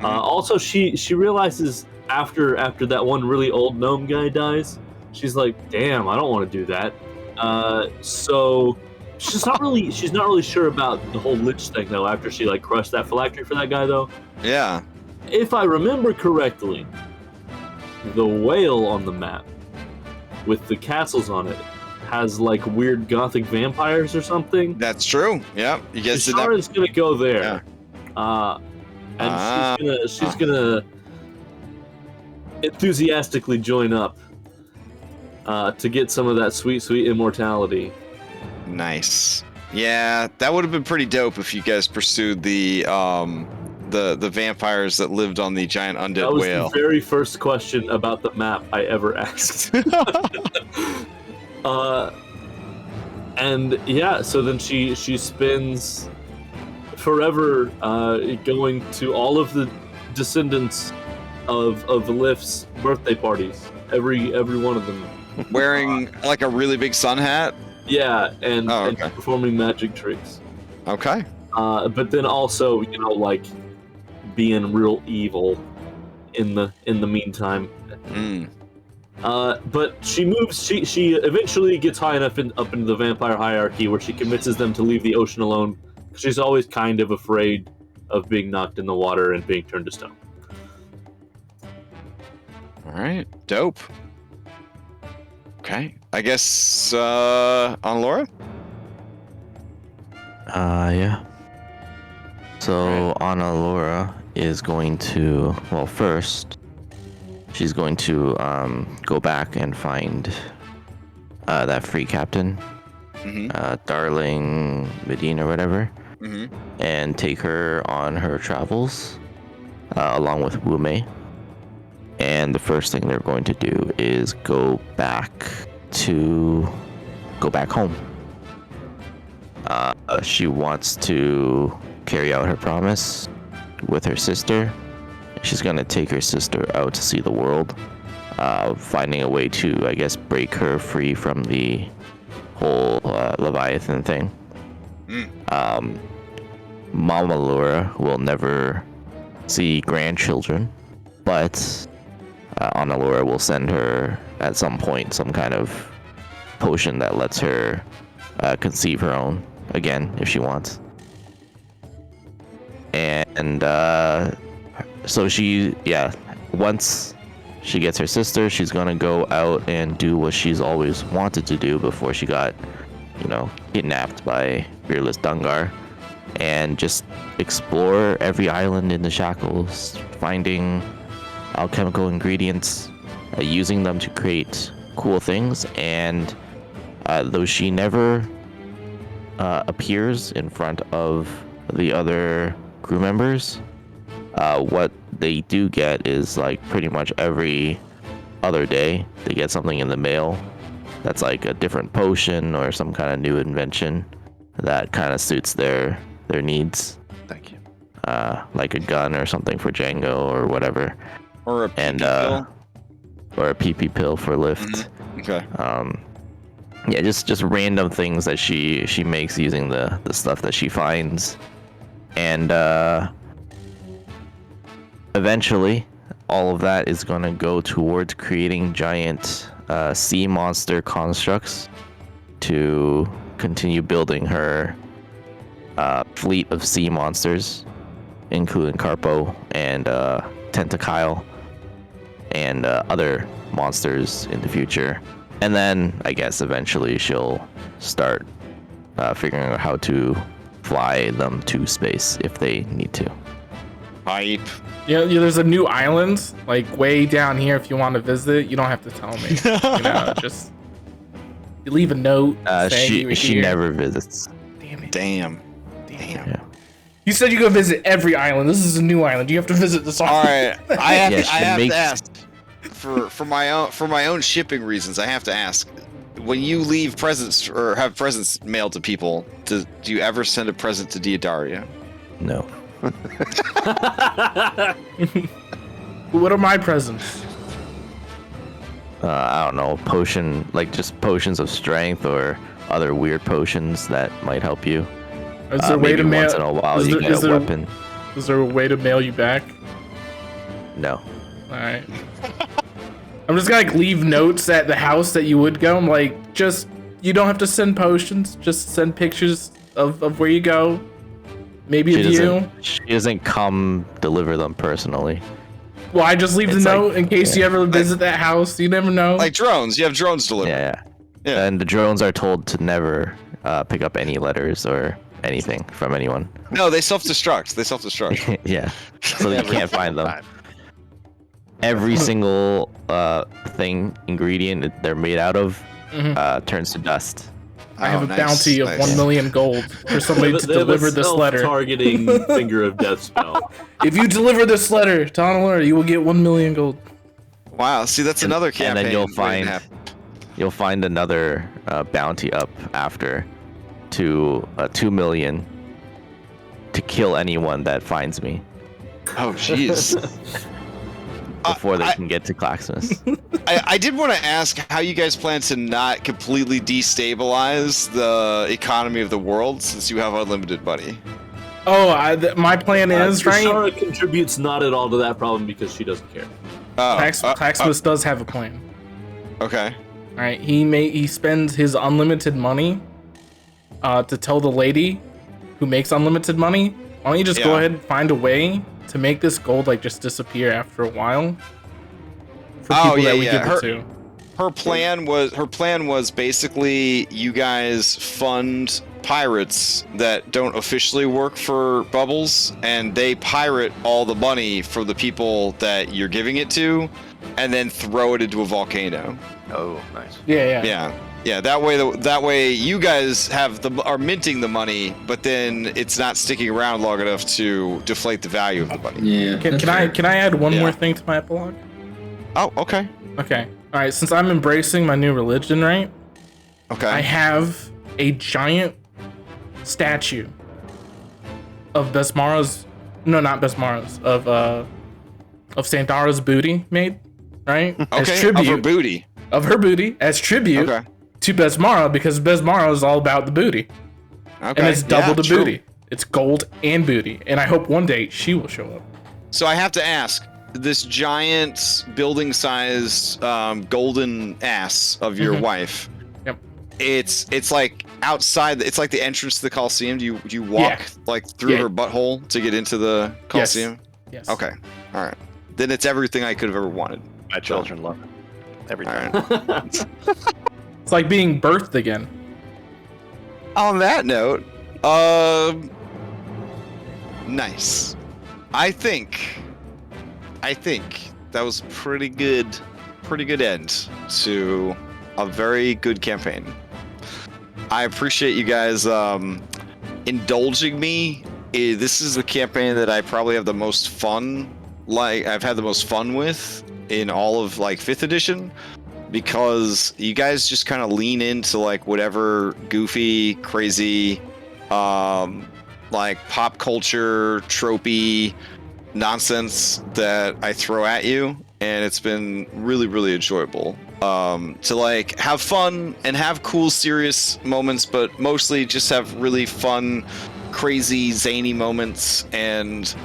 Also, she realizes after that one really old gnome guy dies, she's like, damn, I don't want to do that. So she's not really sure about the whole lich thing though. After she like crushed that phylactery for that guy though. Yeah. If I remember correctly, the whale on the map with the castles on it has like weird gothic vampires or something. That's true. Yeah. You guys did that. Shara's gonna go there. Yeah. And she's gonna enthusiastically join up. To get some of that sweet immortality. Nice. Yeah, that would have been pretty dope if you guys pursued the vampires that lived on the giant undead whale. That was the very first question about the map I ever asked. And yeah, so then she spends forever going to all of the descendants of Lif's birthday parties. Every one of them. Wearing like a really big sun hat. Yeah, and okay. performing magic tricks. Okay. But then also, like being real evil in the meantime. But she moves. She eventually gets high enough up into the vampire hierarchy where she convinces them to leave the ocean alone. She's always kind of afraid of being knocked in the water and being turned to stone. All right. Dope. Okay. I guess on Laura. Yeah. So Anna Laura is going to, well, first she's going to go back and find that free captain, Darling Medina or whatever, and take her on her travels along with Wume. And the first thing they're going to do is go back home. She wants to carry out her promise with her sister. She's gonna take her sister out to see the world, finding a way to, I guess, break her free from the whole Leviathan thing. Mama Laura will never see grandchildren, but Anna Laura will send her at some point some kind of potion that lets her conceive her own again if she wants. And so once she gets her sister, she's gonna go out and do what she's always wanted to do before she got, kidnapped by Fearless Dungar, and just explore every island in the Shackles, finding alchemical ingredients, using them to create cool things. And though she never appears in front of the other crew members, what they do get is like pretty much every other day they get something in the mail that's like a different potion or some kind of new invention that kind of suits their needs. Thank you. Like a gun or something for Django or whatever. Or a PP pill. Or a PP pill for Lift. Okay. Yeah, just random things that she makes using the stuff that she finds. And eventually all of that is going to go towards creating giant sea monster constructs to continue building her fleet of sea monsters, including Carpo and Tentacile and other monsters in the future. And then I guess eventually she'll start figuring out how to fly them to space if they need to. Hype. Yeah, there's a new island, like way down here. If you want to visit, you don't have to tell me. Just you leave a note. saying She here. never visits. Damn it. Damn. Yeah. You said you go visit every island. This is a new island. You have to visit this All island. right. I have Yeah, to ask for my own shipping reasons. I have to ask. When you leave presents or have presents mailed to people, do you ever send a present to Diodaria? No. What are my presents? I don't know, potion, like just potions of strength or other weird potions that might help you. Is there a way maybe to mail? once in a while is you there- get is a there- weapon. Is there a way to mail you back? No. All right. I'm just gonna leave notes at the house that you would go. I'm like, just you don't have to send potions. Just send pictures of where you go. Maybe of you. She doesn't come deliver them personally. Well, I just leave the It's like- note in case you ever visit that house. You never know. Like drones. You have drones delivered. Yeah. Yeah. And the drones are told to never pick up any letters or anything from anyone. No, they self-destruct. Yeah. So they can't find them. Time. Every single ingredient they're made out of turns to dust. I have Oh, a nice, bounty of nice. 1 million gold for somebody to They have deliver a this letter. Targeting finger of death spell. If you deliver this letter to Honolulu, you will get 1 million gold. Wow. See, that's another And campaign. then you'll waiting to find happen. you'll find another bounty up after to 2 million to kill anyone that finds me Oh, jeez. before they can get to Claxmus. I did want to ask how you guys plan to not completely destabilize the economy of the world since you have unlimited money. Oh, my plan is, right? Shara contributes not at all to that problem because she doesn't care. Claxmus does have a plan. Okay. All right, he spends his unlimited money to tell the lady who makes unlimited money, why don't you just go ahead and find a way to make this gold like just disappear after a while for people that we give it to. Her plan was basically you guys fund pirates that don't officially work for Bubbles, and they pirate all the money for the people that you're giving it to, and then throw it into a volcano. Oh, nice. Yeah. That way you guys are minting the money, but then it's not sticking around long enough to deflate the value of the money. Yeah. Can I add one more thing to my epilogue? Oh, okay. Okay. All right. Since I'm embracing my new religion, right? Okay. I have a giant statue of Besmara's, no, not Besmara's, of Sandara's booty made, right? As Okay. tribute, Of her booty. as tribute to Besmara, because Besmara is all about the booty. Okay. And it's double the true. booty. It's gold and booty. And I hope one day she will show up. So I have to ask, this giant building-sized golden ass of your wife. Yep. It's like outside. It's like the entrance to the Coliseum. Do you walk like through her butthole to get into the Coliseum? Yes. Okay. All right. Then it's everything I could have ever wanted. My children love it. Every All time. right. It's like being birthed again. On that note, nice. I think that was pretty good end to a very good campaign. I appreciate you guys indulging me. This is the campaign that I probably have the most fun. Like I've had the most fun with in all of like 5th edition, because you guys just kind of lean into like whatever goofy, crazy, like pop culture tropey nonsense that I throw at you, and it's been really, really enjoyable to like have fun and have cool, serious moments, but mostly just have really fun, crazy, zany moments. And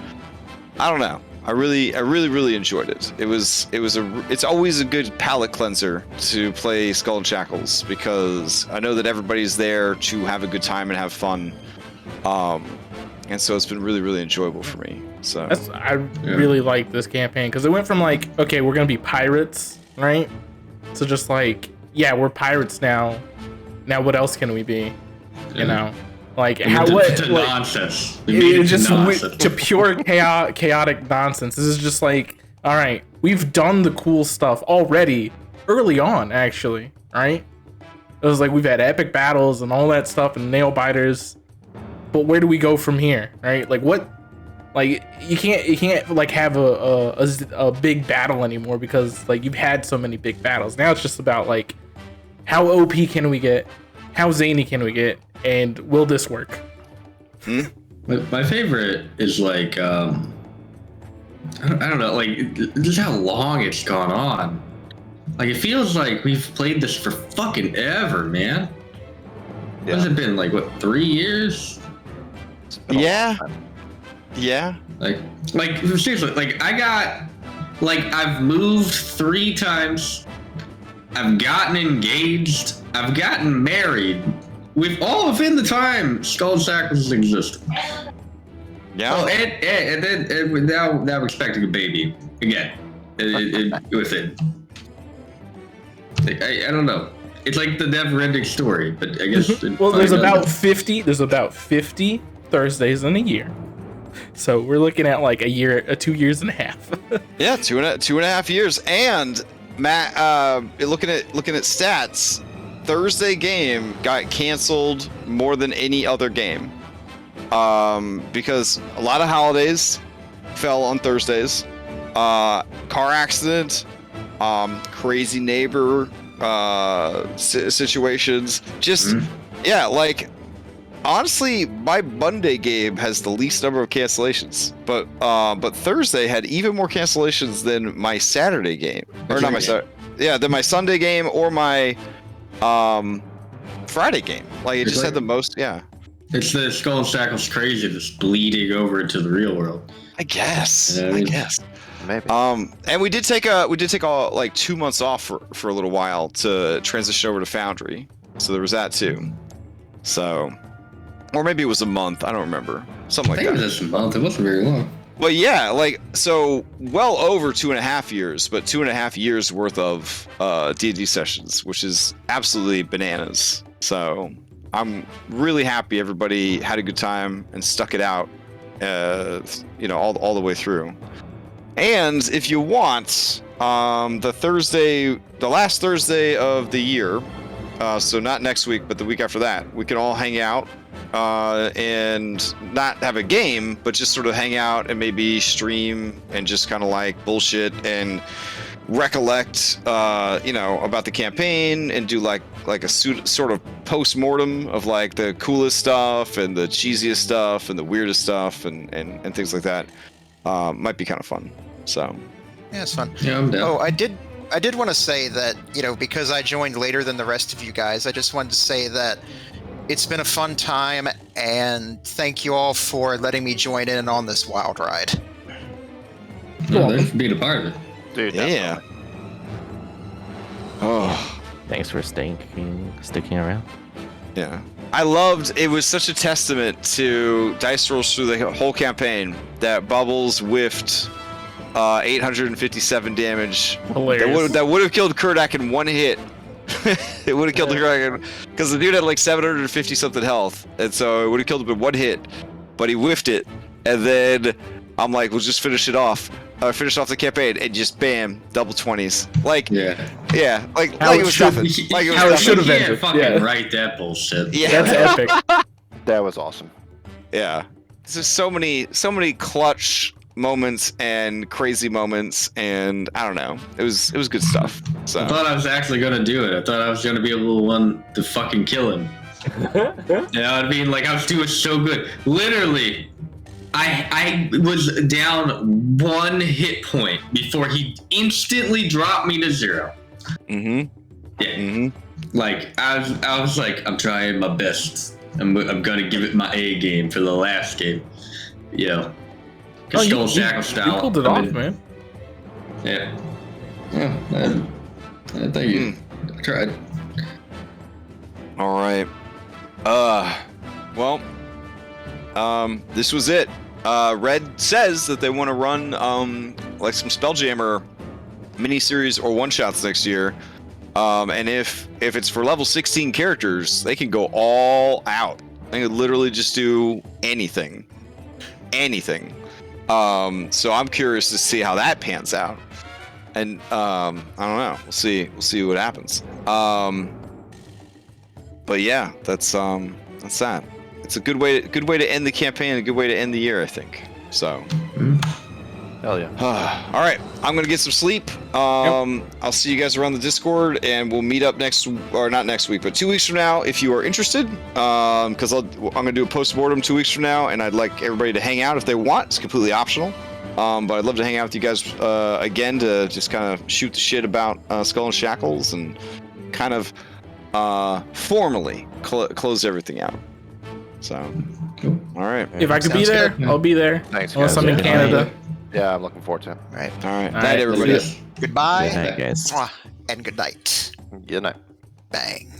I don't know, I really enjoyed it. It's always a good palate cleanser to play Skull Shackles, because I know that everybody's there to have a good time and have fun. And so it's been really, really enjoyable for me. So I really like this campaign because it went from like, okay, we're gonna be pirates, right? So just like, yeah, we're pirates now. Now what else can we be? You know, like nonsense. To pure chaotic nonsense. This is just like, all right, we've done the cool stuff already early on, actually, right? It was like we've had epic battles and all that stuff and nail biters. But where do we go from here, right? Like what? Like you can't like have a big battle anymore, because like you've had so many big battles. Now it's just about like how OP can we get, how zany can we get, and will this work? My favorite is like I don't know, like just how long it's gone on. Like it feels like we've played this for fucking ever, man. What has it been, like what, 3 years? Yeah. Like seriously, like I've moved 3 times. I've gotten engaged. I've gotten married. With all within the time Skull Shackles existed. Yeah. Oh, and then now we're expecting a baby again. With it. I don't know. It's like the never-ending story, but I guess. Well, there's about 50 Thursdays in a year, so we're looking at like 2 years and a half. Yeah, two and a half years. And Matt, looking at stats, Thursday game got canceled more than any other game, because a lot of holidays fell on Thursdays. Car accident, crazy neighbor situations. Just yeah, like honestly, my Monday game has the least number of cancellations, but Thursday had even more cancellations than my Saturday game, or not my than my Sunday game or my Friday game. Like it just had the most. Yeah, it's the Skull Shackles crazy that's bleeding over into the real world. I guess. I guess. Maybe. And we did take like 2 months off for a little while to transition over to Foundry, so there was that too. So, or maybe it was a month. I don't remember. Something like that. I think it was just a month. It wasn't very long. But yeah, like so, well over 2.5 years, but 2.5 years worth of D&D sessions, which is absolutely bananas. So I'm really happy everybody had a good time and stuck it out, all the way through. And if you want, the last Thursday of the year, so not next week, but the week after that, we can all hang out and not have a game, but just sort of hang out and maybe stream and just kind of like bullshit and recollect, about the campaign and do like a sort of post-mortem of like the coolest stuff and the cheesiest stuff and the weirdest stuff and things like that. Might be kind of fun. So Yeah, it's fun. Yeah, I'm down. Oh, I did want to say that, because I joined later than the rest of you guys, I just wanted to say that it's been a fun time, and thank you all for letting me join in on this wild ride. No, thanks for being a part of it. Dude, yeah. definitely. Oh. Thanks for sticking around. Yeah. I loved it. Was such a testament to dice rolls through the whole campaign that Bubbles whiffed 857 damage. Hilarious. That would have killed Kurdak in one hit. It would have killed the Kurdak because the dude had like 750 something health, and so it would have killed him in one hit. But he whiffed it, and then I'm like, we'll just finish it off. Finish off the campaign, and just bam, double 20s. Like, yeah, like it was nothing. Like it was How it nothing. should have You ended. can't fucking Yeah. write that bullshit. Yeah, That's epic. That was awesome. yeah. There's so many clutch moments and crazy moments, and I don't know. It was good stuff. So I thought I was actually gonna do it. I thought I was gonna be able to one to fucking kill him. I mean, like I was doing so good. Literally, I was down 1 hit point before he instantly dropped me to 0. Mm-hmm. Yeah. Mm-hmm. Like I was like, I'm trying my best. I'm gonna give it my A game for the last game. Skull Shackles style. You pulled it off, man. Yeah. Yeah. Thank you. I tried. All right. Well, this was it. Red says that they want to run like some Spelljammer miniseries or one-shots next year. And if it's for level 16 characters, they can go all out. They can literally just do anything. So I'm curious to see how that pans out. And I don't know. We'll see what happens. But yeah, that's that. It's a good way to end the campaign, a good way to end the year, I think. So Hell yeah. all right, I'm gonna get some sleep. I'll see you guys around the Discord, and we'll meet up not next week, but 2 weeks from now if you are interested. Because I'm gonna do a post-mortem 2 weeks from now, and I'd like everybody to hang out if they want. It's completely optional. But I'd love to hang out with you guys again to just kind of shoot the shit about Skull and Shackles and kind of formally close everything out. So, all right. If I could be Sounds there, good. I'll be there. Thanks, Unless guys. I'm in Yeah. Canada. Yeah, I'm looking forward to it. Right. All right. All Night, right, everybody. let's do it. Goodbye. Good night, guys. Mwah, and good night. Good night. Bang.